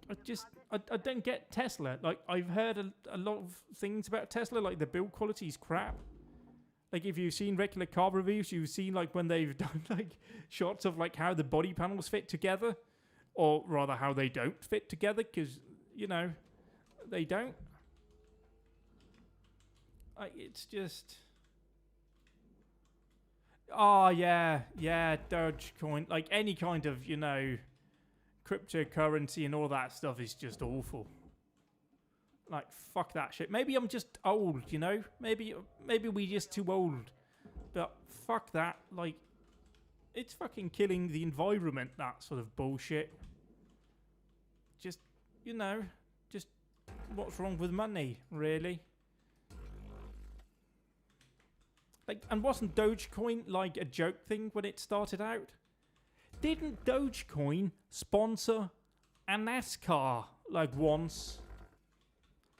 Speaker 1: I don't get Tesla. Like, I've heard a lot of things about Tesla, like the build quality is crap. Like, if you've seen regular car reviews, you've seen, like, when they've done, like, shots of, like, how the body panels fit together. Or, rather, how they don't fit together, because, they don't. It's just... Oh, yeah, Dogecoin. Like, any kind of, cryptocurrency and all that stuff is just awful. Like, fuck that shit. Maybe I'm just old, Maybe we're just too old. But fuck that. Like, it's fucking killing the environment, that sort of bullshit. Just, just what's wrong with money, really? Like, and wasn't Dogecoin like a joke thing when it started out? Didn't Dogecoin sponsor a NASCAR, like, once?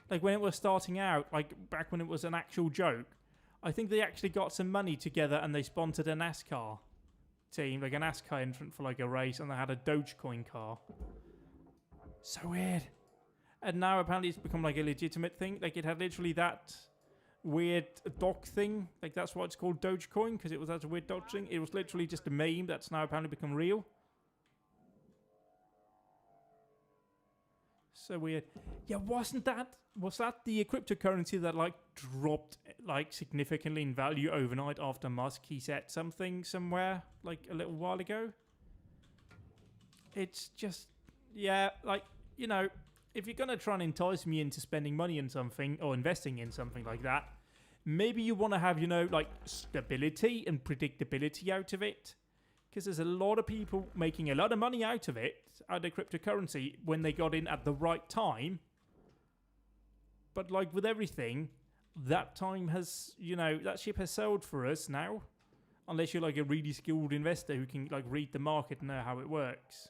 Speaker 1: Like, when it was starting out, like, back when it was an actual joke. I think they actually got some money together and they sponsored a NASCAR team, like a NASCAR entrant for, like, a race, and they had a Dogecoin car. So weird. And now apparently it's become, like, a legitimate thing. Like, it had literally that weird doc thing. Like, that's why it's called Dogecoin, because it was that weird doc thing. It was literally just a meme that's now apparently become real. So weird. Yeah, was that the cryptocurrency that, like, dropped, like, significantly in value overnight after Musk, he said something somewhere, like, a little while ago? It's just, yeah, like, you know, if you're going to try and entice me into spending money in something or investing in something like that, maybe you want to have, you know, like stability and predictability out of it. Because there's a lot of people making a lot of money out of it, out of cryptocurrency, when they got in at the right time. But like with everything, that time has, you know, that ship has sailed for us now. Unless you're like a really skilled investor who can like read the market and know how it works.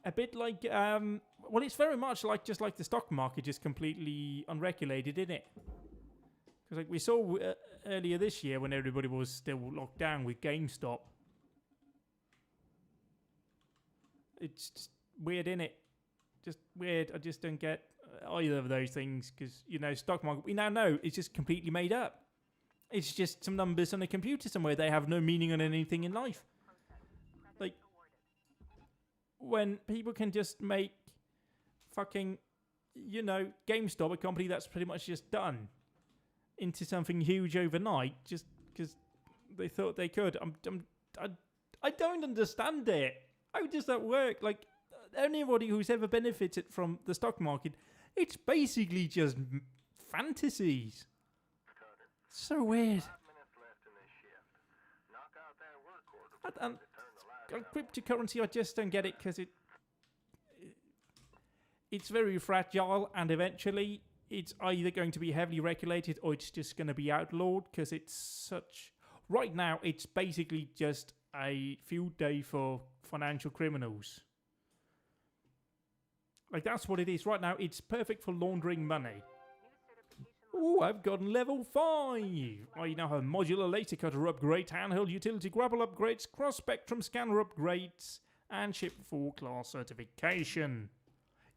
Speaker 1: A bit like, well, it's very much like just like the stock market, just completely unregulated, isn't it? Because like we saw earlier this year when everybody was still locked down with GameStop. It's just weird, innit? Just weird. I just don't get either of those things because, you know, stock market, we now know it's just completely made up. It's just some numbers on a computer somewhere. They have no meaning on anything in life. Like, when people can just make fucking, you know, GameStop, a company that's pretty much just done, into something huge overnight just because they thought they could. I don't understand it. How does that work? Like, anybody who's ever benefited from the stock market, it's basically just fantasies. So weird.
Speaker 4: 5 minutes left in this shift. Knock out that work order before
Speaker 1: And
Speaker 4: they turn the lights out.
Speaker 1: cryptocurrency, I just don't get it because it's very fragile, and eventually it's either going to be heavily regulated or it's just going to be outlawed because it's such... Right now, it's basically just a field day for financial criminals. Like, that's what it is. Right now, it's perfect for laundering money. Ooh, I've gotten level 5. I now have modular laser cutter upgrade, handheld utility grapple upgrades, cross-spectrum scanner upgrades, and Ship 4 class certification.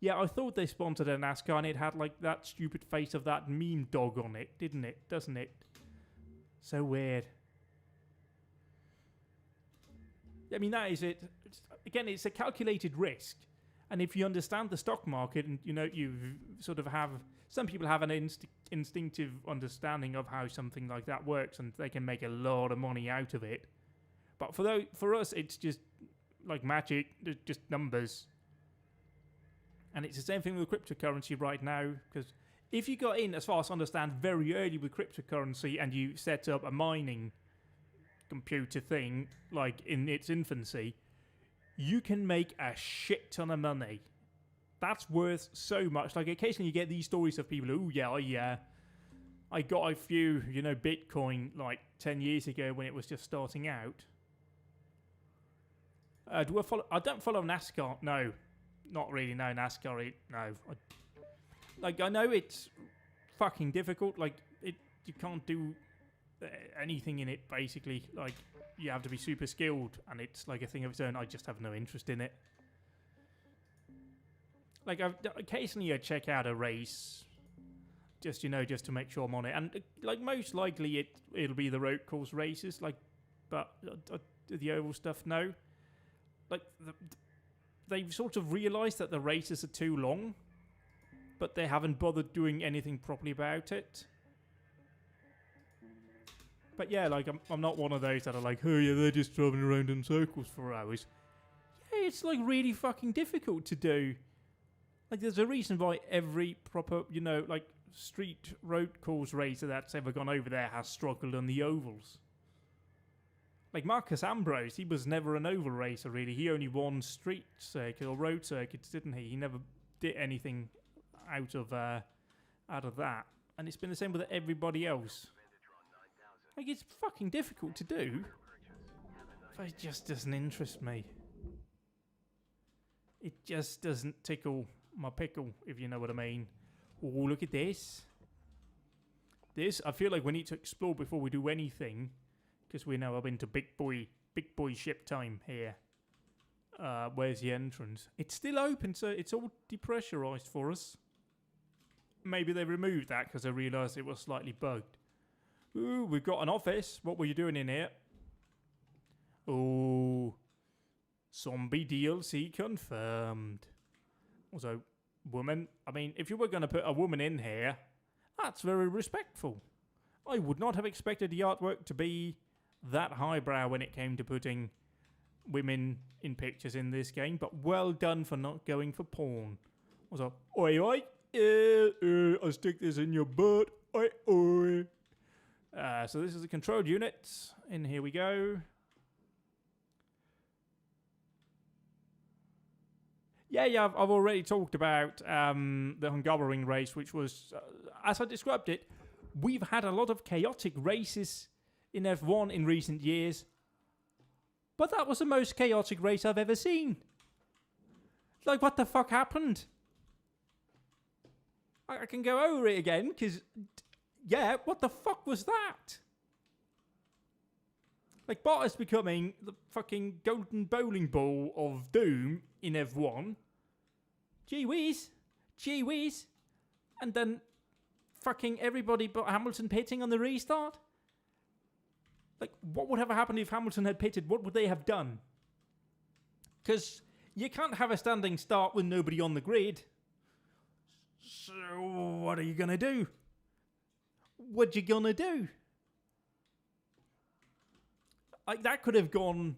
Speaker 1: Yeah, I thought they sponsored a NASCAR and it had like that stupid face of that meme dog on it, didn't it? Doesn't it? So weird. I mean, that is it. Again, it's a calculated risk. And if you understand the stock market and, you know, you sort of have... Some people have an instinctive understanding of how something like that works and they can make a lot of money out of it. But for us, it's just like magic, just numbers. And it's the same thing with cryptocurrency right now, because if you got in, as far as I understand, very early with cryptocurrency and you set up a mining computer thing, like in its infancy, you can make a shit ton of money. That's worth so much. Like, occasionally you get these stories of people, oh yeah, I got a few, you know, Bitcoin like 10 years ago when it was just starting out. I don't follow NASCAR. No, not really. No, NASCAR. I know it's fucking difficult. Like, you can't do anything in it, basically. Like, you have to be super skilled, and it's like a thing of its own. I just have no interest in it. Like, occasionally I check out a race, just, you know, just to make sure I'm on it. And, like, most likely it'll be the road course races, like, but the oval stuff, no. Like, they've sort of realised that the races are too long, but they haven't bothered doing anything properly about it. But yeah, like, I'm not one of those that are like, oh yeah, they're just driving around in circles for hours. Yeah, it's, like, really fucking difficult to do. Like, there's a reason why every proper, you know, like, street road course racer that's ever gone over there has struggled on the ovals. Like, Marcus Ambrose, he was never an oval racer, really. He only won street circuit or road circuits, didn't he? He never did anything out of that. And it's been the same with everybody else. Like, it's fucking difficult to do. But it just doesn't interest me. It just doesn't tickle my pickle, if you know what I mean. Oh, look at this. This, I feel like we need to explore before we do anything, because we're now up into big boy ship time here. Where's the entrance? It's still open, so it's all depressurized for us. Maybe they removed that because they realised it was slightly bugged. Ooh, we've got an office. What were you doing in here? Oh, zombie DLC confirmed. Also, woman. I mean, if you were going to put a woman in here, that's very respectful. I would not have expected the artwork to be that highbrow when it came to putting women in pictures in this game, but well done for not going for porn. What's up? Oi, oi. I'll stick this in your butt. Oi, oi. So this is the control unit. In here we go. Yeah, I've already talked about the Hungaroring race, which was, as I described it, we've had a lot of chaotic races in F1 in recent years, but that was the most chaotic race I've ever seen. Like, what the fuck happened? I can go over it again, because, yeah, what the fuck was that? Like, Bottas becoming the fucking golden bowling ball of doom in F1. Gee whiz. Gee whiz. And then fucking everybody but Hamilton pitting on the restart. Like, what would have happened if Hamilton had pitted? What would they have done? Because you can't have a standing start with nobody on the grid. So, what are you going to do? What you going to do? Like, that could have gone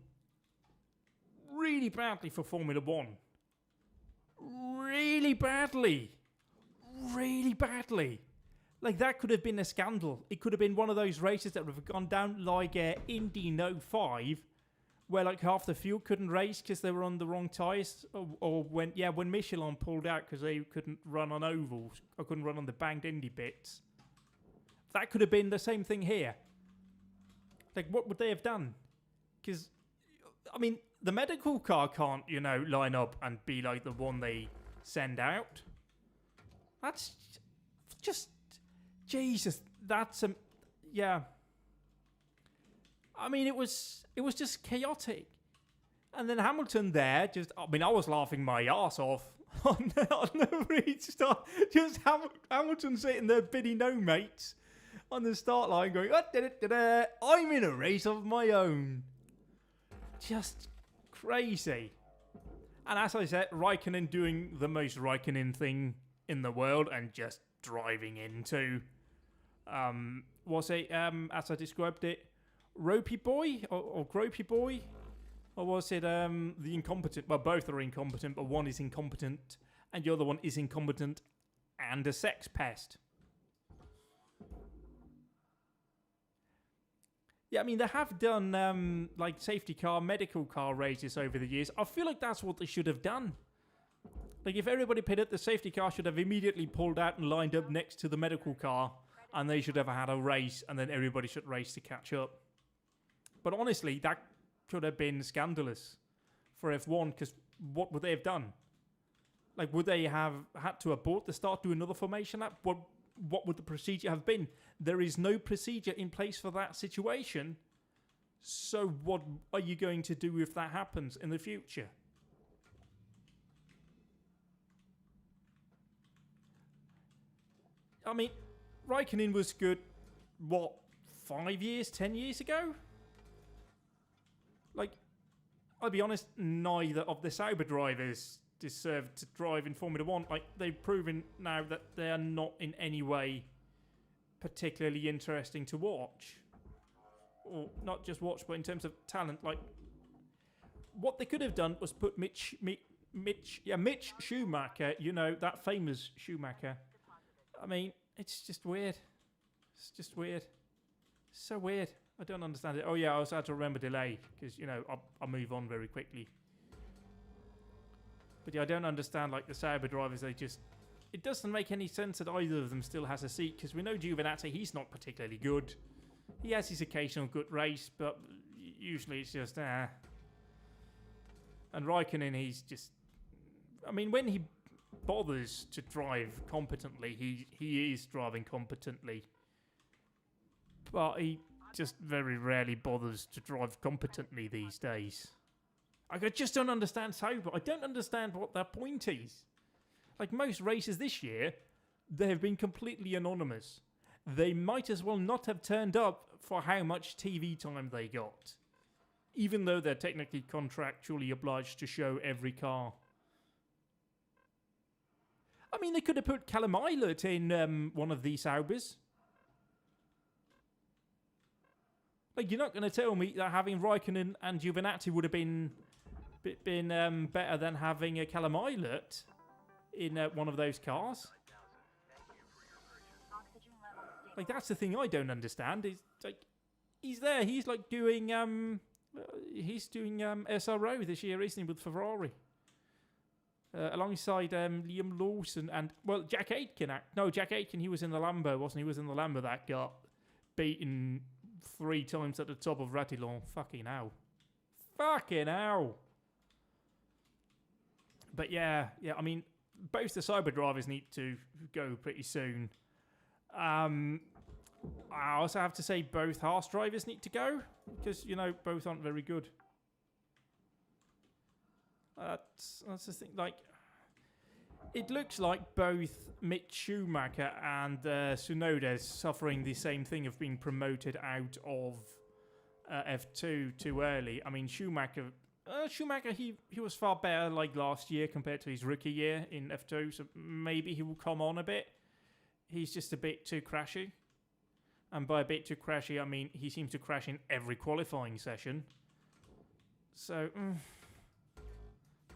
Speaker 1: really badly for Formula One. Really badly. Really badly. Like, that could have been a scandal. It could have been one of those races that would have gone down like Indy 05, where, like, half the field couldn't race because they were on the wrong tyres. Or when Michelin pulled out because they couldn't run on ovals, or couldn't run on the banged Indy bits. That could have been the same thing here. Like, what would they have done? Because, I mean, the medical car can't, line up and be like the one they send out. That's just, Jesus, that's, yeah. I mean, it was just chaotic. And then Hamilton there, I was laughing my arse off on the restart. Just Hamilton sitting there bidding no mates on the start line going, I'm in a race of my own. Just crazy. And as I said, Raikkonen doing the most Raikkonen thing in the world and just driving into, as I described it, Ropey Boy or Gropey Boy? Or was it the incompetent? Well, both are incompetent, but one is incompetent and the other one is incompetent and a sex pest. Yeah, I mean, they have done, safety car, medical car races over the years. I feel like that's what they should have done. Like, if everybody pitted, the safety car should have immediately pulled out and lined up next to the medical car, and they should have had a race, and then everybody should race to catch up. But honestly, that could have been scandalous for F1, because what would they have done? Like, would they have had to abort the start, do another formation lap? What would the procedure have been? There is no procedure in place for that situation. So what are you going to do if that happens in the future? I mean, Raikkonen was good, 5 years, 10 years ago? Like, I'll be honest, neither of the Sauber drivers deserve to drive in Formula One. Like, they've proven now that they are not in any way particularly interesting to watch. Or not just watch, but in terms of talent. Like, what they could have done was put Mitch Schumacher, that famous Schumacher. I mean, it's just weird. It's just weird. So weird. I don't understand it. Oh yeah, I also had to remember delay, because, I'll move on very quickly. But yeah, I don't understand, like, the Sauber drivers, it doesn't make any sense that either of them still has a seat, because we know Giovinazzi, he's not particularly good. He has his occasional good race, but usually it's just, And Raikkonen, he's just, I mean, when he bothers to drive competently, he is driving competently. But he just very rarely bothers to drive competently these days. I just don't understand Sauber. I don't understand what their point is. Like, most races this year, they have been completely anonymous. They might as well not have turned up for how much TV time they got. Even though they're technically contractually obliged to show every car. I mean, they could have put Callum Eilert in one of these Saubers. Like, you're not going to tell me that having Raikkonen and Giovinazzi would have been better than having a Callum Eilert in one of those cars.
Speaker 5: Oxygen levels stable.
Speaker 1: Like, that's the thing I don't understand. Is like, he's there. He's like doing SRO this year, isn't he, with Ferrari? Alongside Liam Lawson and, well, Jack Aitken. Jack Aitken, he was in the Lambo, wasn't he? He was in the Lambo that got beaten 3 times at the top of Ratillon. Fucking hell. Fucking hell. But yeah, I mean, both the Cyber drivers need to go pretty soon. I also have to say both Haas drivers need to go, because, you know, both aren't very good. That's the thing. Like, it looks like both Mick Schumacher and Tsunoda is suffering the same thing of being promoted out of F2 too early. I mean, Schumacher, he was far better like last year compared to his rookie year in F2, so maybe he will come on a bit. He's just a bit too crashy. And by a bit too crashy, I mean he seems to crash in every qualifying session. So,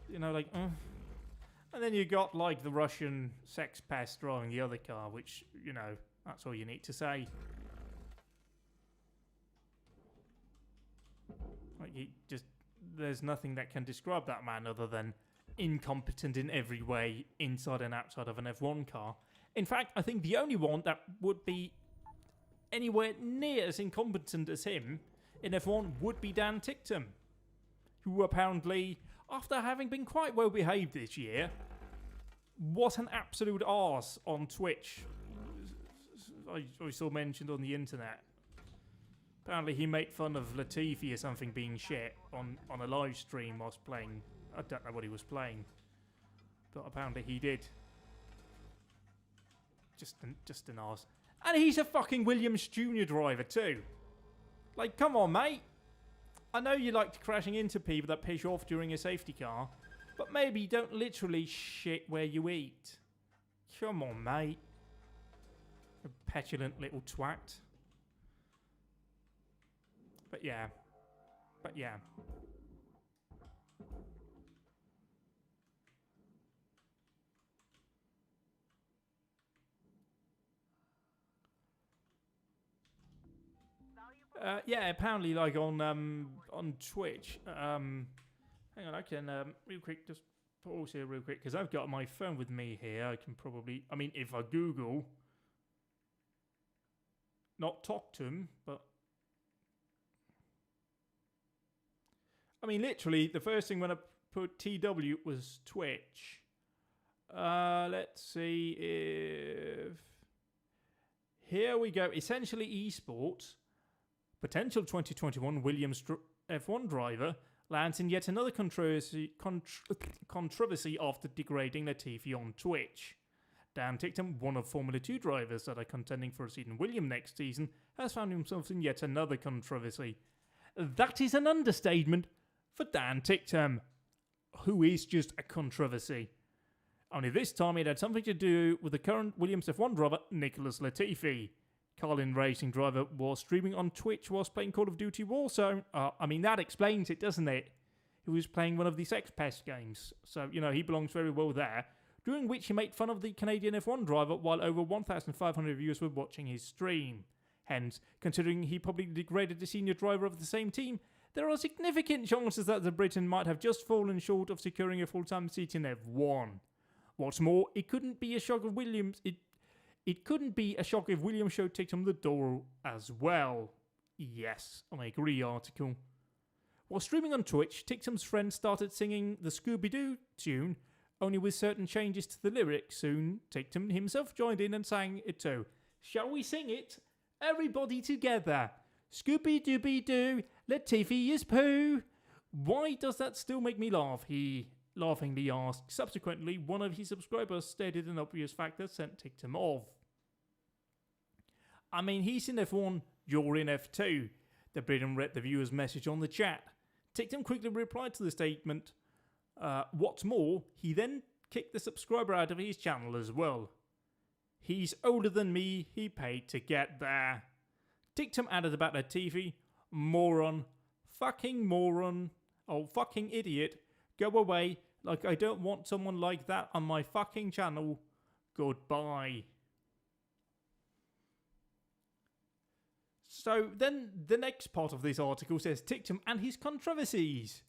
Speaker 1: you know, like, and then you got like the Russian sex pest driving the other car, which, you know, that's all you need to say. Like, there's nothing that can describe that man other than incompetent in every way, inside and outside of an F1 car. In fact, I think the only one that would be anywhere near as incompetent as him in F1 would be Dan Ticktum, who apparently, after having been quite well behaved this year, was an absolute arse on Twitch. I saw mentioned on the internet. Apparently he made fun of Latifi or something being shit on a live stream whilst playing. I don't know what he was playing, but apparently he did. Just an arse. And he's a fucking Williams Junior driver too. Like, come on, mate. I know you like crashing into people that piss you off during a safety car, but maybe don't literally shit where you eat. Come on, mate. A petulant little twat. But yeah. Yeah, apparently, like on Twitch. Hang on, I can real quick just pause here real quick because I've got my phone with me here. I can probably, I mean, if I Google, not talk to him, but I mean, literally, the first thing when I put TW was Twitch. Let's see if here we go. Essentially, esports. Potential 2021 Williams F1 driver lands in yet another controversy after degrading Latifi on Twitch. Dan Ticktum, one of Formula 2 drivers that are contending for a seat in Williams next season, has found himself in yet another controversy. That is an understatement for Dan Ticktum, who is just a controversy. Only this time it had something to do with the current Williams F1 driver, Nicholas Latifi. Carlin Racing driver was streaming on Twitch whilst playing Call of Duty Warzone. I mean, that explains it, doesn't it? He was playing one of the Sex Pest games, so, you know, he belongs very well there. During which he made fun of the Canadian F1 driver while over 1,500 viewers were watching his stream. Hence, considering he probably degraded the senior driver of the same team, there are significant chances that the Briton might have just fallen short of securing a full-time seat in F1. What's more, it couldn't be a shock of Williams. It couldn't be a shock if Williams showed Ticktum the door as well. Yes, I agree, article. While streaming on Twitch, Ticktum's friend started singing the Scooby-Doo tune, only with certain changes to the lyrics. Soon, Ticktum himself joined in and sang it too. Shall we sing it? Everybody together. Scooby-Dooby-Doo, Latifi is poo. Why does that still make me laugh? He laughingly asked. Subsequently, one of his subscribers stated an obvious fact that sent Ticktum off. I mean, he's in F1, you're in F2. The Briton read the viewer's message on the chat. Ticktum quickly replied to the statement. What's more, he then kicked the subscriber out of his channel as well. He's older than me, he paid to get there. Ticktum added about Latifi. moron, oh fucking idiot, go away, like I don't want someone like that on my fucking channel, goodbye. So then the next part of this article says Tictum and his controversies.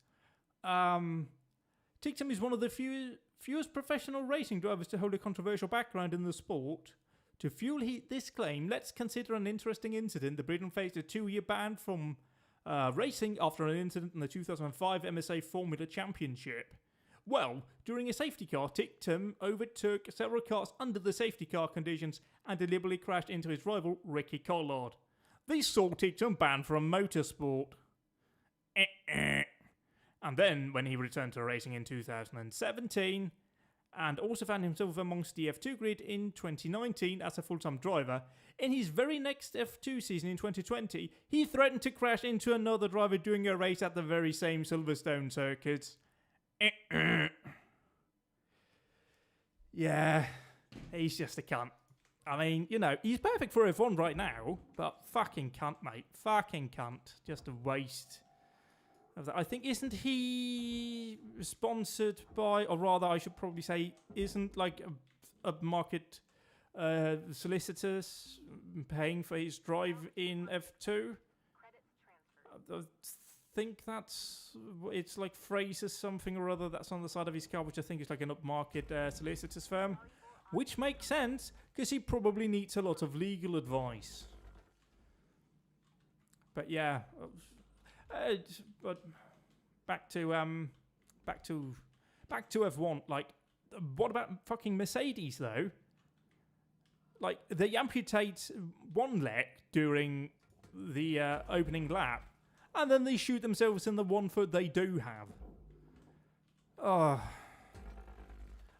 Speaker 1: Tictum is one of the fewest professional racing drivers to hold a controversial background in the sport. To fuel this claim, let's consider an interesting incident. The Briton faced a 2-year ban from racing after an incident in the 2005 MSA Formula Championship. Well, during a safety car, Tictum overtook several cars under the safety car conditions and deliberately crashed into his rival, Ricky Collard. This saw Tictum banned from motorsport. And then, when he returned to racing in 2017, and also found himself amongst the F2 grid in 2019 as a full-time driver, in his very next F2 season in 2020, he threatened to crash into another driver during a race at the very same Silverstone circuit. Yeah, he's just a cunt. I mean, you know, he's perfect for F1 right now, but fucking cunt, mate. Fucking cunt. Just a waste. I think, isn't he sponsored by, or rather I should probably say, isn't like a market solicitors paying for his drive in F2? I think it's like Fraser something or other that's on the side of his car, which I think is like an upmarket solicitors firm, which makes sense because he probably needs a lot of legal advice. But yeah. But back to F1. Like, what about fucking Mercedes though? Like, they amputate one leg during the opening lap, and then they shoot themselves in the one foot they do have. Oh,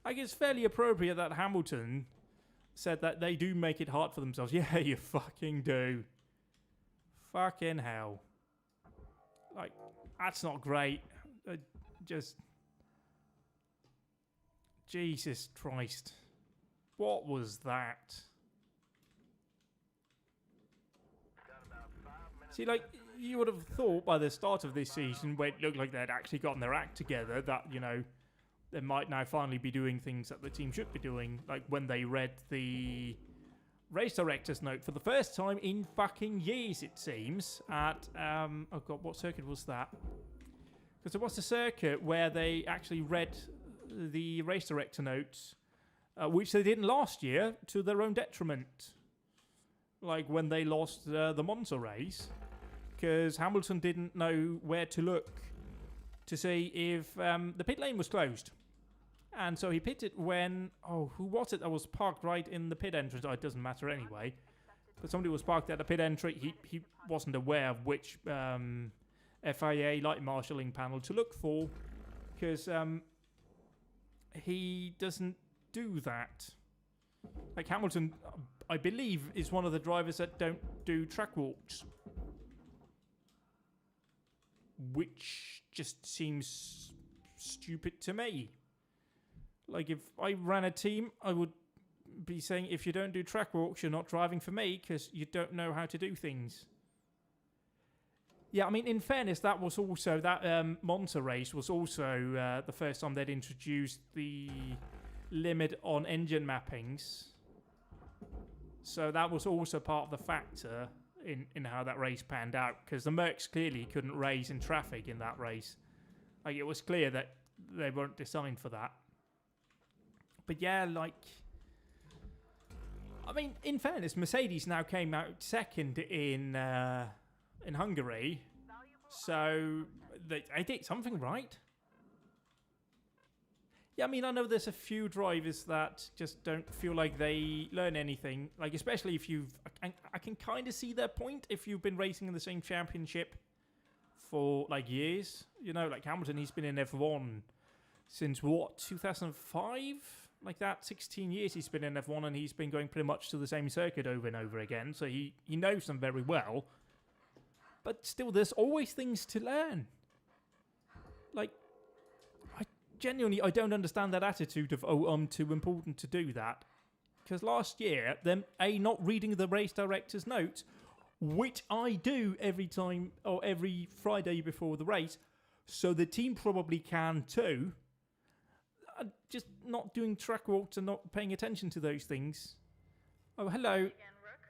Speaker 1: I guess it's fairly appropriate that Hamilton said that they do make it hard for themselves. Yeah, you fucking do. Fucking hell. Like, that's not great. Just... Jesus Christ. What was that? See, like, you would have thought by the start of this season, where it looked like they'd actually gotten their act together, that, you know, they might now finally be doing things that the team should be doing. Like, when they read the race director's note for the first time in fucking years, it seems, at, oh god, what circuit was that? Because it was a circuit where they actually read the race director notes, which they didn't last year, to their own detriment. Like when they lost the Monza race, because Hamilton didn't know where to look to see if the pit lane was closed. And so he pitted when, who was it that was parked right in the pit entrance? Oh, it doesn't matter anyway. But somebody was parked at the pit entry. He wasn't aware of which FIA light marshalling panel to look for, because he doesn't do that. Like Hamilton, I believe, is one of the drivers that don't do track walks, which just seems stupid to me. Like, if I ran a team, I would be saying, if you don't do track walks, you're not driving for me, because you don't know how to do things. Yeah, I mean, in fairness, that was also, that Monza race was also the first time they'd introduced the limit on engine mappings. So that was also part of the factor in how that race panned out, because the Mercs clearly couldn't race in traffic in that race. Like, it was clear that they weren't designed for that. But yeah, like, I mean, in fairness, Mercedes now came out second in Hungary, so they did something right. Yeah, I mean, I know there's a few drivers that just don't feel like they learn anything. Like, especially if you've... I can kind of see their point if you've been racing in the same championship for, like, years. You know, like Hamilton, he's been in F1 since, what, 2005? Like that, 16 years he's been in F1, and he's been going pretty much to the same circuit over and over again. So he knows them very well. But still, there's always things to learn. Like... Genuinely, I don't understand that attitude of, I'm too important to do that. Because last year, them, not reading the race director's notes, which I do every time or every Friday before the race, so the team probably can too. I'm just not doing track walks and not paying attention to those things. Oh, hello.
Speaker 3: Again, Rook.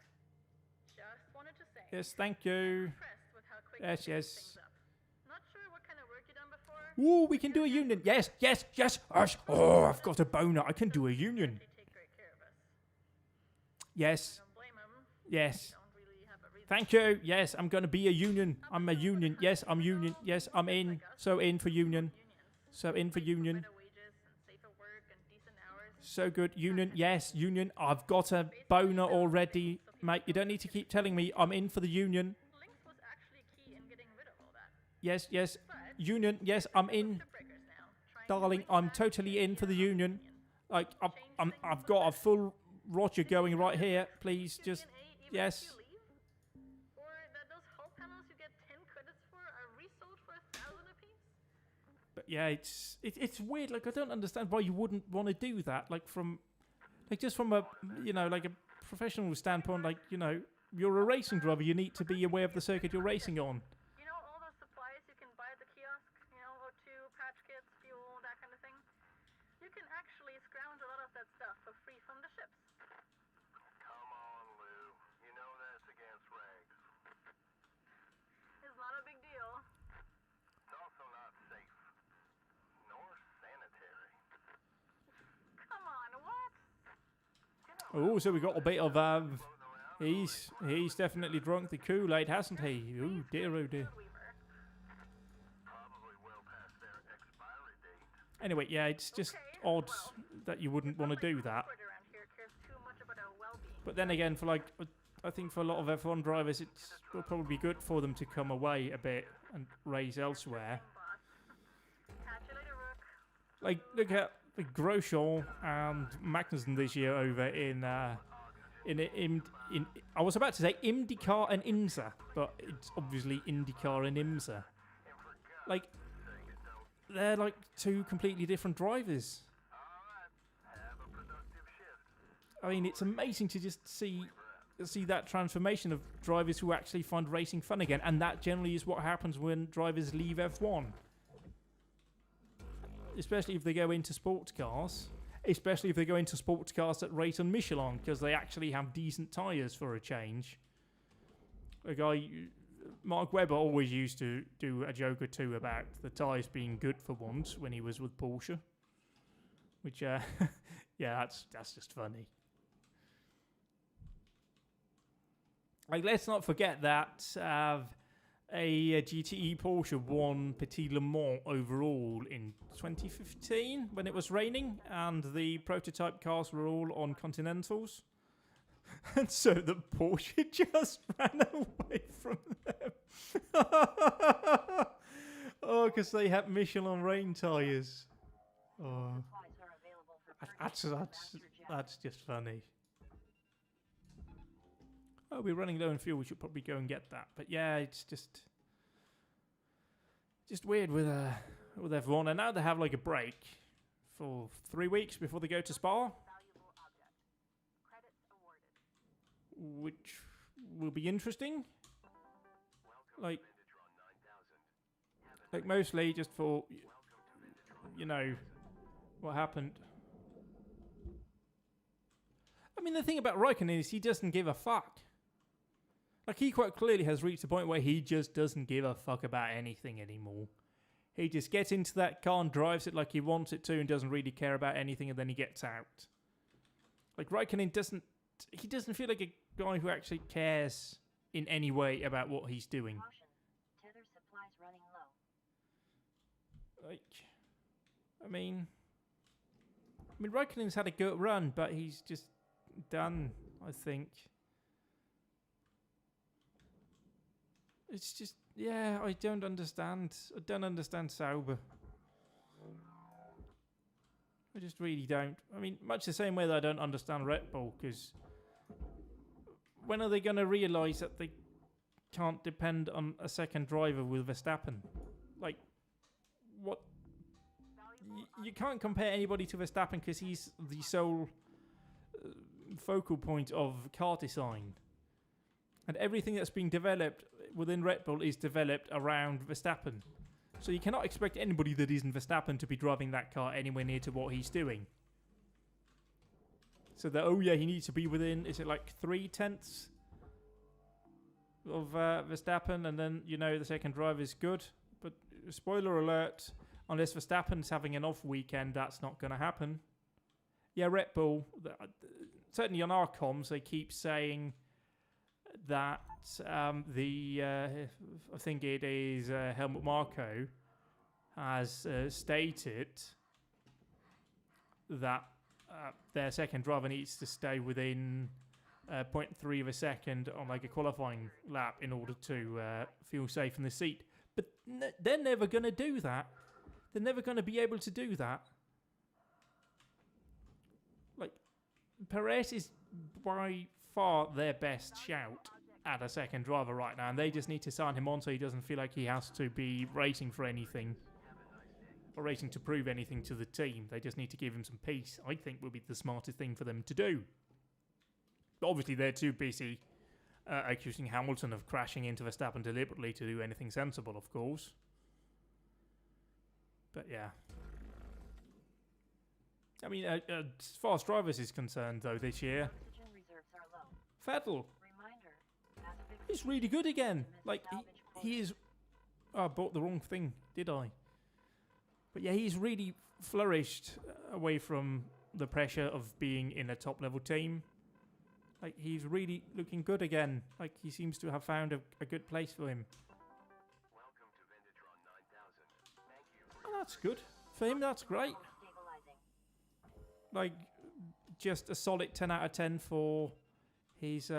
Speaker 3: Just wanted to say.
Speaker 1: Yes, thank you.
Speaker 3: Impressed with how quick
Speaker 1: Yes,
Speaker 3: you picked
Speaker 1: yes.
Speaker 3: things up. Not sure what kind of work you done before.
Speaker 1: Ooh, we can do a union. Yes, yes, yes. Yes. Oh, I've got a boner. I can do a union.
Speaker 3: They take great care of us.
Speaker 1: Yes,
Speaker 3: Don't blame them.
Speaker 1: yes.
Speaker 3: Don't really have a reason.
Speaker 1: Thank you. Yes, I'm going to be a union. I'm a union. Yes, I'm union. Yes, I'm in. So in for union. So in for union.
Speaker 3: Better wages and safer work and decent hours.
Speaker 1: So good. Union. Yes, union. I've got a boner already. Mate, you don't need to keep telling me I'm in for the union.
Speaker 3: Links was actually key in getting rid of all that.
Speaker 1: Yes, yes. Union. Yes, I'm in.
Speaker 3: Shipbreakers now. Trying
Speaker 1: Darling, I'm totally in for the union. Like, I've got a full Roger going right here. Please, just... Yes.
Speaker 3: Or that those hull panels you get 10 credits for are resold for 1,000 apiece?
Speaker 1: But yeah, it's weird. Like, I don't understand why you wouldn't want to do that. Like, just from a, like a professional standpoint, like, you're a racing driver. You need to be aware of the circuit you're racing on.
Speaker 3: You know all those supplies you can buy at the kiosk? You know, O2, patch kits, fuel, that kind of thing? You can actually scrounge a lot of that stuff for free from the ships.
Speaker 4: Come on, Lou. You know that's against regs.
Speaker 3: It's not a big deal.
Speaker 4: It's also not safe. Nor sanitary.
Speaker 3: Come on, what?
Speaker 1: Oh, so we got a bit of he's definitely drunk the Kool-Aid, hasn't he? Oh dear, oh dear.
Speaker 3: Weaver.
Speaker 4: Probably well past their expiry date.
Speaker 1: Anyway, yeah, it's just odd that you wouldn't want to do that.
Speaker 3: Corporate around here cares too much about our well-being.
Speaker 1: But then again, I think for a lot of F1 drivers, it will probably be good for them to come away a bit and race elsewhere.
Speaker 3: Boss. Catch you later, Rook.
Speaker 1: Like, look at Grosjean and Magnussen this year over in I was about to say IndyCar and IMSA, but it's obviously IndyCar and IMSA. Like, they're like two completely different drivers.
Speaker 4: Have a productive shift.
Speaker 1: I mean, it's amazing to just see that transformation of drivers who actually find racing fun again, and that generally is what happens when drivers leave F1. Especially if they go into sports cars. Especially if they go into sports cars that race on Michelin, because they actually have decent tyres for a change. Mark Webber always used to do a joke or two about the tyres being good for once when he was with Porsche. Which, yeah, that's just funny. Like, let's not forget that a GTE Porsche won Petit Le Mans overall in 2015 when it was raining and the prototype cars were all on Continentals. And so the Porsche just ran away from them. Oh, because they had Michelin rain tyres. Oh, that's just funny. Oh, we're running low on fuel. We should probably go and get that. But yeah, it's just weird with F1. And now they have like a break for 3 weeks before they go to Spa,
Speaker 5: Valuable object. Credits awarded.
Speaker 1: which will be interesting. Like mostly just for what happened. I mean, the thing about Raikkonen is he doesn't give a fuck. Like, he quite clearly has reached a point where he just doesn't give a fuck about anything anymore. He just gets into that car and drives it like he wants it to and doesn't really care about anything, and then he gets out. Like, Raikkonen doesn't feel like a guy who actually cares in any way about what he's doing.
Speaker 5: Caution. Tether supplies running low.
Speaker 1: Like, I mean, Raikkonen's had a good run, but he's just done, I think. It's just, yeah, I don't understand. I don't understand Sauber. I just really don't. I mean, much the same way that I don't understand Red Bull, because when are they going to realise that they can't depend on a second driver with Verstappen? Like, what? You can't compare anybody to Verstappen because he's the sole focal point of car design. And everything that's being developed within Red Bull is developed around Verstappen. So you cannot expect anybody that isn't Verstappen to be driving that car anywhere near to what he's doing. So that, oh yeah, he needs to be within, is it like 3/10 of Verstappen, and then, you know, the second drive is good. But spoiler alert, unless Verstappen's having an off weekend, that's not going to happen. Yeah, Red Bull, certainly on our comms, they keep saying that I think it is Helmut Marko has stated that their second driver needs to stay within 0.3 of a second on like a qualifying lap in order to feel safe in the seat. But they're never going to do that. They're never going to be able to do that. Like, Perez is by far their best shout at a second driver right now, and they just need to sign him on so he doesn't feel like he has to be racing for anything or racing to prove anything to the team. They just need to give him some peace. I think would be the smartest thing for them to do. But obviously, they're too busy accusing Hamilton of crashing into Verstappen deliberately to do anything sensible, of course. But yeah. I mean, as far as drivers is concerned, though, this year, Vettel, he's really good again. Like, he is... Oh, I bought the wrong thing, did I? But yeah, he's really flourished away from the pressure of being in a top-level team. Like, he's really looking good again. Like, he seems to have found a good place for him. Oh, that's good. For him, that's great. Like, just a solid 10 out of 10 for his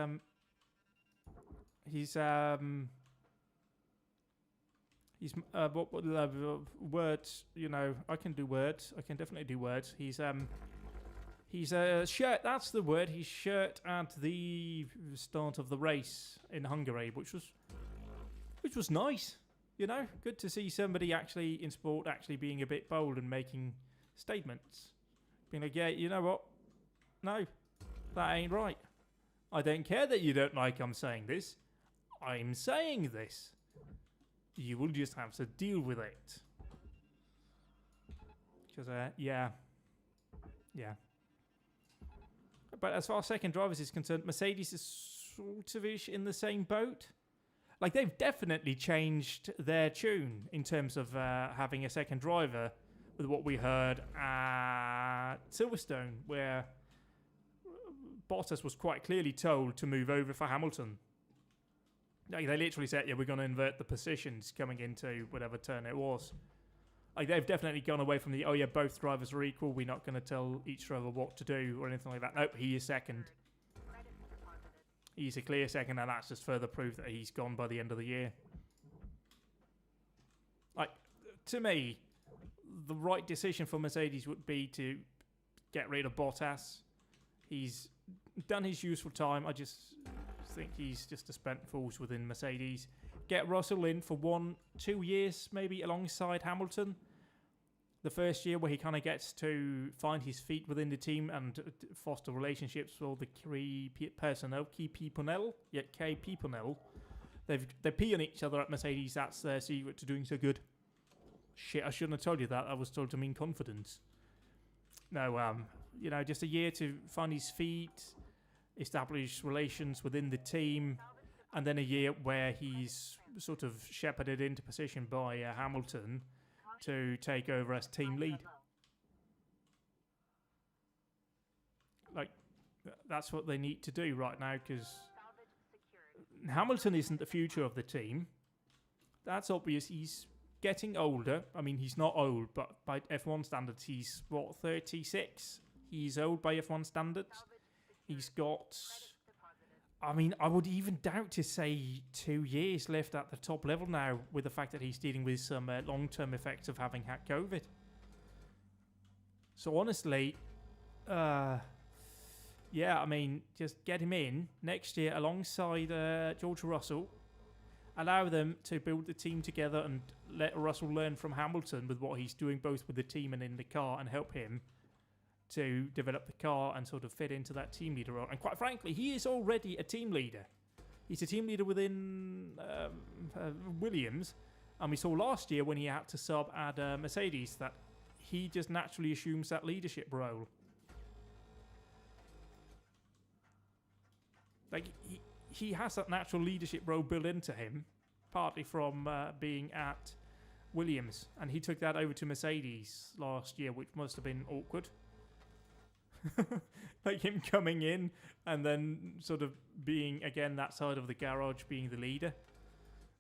Speaker 1: words, you know, I can do words. I can definitely do words. He's shirt, that's the word. His shirt at the start of the race in Hungary, which was nice. You know, good to see somebody actually in sport actually being a bit bold and making statements. Being like, yeah, you know what? No, that ain't right. I don't care that you don't like I'm saying this. I'm saying this. You will just have to deal with it. Because, yeah. But as far as second drivers is concerned, Mercedes is sort of-ish in the same boat. Like, they've definitely changed their tune in terms of having a second driver with what we heard at Silverstone, where Bottas was quite clearly told to move over for Hamilton. Like, they literally said, yeah, we're going to invert the positions coming into whatever turn it was. Like, they've definitely gone away from the, oh yeah, both drivers are equal, we're not going to tell each driver what to do or anything like that. Nope, he is second. He's a clear second, and that's just further proof that he's gone by the end of the year. Like, to me, the right decision for Mercedes would be to get rid of Bottas. He's done his useful time. I just think he's just a spent force within Mercedes. Get Russell in for 1-2 years, maybe, alongside Hamilton. The first year where he kind of gets to find his feet within the team and foster relationships with all the key personnel. They pee on each other at Mercedes. That's their secret to doing so good. Shit, I shouldn't have told you that. I was told to mean confidence. No, you know, just a year to find his feet, establish relations within the team, and then a year where he's sort of shepherded into position by Hamilton to take over as team lead. Like, that's what they need to do right now, because Hamilton isn't the future of the team. That's obvious. He's getting older. I mean, he's not old, but by F1 standards, he's, 36? He's old by F1 standards. He's got... I mean, I would even doubt to say 2 years left at the top level now, with the fact that he's dealing with some long-term effects of having had COVID. So honestly, yeah, I mean, just get him in next year alongside George Russell. Allow them to build the team together and let Russell learn from Hamilton with what he's doing both with the team and in the car, and help him to develop the car and sort of fit into that team leader role. And quite frankly, he is already a team leader. He's a team leader within Williams, and we saw last year when he had to sub at Mercedes that he just naturally assumes that leadership role. Like, he has that natural leadership role built into him, partly from being at Williams, and he took that over to Mercedes last year, which must have been awkward. Like him coming in and then sort of being, again, that side of the garage being the leader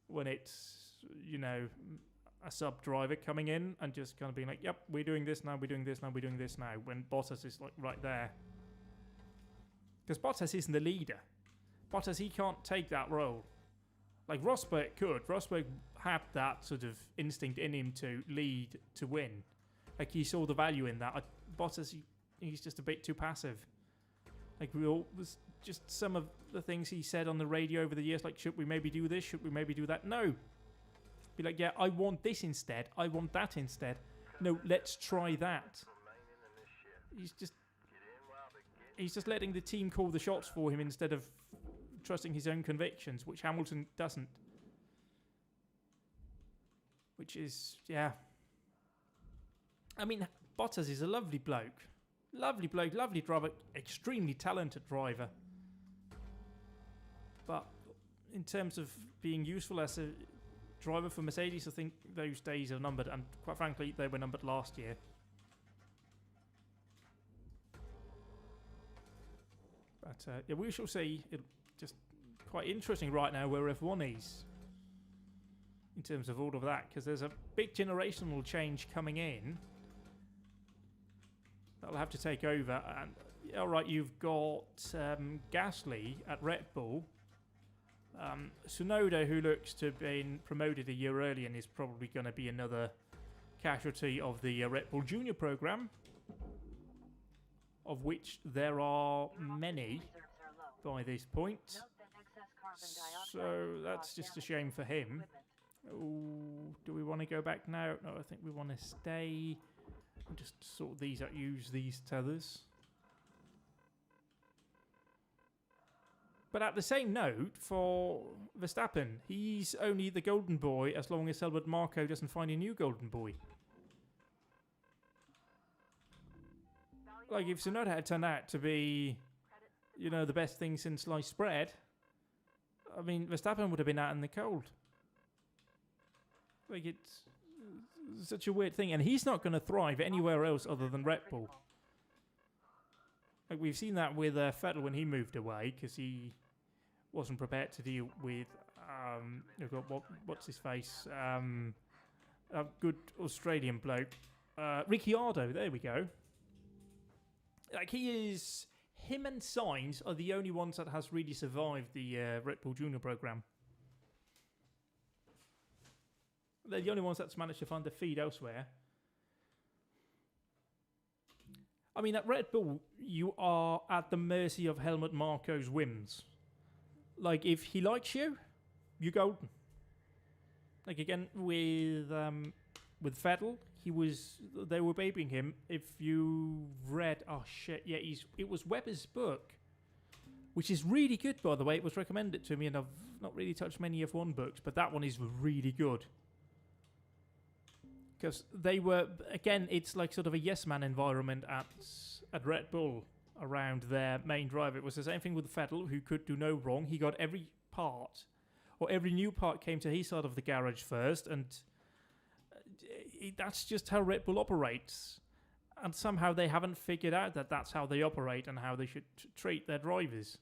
Speaker 1: when it's, you know, a sub driver coming in and just kind of being like, yep, we're doing this now, we're doing this now, we're doing this now, when Bottas is like right there. Because Bottas isn't the leader. Bottas, he can't take that role. Like Rosberg could. Rosberg had that sort of instinct in him to lead, to win. Like he saw the value in that. Bottas, he's just a bit too passive. Like was just some of the things he said on the radio over the years, like, should we maybe do this? Should we maybe do that? No. Be like, yeah, I want this instead. I want that instead. No, let's try that. He's just letting the team call the shots for him instead of trusting his own convictions, which Hamilton doesn't. Which is, yeah. I mean, Bottas is a lovely bloke. Lovely bloke, lovely driver, extremely talented driver. But in terms of being useful as a driver for Mercedes, I think those days are numbered, and quite frankly, they were numbered last year. But yeah, we shall see. It's just quite interesting right now where F1 is in terms of all of that, because there's a big generational change coming in that'll have to take over. And all right, you've got Gasly at Red Bull, Tsunoda, who looks to have been promoted a year early and is probably going to be another casualty of the Red Bull Junior program, of which there are many by this point. So that's just a shame for him. Ooh, do we want to go back now? No, I think we want to stay. Just sort these out, use these tethers. But at the same note, for Verstappen, he's only the golden boy as long as Helmut Marko doesn't find a new golden boy. Like, if Tsunoda had turned out to be, you know, the best thing since sliced bread, I mean, Verstappen would have been out in the cold. Like, it's such a weird thing. And he's not going to thrive anywhere else other than Red Bull. Like, we've seen that with Vettel when he moved away, because he wasn't prepared to deal with, what's his face? A good Australian bloke. Ricciardo, there we go. Like, him and Sainz are the only ones that has really survived the Red Bull Junior program. They're the only ones that's managed to find their feet elsewhere. I mean, at Red Bull, you are at the mercy of Helmut Marko's whims. Like, if he likes you, you're golden. Like, again, with Vettel, they were babying him. If you read, it was Webber's book, which is really good, by the way. It was recommended to me, and I've not really touched many F1 books, but that one is really good. Because they were, again, it's like sort of a yes man environment at Red Bull around their main driver. It was the same thing with Vettel, who could do no wrong. He got every part, or every new part came to his side of the garage first, and that's just how Red Bull operates. And somehow they haven't figured out that that's how they operate and how they should treat their drivers.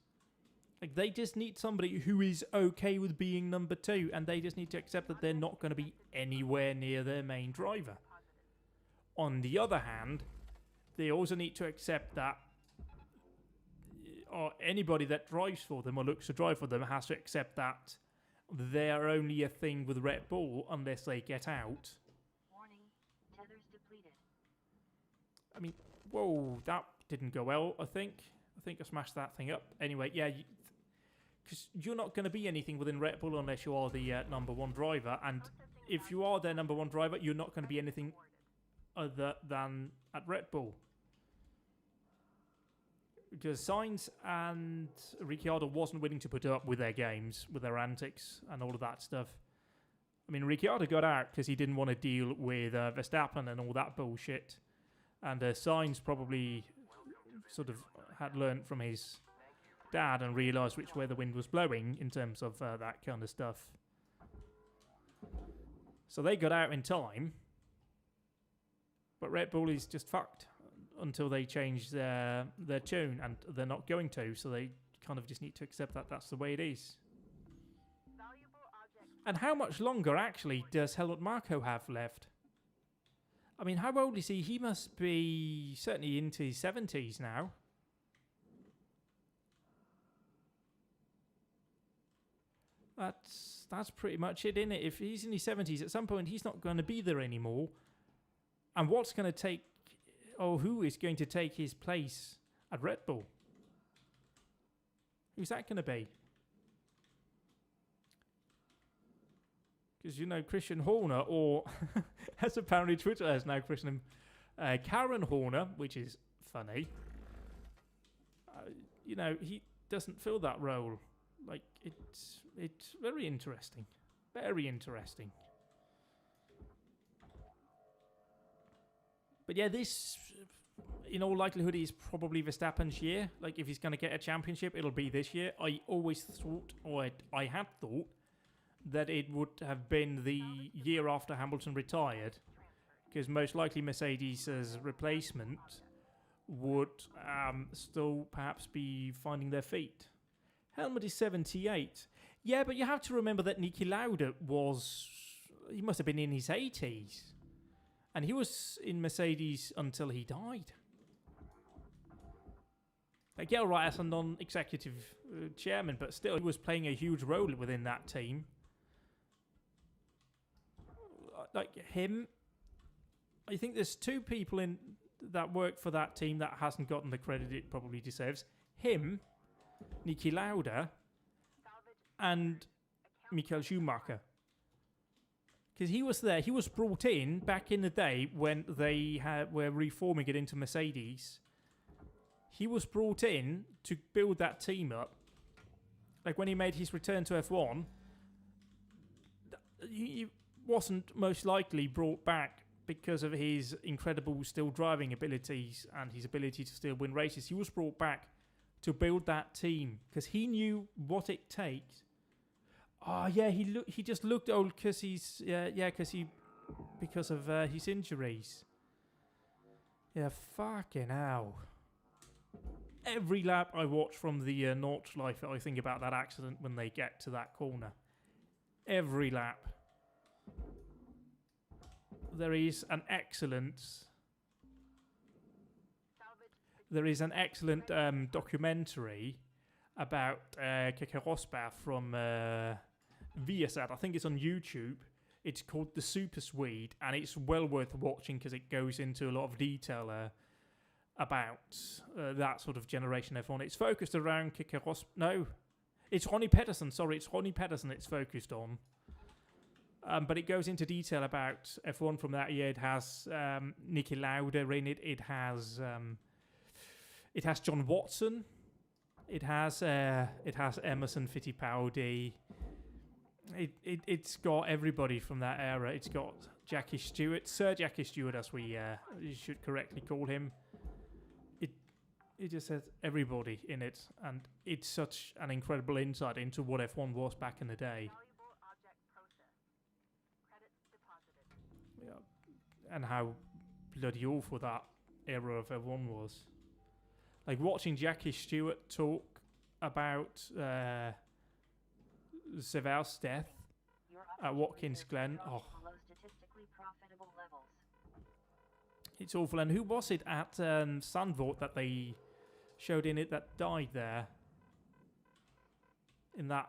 Speaker 1: Like, they just need somebody who is okay with being number two, and they just need to accept that they're not going to be anywhere near their main driver. On the other hand, they also need to accept that anybody that drives for them or looks to drive for them has to accept that they're only a thing with Red Bull unless they get out.
Speaker 5: Warning, tethers depleted.
Speaker 1: I mean, whoa, that didn't go well, I think. I think I smashed that thing up. Anyway, yeah, because you're not going to be anything within Red Bull unless you are the number one driver. And if you are their number one driver, you're not going to be anything other than at Red Bull. Because Sainz and Ricciardo wasn't willing to put up with their games, with their antics and all of that stuff. I mean, Ricciardo got out because he didn't want to deal with Verstappen and all that bullshit. And Sainz probably sort of had learnt from his dad and realised which way the wind was blowing in terms of that kind of stuff. So they got out in time. But Red Bull is just fucked until they change their tune, and they're not going to, so they kind of just need to accept that that's the way it is. And how much longer, actually, does Helmut Marko have left? I mean, how old is he? He must be certainly into his 70s now. That's pretty much it, isn't it? If he's in his 70s, at some point he's not going to be there anymore. And what's going to take... Oh, who is going to take his place at Red Bull? Who's that going to be? Because, you know, Christian Horner, or as apparently Twitter has now christened him, Karen Horner, which is funny. You know, he doesn't fill that role. Like, it's very interesting. Very interesting. But yeah, this, in all likelihood, is probably Verstappen's year. Like, if he's going to get a championship, it'll be this year. I always thought, or I had thought, that it would have been the year after Hamilton retired. Because most likely Mercedes' replacement would still perhaps be finding their feet. Helmut is 78. Yeah, but you have to remember that Niki Lauda he must have been in his 80s. And he was in Mercedes until he died. Like, yeah, right, as a non-executive chairman, but still, he was playing a huge role within that team. Like him, I think there's two people that work for that team that hasn't gotten the credit it probably deserves. Him, Niki Lauda, and Michael Schumacher. Because he was there. He was brought in back in the day when they were reforming it into Mercedes. He was brought in to build that team up. Like when he made his return to F1, he wasn't most likely brought back because of his incredible still driving abilities and his ability to still win races. He was brought back to build that team because he knew what it takes. Oh yeah, he just looked old because because of his injuries. Yeah, fucking hell. Every lap I watch from the Nordschleife, I think about that accident when they get to that corner. Every lap. There is an excellent documentary about Keke Rosberg from Viasat. I think it's on YouTube. It's called The Super Swede, and it's well worth watching because it goes into a lot of detail about that sort of generation F1. It's focused around Keke Rosberg. No, it's Ronnie Pedersen. Sorry, it's Ronnie Pedersen it's focused on. But it goes into detail about F1 from that year. It has Niki Lauda in it. It has John Watson. It has Emerson Fittipaldi. It's got everybody from that era. It's got Jackie Stewart, Sir Jackie Stewart, as we should correctly call him. It just has everybody in it, and it's such an incredible insight into what F1 was back in the day. Yeah, and how bloody awful that era of F1 was. Like watching Jackie Stewart talk about Seval's death at Watkins Glen. Oh, it's awful. And who was it at Sandvort that they showed in it that died there in that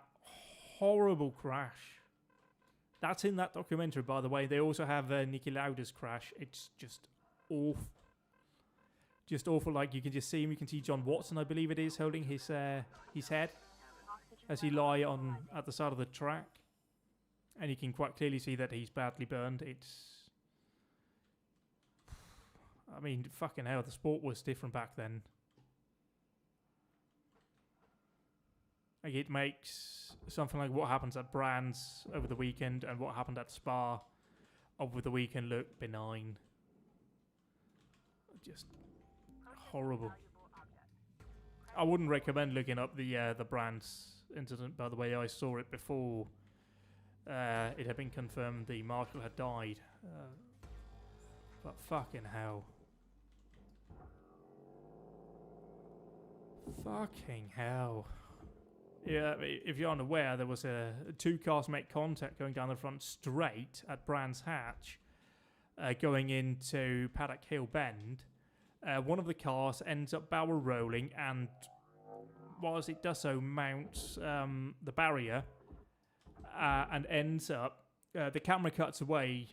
Speaker 1: horrible crash? That's in that documentary, by the way. They also have Niki Lauda's crash. It's just awful. Just awful. Like you can just see him. You can see John Watson, I believe it is, holding his head as he lie at the side of the track, and you can quite clearly see that he's badly burned. I mean, fucking hell, the sport was different back then. Like, it makes something like what happens at Brands over the weekend and what happened at Spa over the weekend look benign. Just horrible. I wouldn't recommend looking up the Brands incident. By the way, I saw it before it had been confirmed the marshal had died. But fucking hell. Fucking hell. Yeah, if you're unaware, there was two cars make contact going down the front straight at Brands Hatch, going into Paddock Hill Bend. One of the cars ends up barrel rolling, and whilst it does so, mounts the barrier and ends up. The camera cuts away.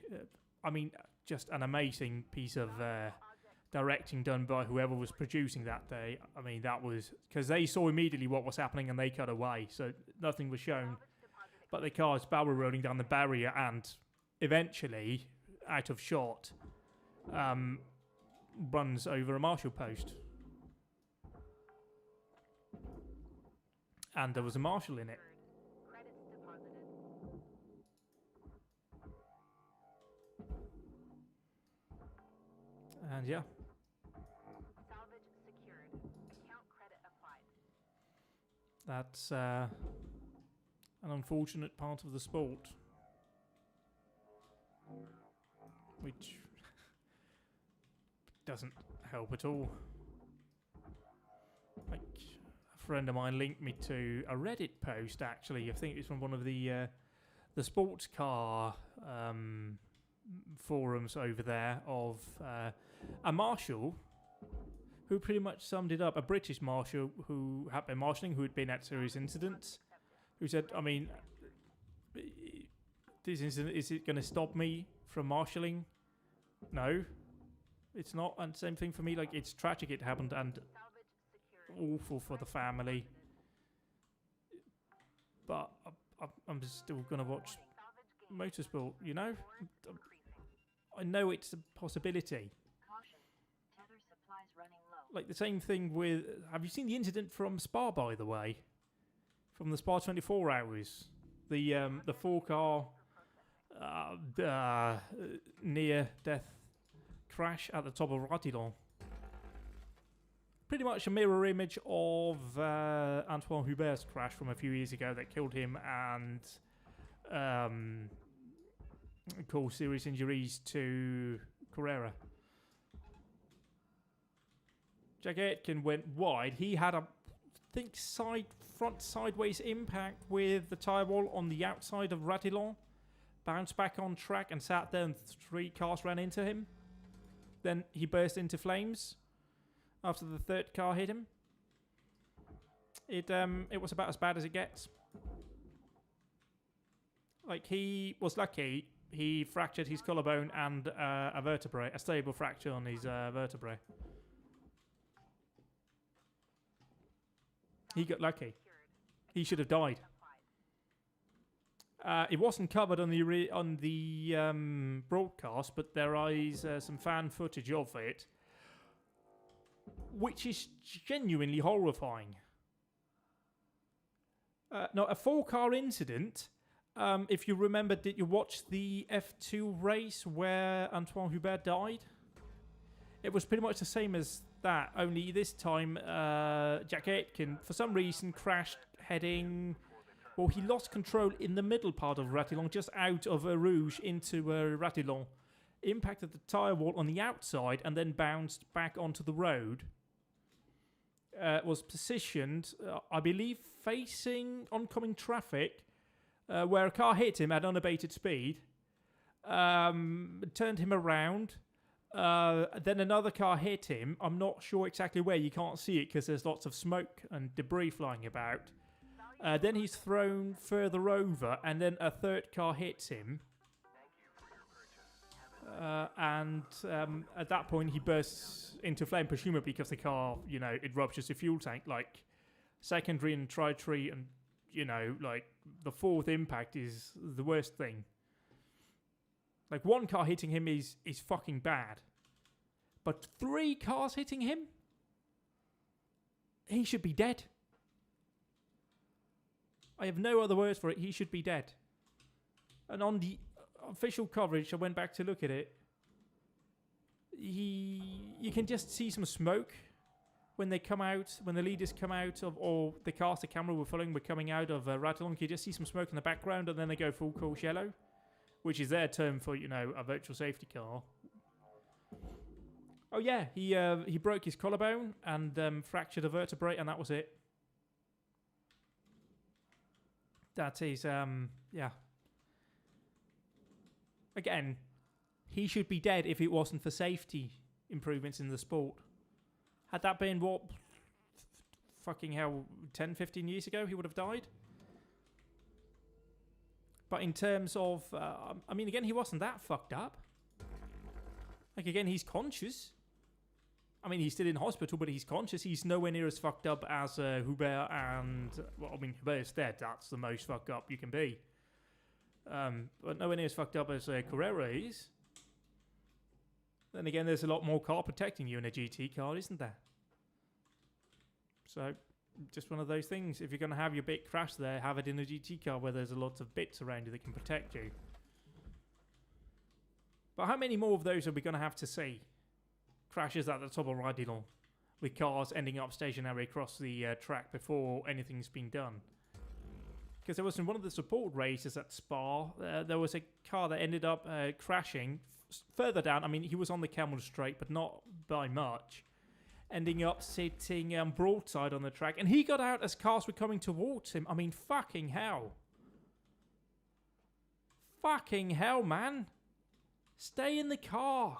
Speaker 1: I mean, just an amazing piece of directing done by whoever was producing that day. I mean, that was because they saw immediately what was happening and they cut away, so nothing was shown. But the car's barrel rolling down the barrier and eventually, out of shot, runs over a marshal post. And there was a marshal in it. And yeah.
Speaker 5: Salvage secured. Account credit applied.
Speaker 1: That's an unfortunate part of the sport. Which doesn't help at all. Like, a friend of mine linked me to a Reddit post, actually. I think it's from one of the sports car forums over there of a marshal who pretty much summed it up. A British marshal who had been marshalling, who had been at serious incidents, who said, I mean, this incident, is it going to stop me from marshalling? No, it's not. And same thing for me, like, it's tragic it happened and awful for the family. But I'm still going to watch motorsport, you know? I know it's a possibility.
Speaker 5: Tether supplies running low.
Speaker 1: Like the same thing with... Have you seen the incident from Spa, by the way? From the Spa 24 hours. The 4-car near-death crash at the top of Ratillon. Pretty much a mirror image of Antoine Hubert's crash from a few years ago that killed him and caused serious injuries to Carrera. Jack Aitken went wide. He had a, front sideways impact with the tyre wall on the outside of Ratillon. Bounced back on track and sat there, and 3 cars ran into him. Then he burst into flames after the 3rd car hit him. It was about as bad as it gets. Like, he was lucky. He fractured his collarbone and a vertebrae, a stable fracture on his vertebrae. He got lucky. He should have died. It wasn't covered on the broadcast, but there is some fan footage of it, which is genuinely horrifying. Now, a 4-car incident. If you remember, did you watch the F2 race where Antoine Hubert died? It was pretty much the same as that, only this time Jack Aitken, for some reason, crashed heading... Well, he lost control in the middle part of Ratillon, just out of Rouge into Ratillon. Impacted the tyre wall on the outside and then bounced back onto the road. Was positioned, I believe, facing oncoming traffic, where a car hit him at unabated speed, turned him around, then another car hit him. I'm not sure exactly where, you can't see it because there's lots of smoke and debris flying about. Then he's thrown further over, and then a 3rd car hits him. And at that point he bursts into flame, presumably because the car, you know, it ruptures the fuel tank. Like, secondary and tri-tree, and, you know, like, the 4th impact is the worst thing. Like, 1 car hitting him is fucking bad. But 3 cars hitting him? He should be dead. I have no other words for it. He should be dead. And on the official coverage, I went back to look at it. You can just see some smoke when they come out, when the leaders come out of, or the cars the camera were following were coming out of Ratalong. You just see some smoke in the background, and then they go full course yellow, which is their term for, you know, a virtual safety car. Oh yeah, he broke his collarbone and fractured a vertebrae, and that was it. That is, yeah. Again, he should be dead if it wasn't for safety improvements in the sport. Had that been, what, fucking hell, 10, 15 years ago, he would have died? But in terms of, I mean, again, he wasn't that fucked up. Like, again, he's conscious. I mean, he's still in hospital, but he's conscious. He's nowhere near as fucked up as Hubert and... Well, I mean, Hubert's dead. That's the most fucked up you can be. But nowhere near as fucked up as Carrera is. Then again, there's a lot more car protecting you in a GT car, isn't there? So, just one of those things. If you're going to have your bit crash there, have it in a GT car where there's a lot of bits around you that can protect you. But how many more of those are we going to have to see? Crashes at the top of Radilon, with cars ending up stationary across the track before anything's been done. Because there was in one of the support races at Spa, there was a car that ended up crashing further down. I mean, he was on the Camel Straight, but not by much. Ending up sitting broadside on the track. And he got out as cars were coming towards him. I mean, fucking hell. Fucking hell, man. Stay in the car.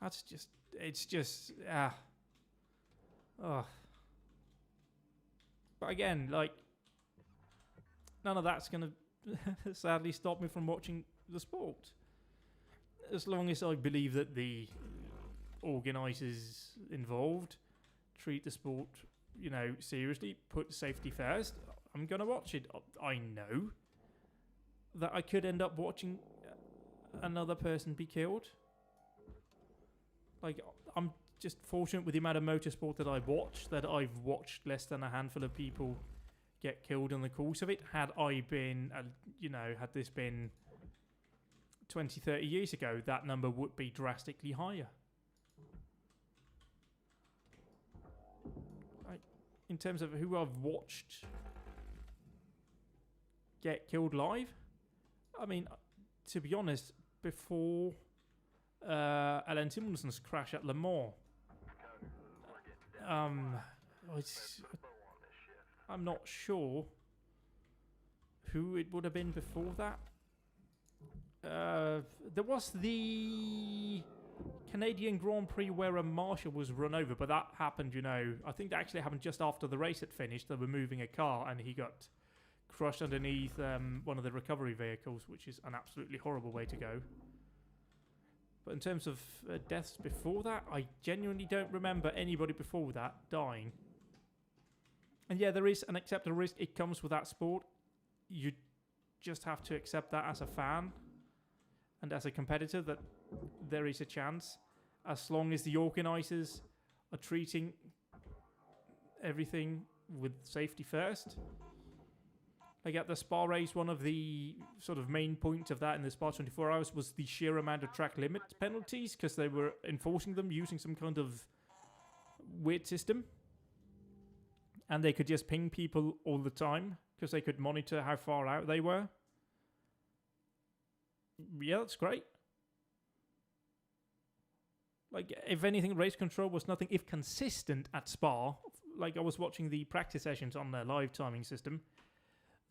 Speaker 1: That's just... It's just... Oh. But again, like... None of that's going to sadly stop me from watching the sport. As long as I believe that the organisers involved treat the sport, you know, seriously, put safety first, I'm going to watch it. I know that I could end up watching another person be killed. Like, I'm just fortunate with the amount of motorsport that I watch, that I've watched less than a handful of people get killed in the course of it. Had I been, you know, had this been 20, 30 years ago, that number would be drastically higher. Like, in terms of who I've watched get killed live, I mean, to be honest, before Alain Simonson's crash at Le Mans, I'm not sure who it would have been before that. There was the Canadian Grand Prix where a marshal was run over, but that happened, you know, I think that actually happened just after the race had finished. They were moving a car and he got crushed underneath one of the recovery vehicles, which is an absolutely horrible way to go. But in terms of deaths before that, I genuinely don't remember anybody before that dying. And yeah, there is an acceptable risk. It comes with that sport. You just have to accept that as a fan and as a competitor, that there is a chance, as long as the organisers are treating everything with safety first. Like at the Spa race, one of the sort of main points of that in the Spa 24 hours was the sheer amount of track limit penalties, because they were enforcing them using some kind of weird system. And they could just ping people all the time, because they could monitor how far out they were. Yeah, that's great. Like, if anything, race control was nothing if consistent at Spa. Like, I was watching the practice sessions on their live timing system.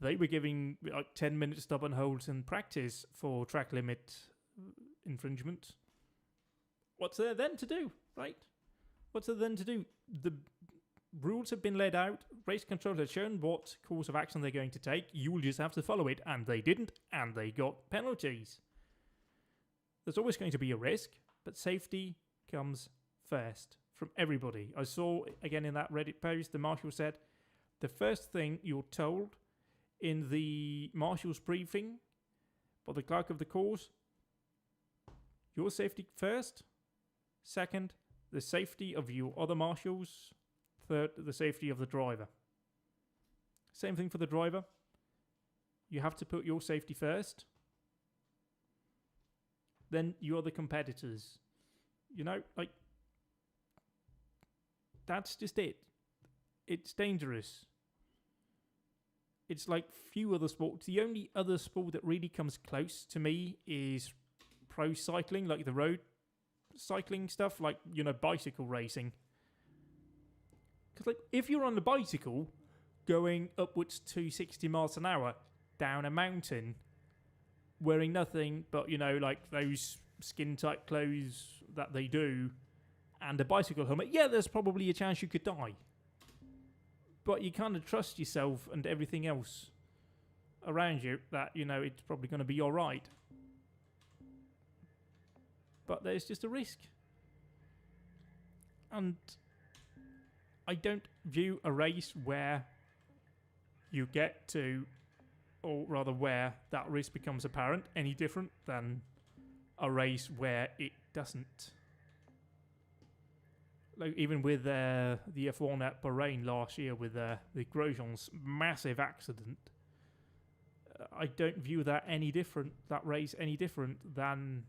Speaker 1: They were giving like 10-minute stop and holds in practice for track limit infringement. What's there then to do, right? What's there then to do? The rules have been laid out. Race control has shown what course of action they're going to take. You will just have to follow it. And they didn't. And they got penalties. There's always going to be a risk. But safety comes first from everybody. I saw, again, in that Reddit post, the marshal said, the first thing you're told in the marshal's briefing by the clerk of the course, your safety first. Second, the safety of your other marshals. Third, the safety of the driver. Same thing for the driver. You have to put your safety first. Then your other competitors. You know, like, that's just it. It's dangerous. It's like few other sports. The only other sport that really comes close to me is pro cycling, like the road cycling stuff, like, you know, bicycle racing. Because, like, if you're on the bicycle going upwards to 60 miles an hour down a mountain, wearing nothing but, you know, like those skin-tight clothes that they do, and a bicycle helmet, yeah, there's probably a chance you could die. But you kind of trust yourself and everything else around you that, you know, it's probably going to be all right. But there's just a risk. And I don't view a race where you get to, or rather where that risk becomes apparent, any different than a race where it doesn't. Like, even with the F1 at Bahrain last year with the Grosjean's massive accident, I don't view that race any different than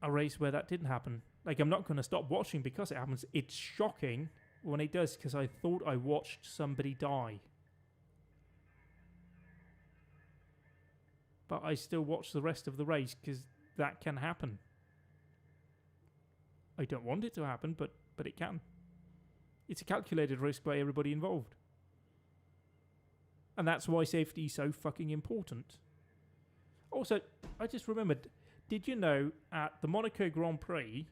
Speaker 1: a race where that didn't happen. Like, I'm not going to stop watching because it happens. It's shocking when it does, because I thought I watched somebody die. But I still watch the rest of the race because that can happen. I don't want it to happen, but it can. It's a calculated risk by everybody involved. And that's why safety is so fucking important. Also, I just remembered, did you know at the Monaco Grand Prix,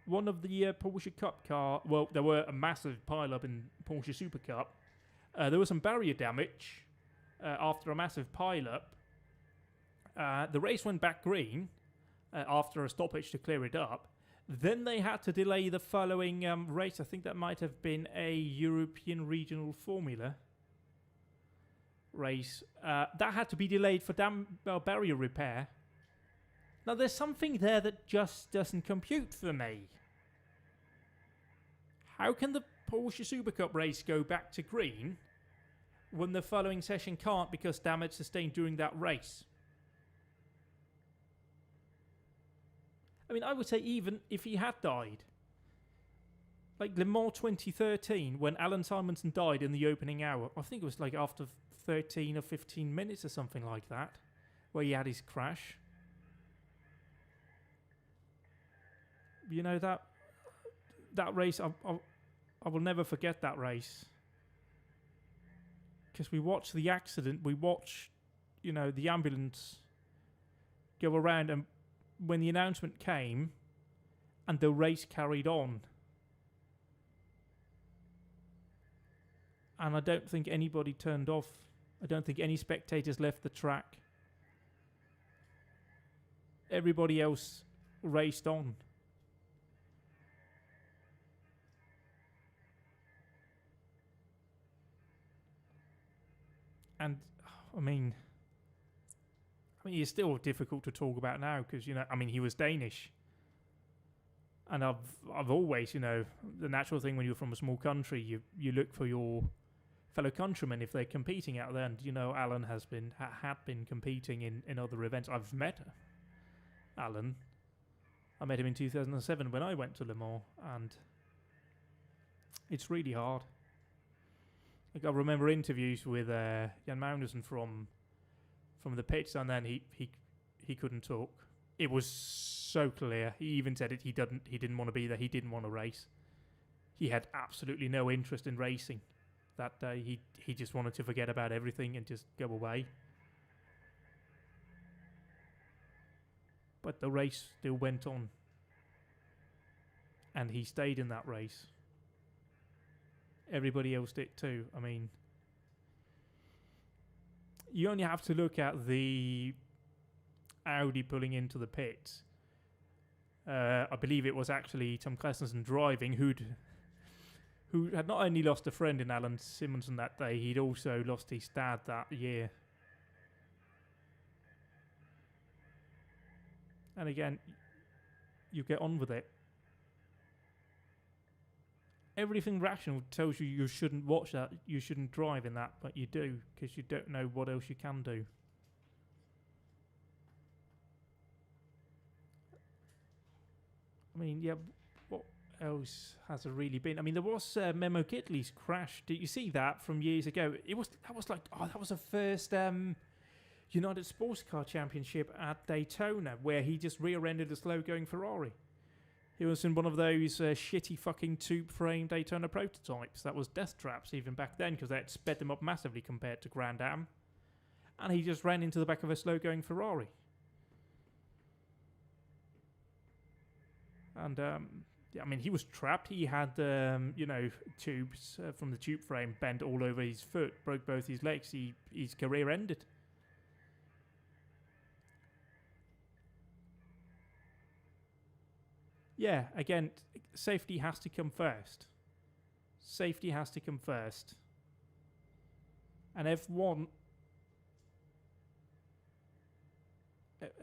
Speaker 1: one of the Porsche Cup car, well, there were a massive pile-up in Porsche Super Cup. There was some barrier damage after a massive pile-up. The race went back green after a stoppage to clear it up. Then they had to delay the following race. I think that might have been a European Regional Formula race. That had to be delayed for barrier repair. Now, there's something there that just doesn't compute for me. How can the Porsche Super Cup race go back to green when the following session can't because damage sustained during that race? I mean, I would say even if he had died, like Le Mans 2013, when Alan Simonson died in the opening hour, I think it was like after 13 or 15 minutes or something like that, where he had his crash. You know, that race, I will never forget that race. Because we watched the accident, we watched, you know, the ambulance go around, and when the announcement came and the race carried on, and I don't think anybody turned off. I don't think any spectators left the track. Everybody else raced on. And I mean, it's still difficult to talk about now because, you know, I mean, he was Danish. And I've always, you know, the natural thing when you're from a small country, you look for your fellow countrymen if they're competing out there. And, you know, Alan had been competing in other events. I've met Alan. I met him in 2007 when I went to Le Mans, and it's really hard. Like, I remember interviews with Jan Magnussen from the pits, and then he couldn't talk. It was so clear. He even said it. He didn't want to be there. He didn't want to race. He had absolutely no interest in racing that day. He just wanted to forget about everything and just go away. But the race still went on, and he stayed in that race. Everybody else did too. I mean, you only have to look at the Audi pulling into the pits. I believe it was actually Tom Christensen driving who had not only lost a friend in Alan Simonson that day, he'd also lost his dad that year. And again, you get on with it. everything rational tells you shouldn't watch that, you shouldn't drive in that, but you do because you don't know what else you can do. I mean, yeah, what else has there really been? I mean, there was Memo Gidley's crash. Did you see that from years ago? That was like, oh, that was the first United Sports Car Championship at Daytona, where he just rear-ended a slow-going Ferrari. He was in one of those shitty fucking tube-frame Daytona prototypes. That was death traps even back then, because they had sped them up massively compared to Grand Am. And he just ran into the back of a slow-going Ferrari. And, yeah, I mean, he was trapped. He had, tubes from the tube frame bent all over his foot, broke both his legs. His career ended. Yeah, again, safety has to come first. Safety has to come first. And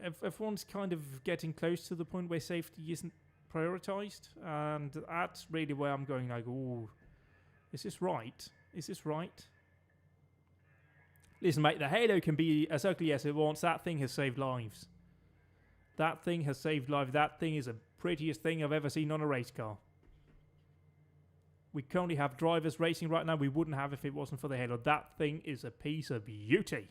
Speaker 1: F1's kind of getting close to the point where safety isn't prioritized, and that's really where I'm going like, oh, is this right? Is this right? Listen, mate, the Halo can be as ugly as it wants. That thing has saved lives. That thing has saved lives. That thing is the prettiest thing I've ever seen on a race car. We currently have drivers racing right now we wouldn't have if it wasn't for the Halo. That thing is a piece of beauty.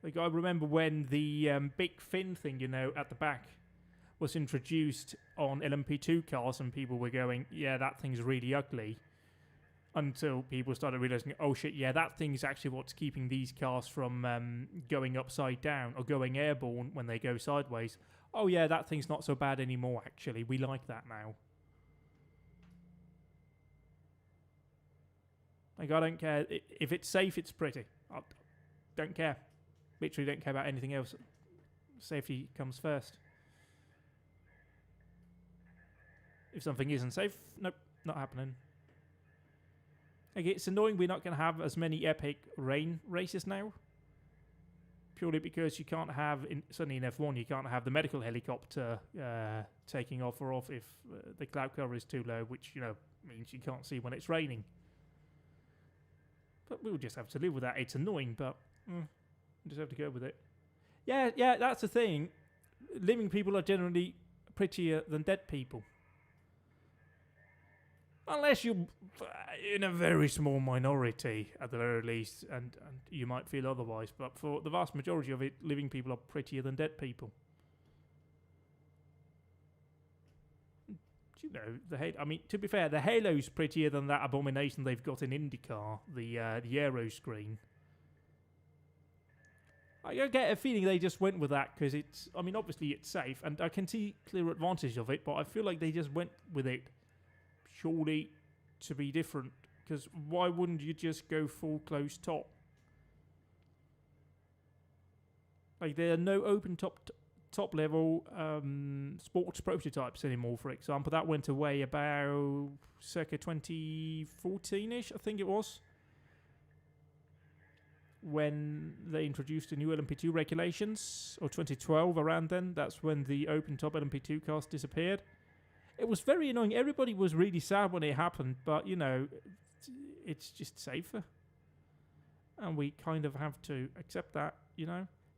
Speaker 1: Like, I remember when the big fin thing, at the back was introduced on LMP2 cars, and people were going, yeah, that thing's really ugly. Until people started realizing, oh shit, yeah, that thing's actually what's keeping these cars from going upside down or going airborne when they go sideways. Oh yeah, that thing's not so bad anymore, actually. We like that now. Like, I don't care. If it's safe, it's pretty. I don't care. Literally don't care about anything else. Safety comes first. If something isn't safe, nope, not happening. Like, it's annoying we're not going to have as many epic rain races now. Purely because you can't have, certainly in F1, you can't have the medical helicopter taking off or off if the cloud cover is too low, which, means you can't see when it's raining. But we'll just have to live with that. It's annoying, but just have to go with it. Yeah, that's the thing. Living people are generally prettier than dead people. Unless you're in a very small minority, at the very least, and you might feel otherwise. But for the vast majority of it, living people are prettier than dead people. To be fair, the Halo's prettier than that abomination they've got in IndyCar, the Aero screen. I get a feeling they just went with that because obviously it's safe, and I can see clear advantage of it, but I feel like they just went with it surely to be different, because why wouldn't you just go full closed top? Like, there are no open top level sports prototypes anymore, for example. That went away about circa 2014-ish, I think it was, when they introduced the new LMP2 regulations, or 2012, around then. That's when the open top LMP2 cars disappeared. It was very annoying. Everybody was really sad when it happened, but, it's just safer. And we kind of have to accept that,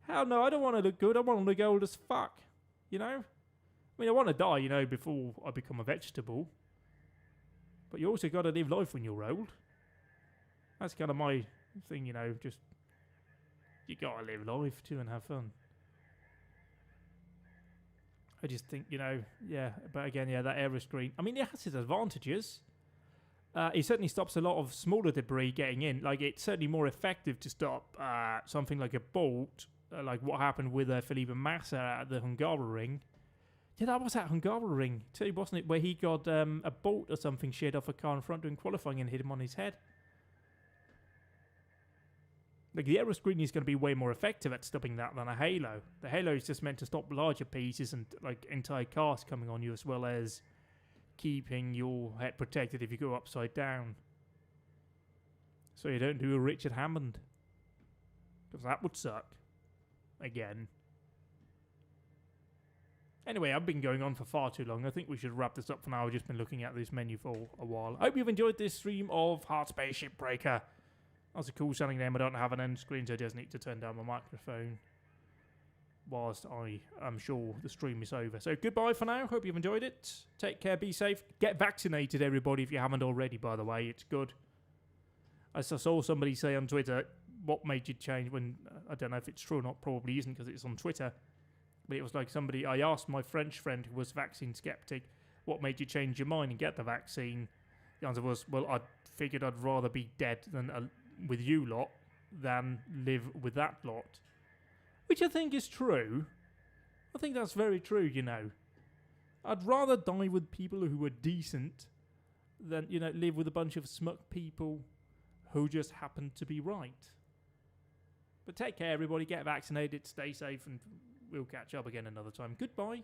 Speaker 1: Hell no, I don't want to look good. I want to look old as fuck, I want to die, before I become a vegetable. But you also got to live life when you're old. That's kind of my thing, just, you got to live life too and have fun. I just think, but again, that aero screen, it has its advantages. It certainly stops a lot of smaller debris getting in. Like, it's certainly more effective to stop something like a bolt, like what happened with Felipe Massa at the Hungaroring. Yeah, that was at Hungaroring too, wasn't it? Where he got a bolt or something sheared off a car in front during qualifying and hit him on his head. Like, the aero screen is going to be way more effective at stopping that than a Halo. The Halo is just meant to stop larger pieces and, like, entire cars coming on you, as well as keeping your head protected if you go upside down. So you don't do a Richard Hammond. Because that would suck. Again. Anyway, I've been going on for far too long. I think we should wrap this up for now. I've just been looking at this menu for a while. I hope you've enjoyed this stream of Hardspace Shipbreaker. That's a cool sounding name. I don't have an end screen, so I just need to turn down my microphone whilst I am sure the stream is over. So goodbye for now. Hope you've enjoyed it. Take care. Be safe. Get vaccinated, everybody, if you haven't already, by the way. It's good. As I saw somebody say on Twitter, what made you change when... I don't know if it's true or not. Probably isn't because it's on Twitter. But it was like somebody... I asked my French friend who was vaccine skeptic, what made you change your mind and get the vaccine? The answer was, well, I figured I'd rather be dead than with you lot than live with that lot. Which I think is true. I think that's very true, you know. I'd rather die with people who were decent than, you know, live with a bunch of smug people who just happen to be right. But take care, everybody. Get vaccinated, stay safe, and we'll catch up again another time. Goodbye.